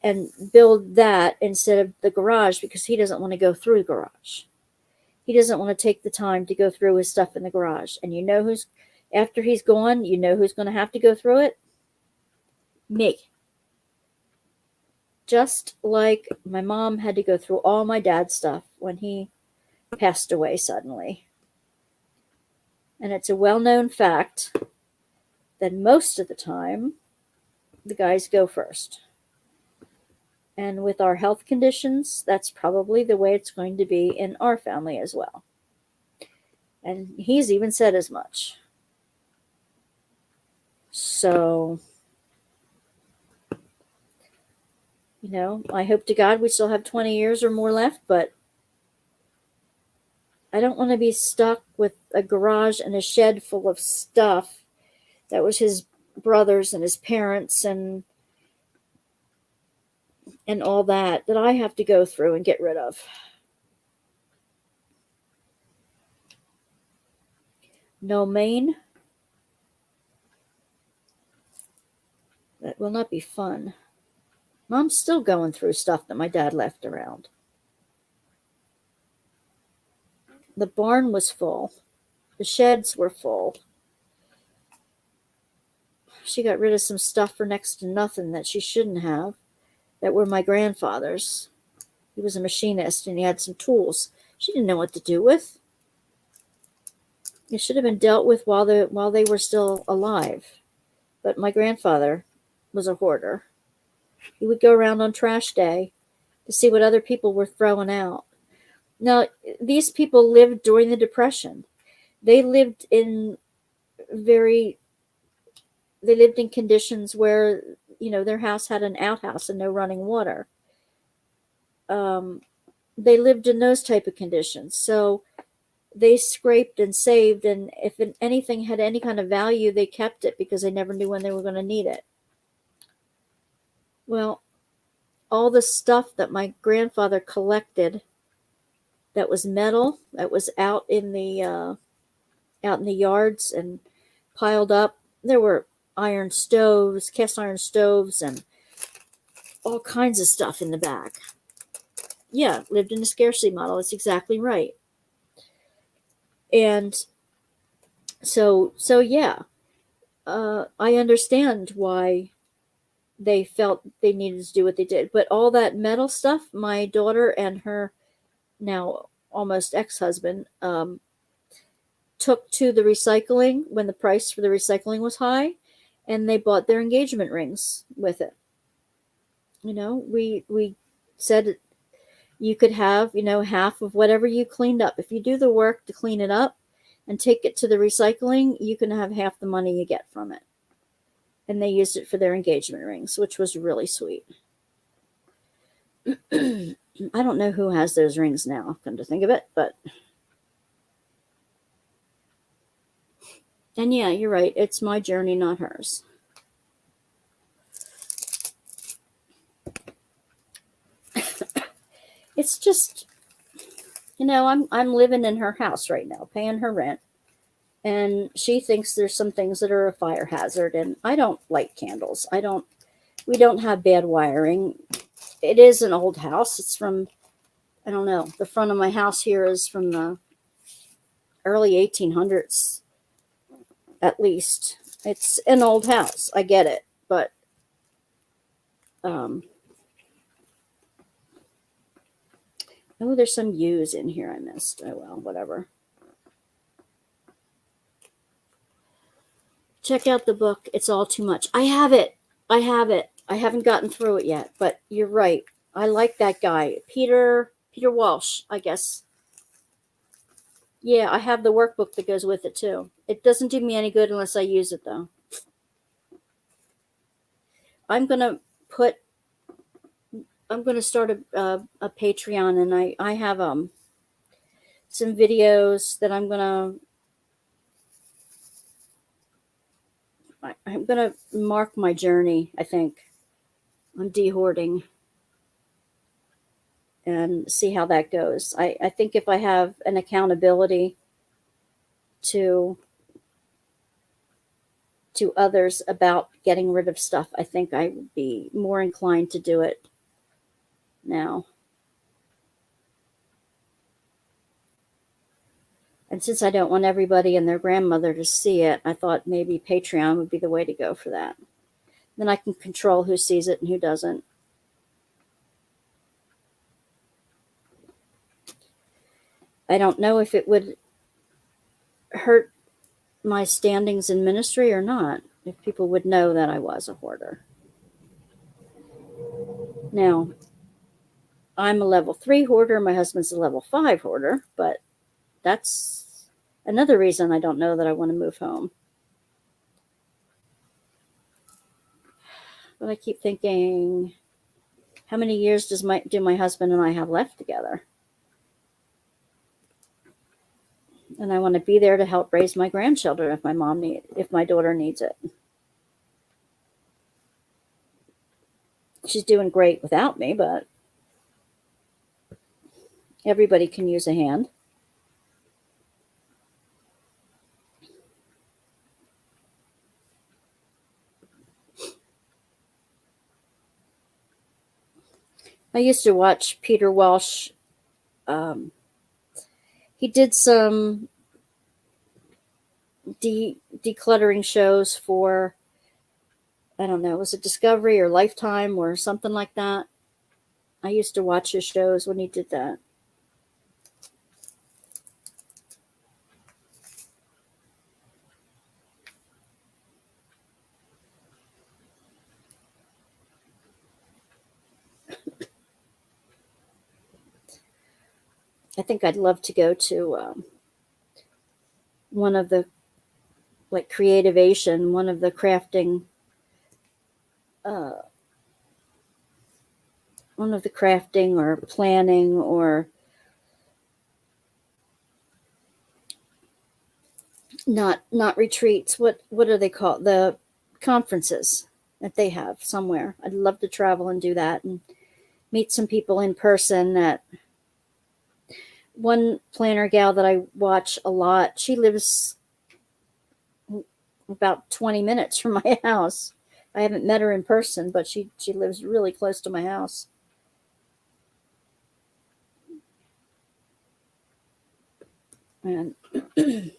and build that instead of the garage, because he doesn't want to go through the garage. He doesn't want to take the time to go through his stuff in the garage. And you know who's, after he's gone, you know who's going to have to go through it? Me. Just like my mom had to go through all my dad's stuff when he passed away suddenly. And it's a well-known fact that most of the time, the guys go first. And with our health conditions, that's probably the way it's going to be in our family as well. And he's even said as much. So, you know, I hope to God we still have 20 years or more left, but I don't want to be stuck with a garage and a shed full of stuff that was his brothers and his parents and all that I have to go through and get rid of. No main. That will not be fun. Mom's still going through stuff that my dad left around. The barn was full. The sheds were full. She got rid of some stuff for next to nothing that she shouldn't have, that were my grandfather's. He was a machinist and he had some tools she didn't know what to do with. It should have been dealt with while they were still alive. But my grandfather was a hoarder. He would go around on trash day to see what other people were throwing out. Now, these people lived during the Depression. They lived in conditions where, you know, their house had an outhouse and no running water. They lived in those type of conditions. So they scraped and saved, and if anything had any kind of value, they kept it because they never knew when they were going to need it. Well, all the stuff that my grandfather collected that was metal, that was out in the yards and piled up. There were iron stoves, cast iron stoves, and all kinds of stuff in the back. Yeah, lived in a scarcity model. It's exactly right. And so yeah, I understand why they felt they needed to do what they did. But all that metal stuff, my daughter and her now almost ex-husband took to the recycling when the price for the recycling was high, and they bought their engagement rings with it. You know, we said you could have, you know, half of whatever you cleaned up. If you do the work to clean it up and take it to the recycling, you can have half the money you get from it. And they used it for their engagement rings, which was really sweet. I don't know who has those rings now, come to think of it, but... And yeah, you're right. It's my journey, not hers. it's just, I'm living in her house right now, paying her rent. And she thinks there's some things that are a fire hazard, and I don't light candles. We don't have bad wiring. It is an old house. It's from, I don't know, the front of my house here is from the early 1800s, at least. It's an old house. I get it. But, oh, there's some U's in here I missed. Oh, well, whatever. Check out the book. It's all too much. I have it. I haven't gotten through it yet, but you're right. I like that guy. Peter Walsh, I guess. Yeah, I have the workbook that goes with it too. It doesn't do me any good unless I use it though. I'm going to start a Patreon, and I have some videos that I'm going to mark my journey, I think, on de-hoarding and see how that goes. I think if I have an accountability to others about getting rid of stuff, I think I would be more inclined to do it now. And since I don't want everybody and their grandmother to see it, I thought maybe Patreon would be the way to go for that. Then I can control who sees it and who doesn't. I don't know if it would hurt my standings in ministry or not, if people would know that I was a hoarder. Now, I'm a level 3 hoarder. My husband's a level 5 hoarder, but that's another reason I don't know that I want to move home. But I keep thinking, how many years do my husband and I have left together? And I want to be there to help raise my grandchildren if my daughter needs it. She's doing great without me, but everybody can use a hand. I used to watch Peter Walsh. He did some decluttering shows for, I don't know, was it Discovery or Lifetime or something like that? I used to watch his shows when he did that. I think I'd love to go to one of the, like Creativation, one of the crafting, or planning or not retreats. What are they called? The conferences that they have somewhere. I'd love to travel and do that and meet some people in person. That one planner gal that I watch a lot, she lives about 20 minutes from my house. I haven't met her in person, but she lives really close to my house. And I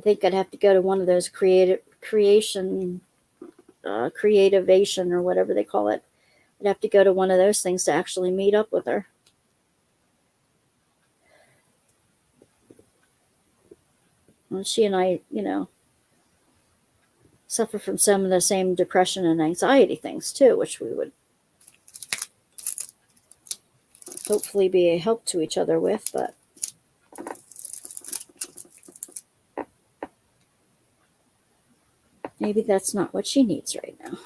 think I'd have to go to one of those creativation or whatever they call it. I'd have to go to one of those things to actually meet up with her. Well, she and I, suffer from some of the same depression and anxiety things too, which we would hopefully be a help to each other with, but maybe that's not what she needs right now.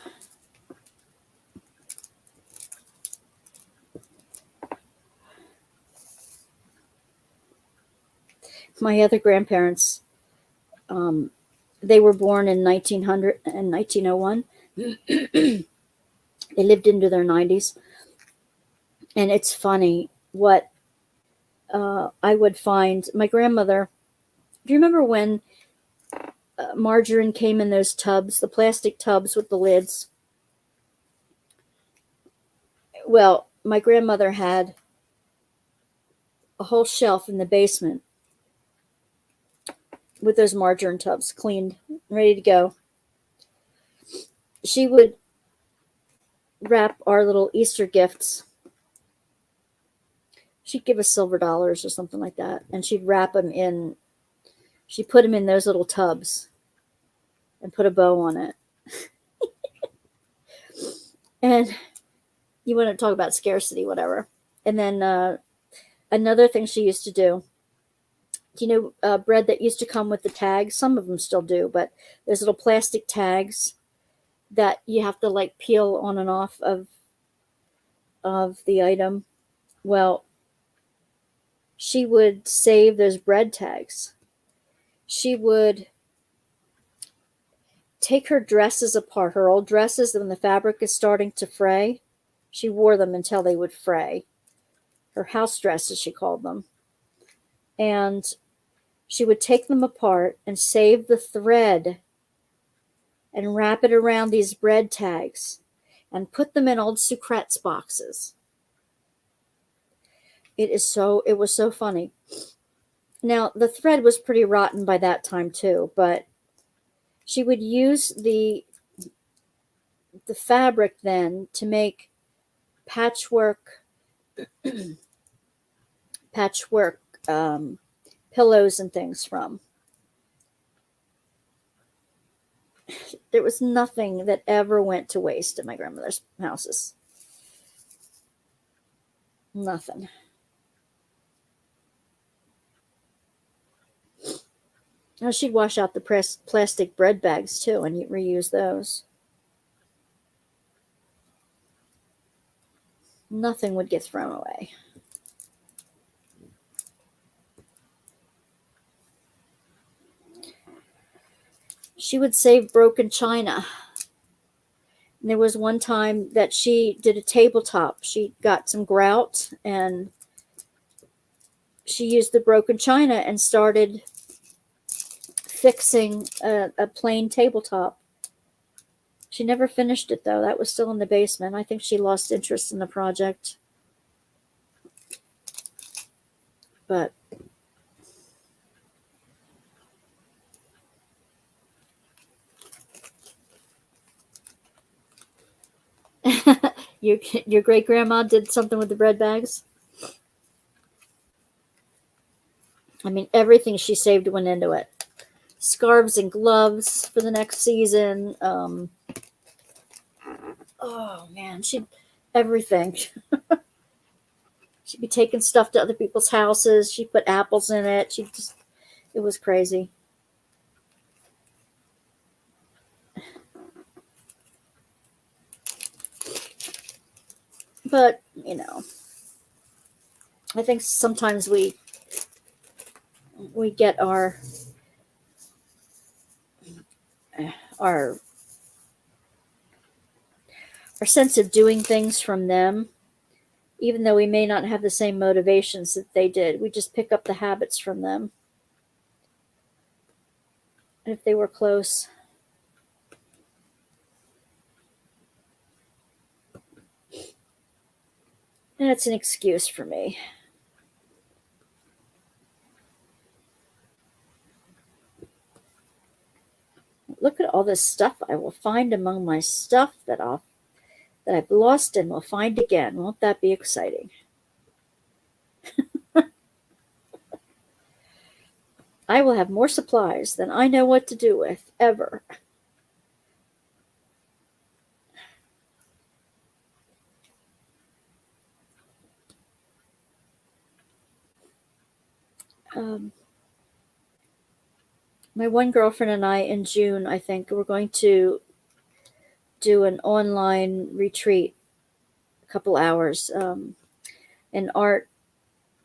My other grandparents, they were born in 1900 and 1901. They lived into their 90s. And it's funny what I would find. My grandmother, do you remember when margarine came in those tubs, the plastic tubs with the lids? Well, my grandmother had a whole shelf in the basement with those margarine tubs cleaned, ready to go. She would wrap our little Easter gifts. She'd give us silver dollars or something like that, and she'd wrap them in. She'd put them in those little tubs and put a bow on it. And you want to talk about scarcity, whatever. And then another thing she used to do, bread that used to come with the tags? Some of them still do, but there's little plastic tags that you have to like peel on and off of the item. Well, she would save those bread tags. She would take her dresses apart, her old dresses, when the fabric is starting to fray. She wore them until they would fray. Her house dresses, she called them. And she would take them apart and save the thread and wrap it around these bread tags and put them in old sucrettes boxes. It was so funny. Now, the thread was pretty rotten by that time too, but she would use the fabric then to make patchwork pillows and things from. There was nothing that ever went to waste at my grandmother's houses. Nothing. Now, she'd wash out the plastic bread bags too and reuse those. Nothing would get thrown away. She would save broken china. And there was one time that she did a tabletop. She got some grout and she used the broken china and started fixing a plain tabletop. She never finished it though. That was still in the basement. I think she lost interest in the project. But your great grandma did something with the bread bags? I mean, everything she saved went into it. Scarves and gloves for the next season. Oh man, everything. She'd be taking stuff to other people's houses. She put apples in it. It was crazy. But, I think sometimes we get our sense of doing things from them, even though we may not have the same motivations that they did. We just pick up the habits from them. And if they were close. And it's an excuse for me. Look at all this stuff I will find among my stuff that I've lost and will find again. Won't that be exciting? I will have more supplies than I know what to do with, ever. My one girlfriend and I in June, I think, we're going to do an online retreat, a couple hours, an art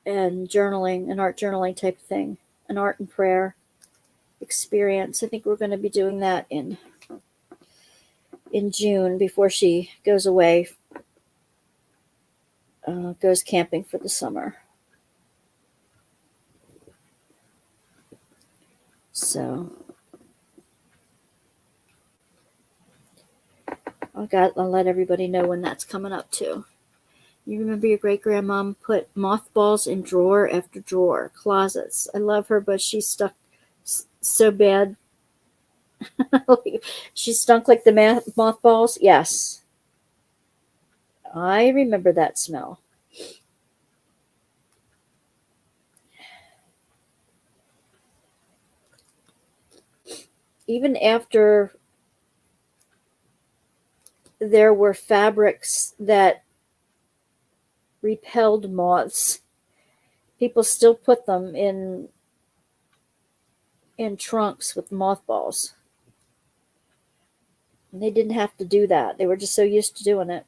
journaling type thing, an art and prayer experience. I think we're going to be doing that in June before she goes away goes camping for the summer. So I'll let everybody know when that's coming up too. You remember your great-grandmom put mothballs in drawer after drawer, closets. I love her, but she stuck so bad. She stunk like the mothballs. Yes. I remember that smell. Even after there were fabrics that repelled moths, people still put them in trunks with mothballs. And they didn't have to do that. They were just so used to doing it.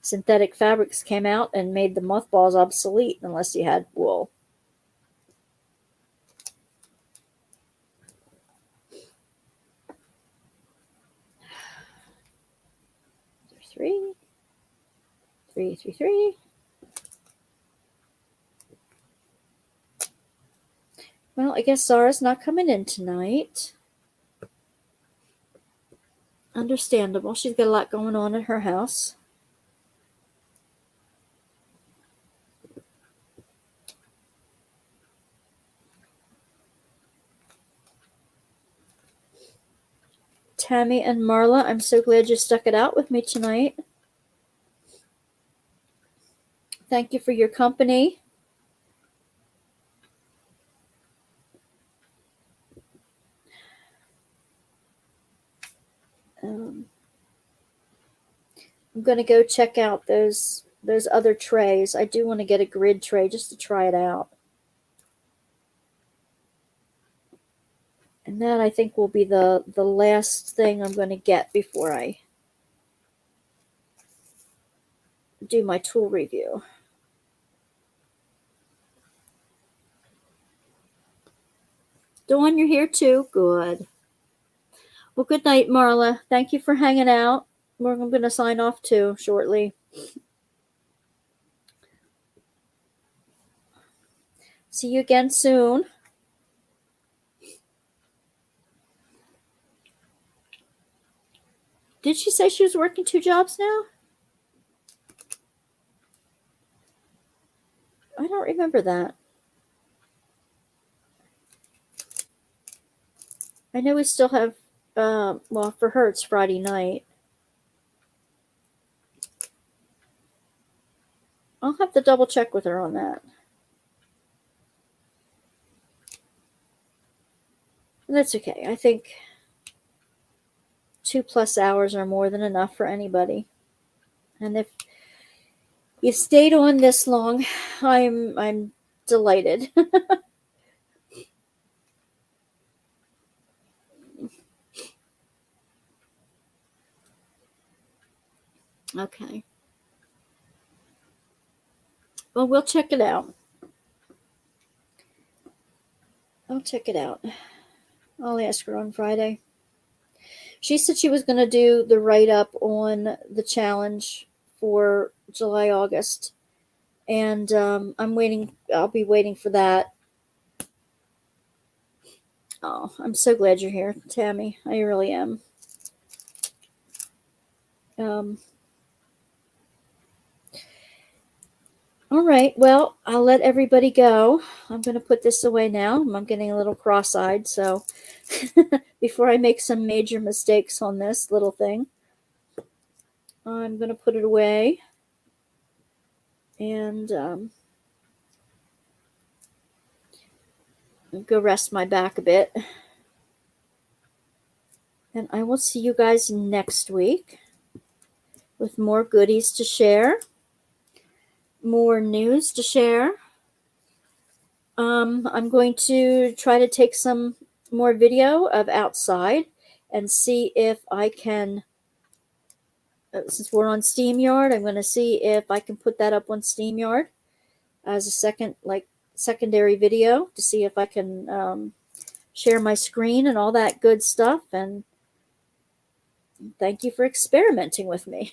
Synthetic fabrics came out and made the mothballs obsolete unless you had wool. Three. Well, I guess Zara's not coming in tonight. Understandable. She's got a lot going on at her house. Tammy and Marla, I'm so glad you stuck it out with me tonight. Thank you for your company. I'm going to go check out those other trays. I do want to get a grid tray just to try it out. And that, I think, will be the last thing I'm going to get before I do my tool review. Dawn, you're here too? Good. Well, good night, Marla. Thank you for hanging out. I'm going to sign off too shortly. See you again soon. Did she say she was working 2 jobs now? I don't remember that. I know we still have, well, for her it's Friday night. I'll have to double check with her on that. That's okay. I think 2+ hours are more than enough for anybody. And if you stayed on this long, I'm delighted. Okay. Well, we'll check it out. I'll check it out. I'll ask her on Friday. She said she was going to do the write-up on the challenge for July, August. And I'm waiting. I'll be waiting for that. Oh, I'm so glad you're here, Tammy. I really am. All right. Well, I'll let everybody go. I'm going to put this away now. I'm getting a little cross-eyed, so before I make some major mistakes on this little thing, I'm going to put it away and go rest my back a bit. And I will see you guys next week with more goodies to share, more news to share. I'm going to try to take some more video of outside and see if I can, since we're on StreamYard, I'm going to see if I can put that up on StreamYard as a secondary video to see if I can share my screen and all that good stuff. And thank you for experimenting with me.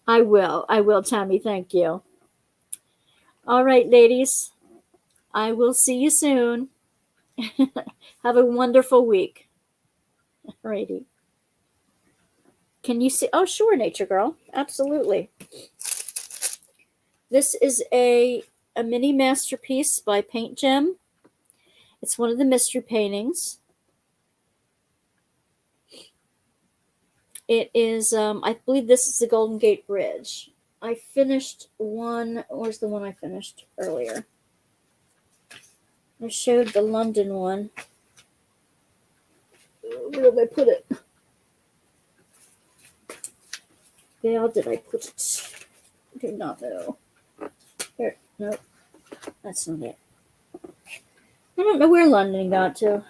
I will. I will, Tammy. Thank you. All right, ladies. I will see you soon. Have a wonderful week. Alrighty. Can you see? Oh, sure, Nature Girl. Absolutely. This is a mini masterpiece by Paint Gem. It's one of the mystery paintings. It is, I believe this is the Golden Gate Bridge. I finished one. Where's the one I finished earlier? I showed the London one. Where did I put it? Where did I put it? I do not know. Here, nope. That's not it. I don't know where London got to.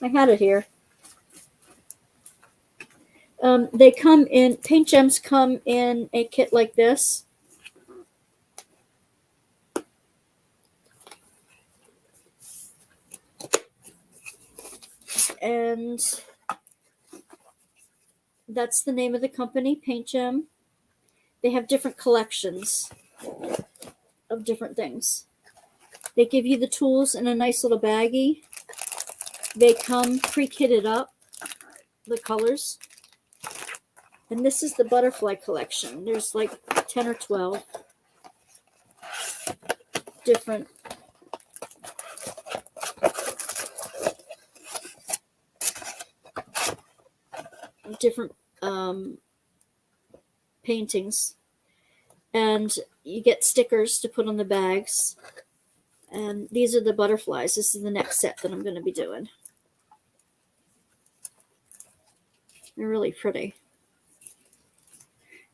I had it here. They come in, Paint Gems come in a kit like this. And that's the name of the company, Paint Gem. They have different collections of different things. They give you the tools in a nice little baggie. They come pre-kitted up, the colors. And this is the butterfly collection. There's like 10 or 12 different paintings. And you get stickers to put on the bags. And these are the butterflies. This is the next set that I'm going to be doing. They're really pretty.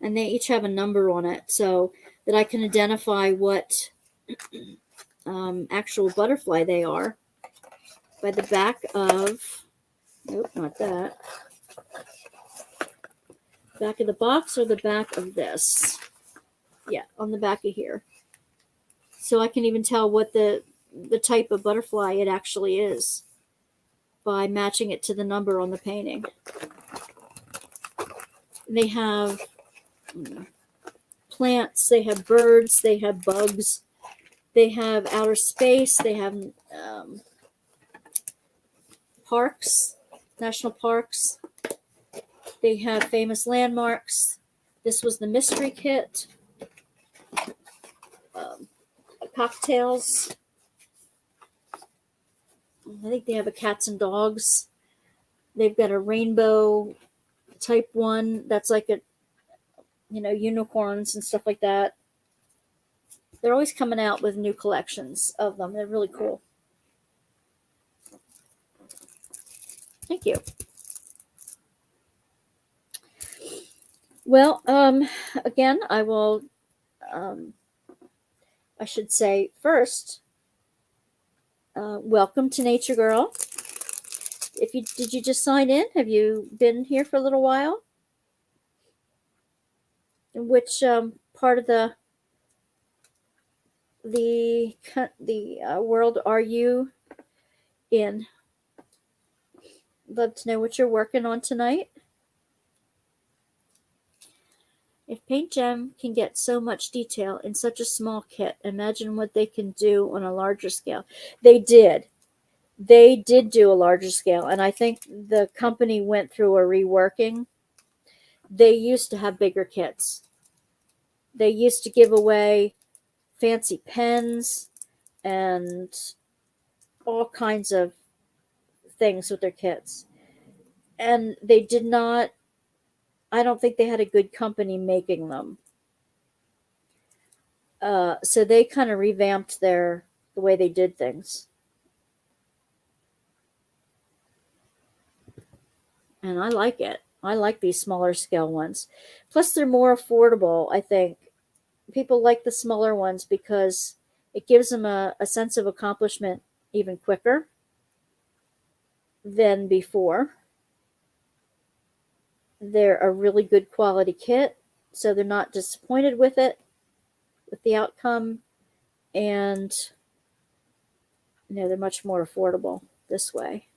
And they each have a number on it so that I can identify what actual butterfly they are by the back of, nope, not that, back of the box or the back of this. Yeah, on the back of here. So I can even tell what the type of butterfly it actually is by matching it to the number on the painting. They have plants, they have birds, they have bugs, they have outer space, they have parks, national parks, they have famous landmarks. This was the mystery kit. Cocktails. I think they have a cats and dogs. They've got a rainbow type one that's like a, unicorns and stuff like that. They're always coming out with new collections of them. They're really cool. Thank you. Well, again, I will, I should say first, welcome to Nature Girl. Did you just sign in? Have you been here for a little while? In which part of the world are you in? Love to know what you're working on tonight. If Paint Gem can get so much detail in such a small kit, imagine what they can do on a larger scale. They did do a larger scale, and I think the company went through a reworking. They used to have bigger kits. They used to give away fancy pens and all kinds of things with their kits. And they did not, I don't think they had a good company making them. So they kind of revamped the way they did things. And I like it. I like these smaller scale ones. Plus, they're more affordable, I think. People like the smaller ones because it gives them a sense of accomplishment even quicker than before. They're a really good quality kit, so they're not disappointed with it, with the outcome, and they're much more affordable this way.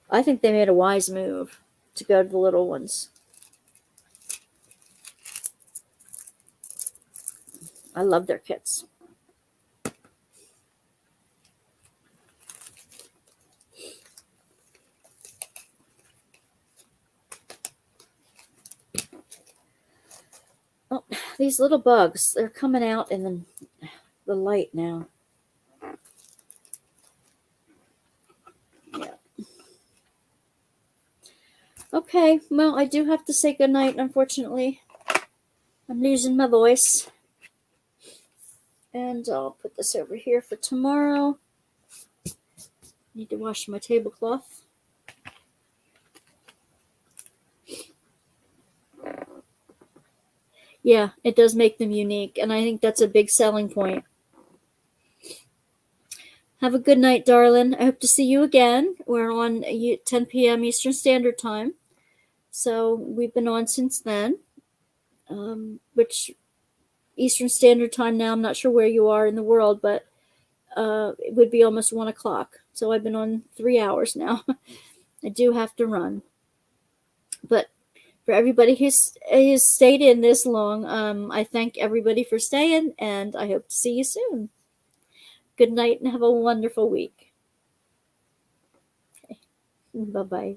I think they made a wise move to go to the little ones. I love their kits. Oh, these little bugs, they're coming out in the light now. Yeah. Okay, well, I do have to say goodnight, unfortunately. I'm losing my voice. And I'll put this over here for tomorrow. Need to wash my tablecloth. Yeah, it does make them unique, and I think that's a big selling point. Have a good night, darling. I hope to see you again. We're on 10 p.m. Eastern Standard Time. So we've been on since then. Which Eastern Standard Time now, I'm not sure where you are in the world, but it would be almost 1 o'clock. So I've been on 3 hours now. I do have to run. But for everybody who's stayed in this long, I thank everybody for staying, and I hope to see you soon. Good night and have a wonderful week. Okay. Bye-bye.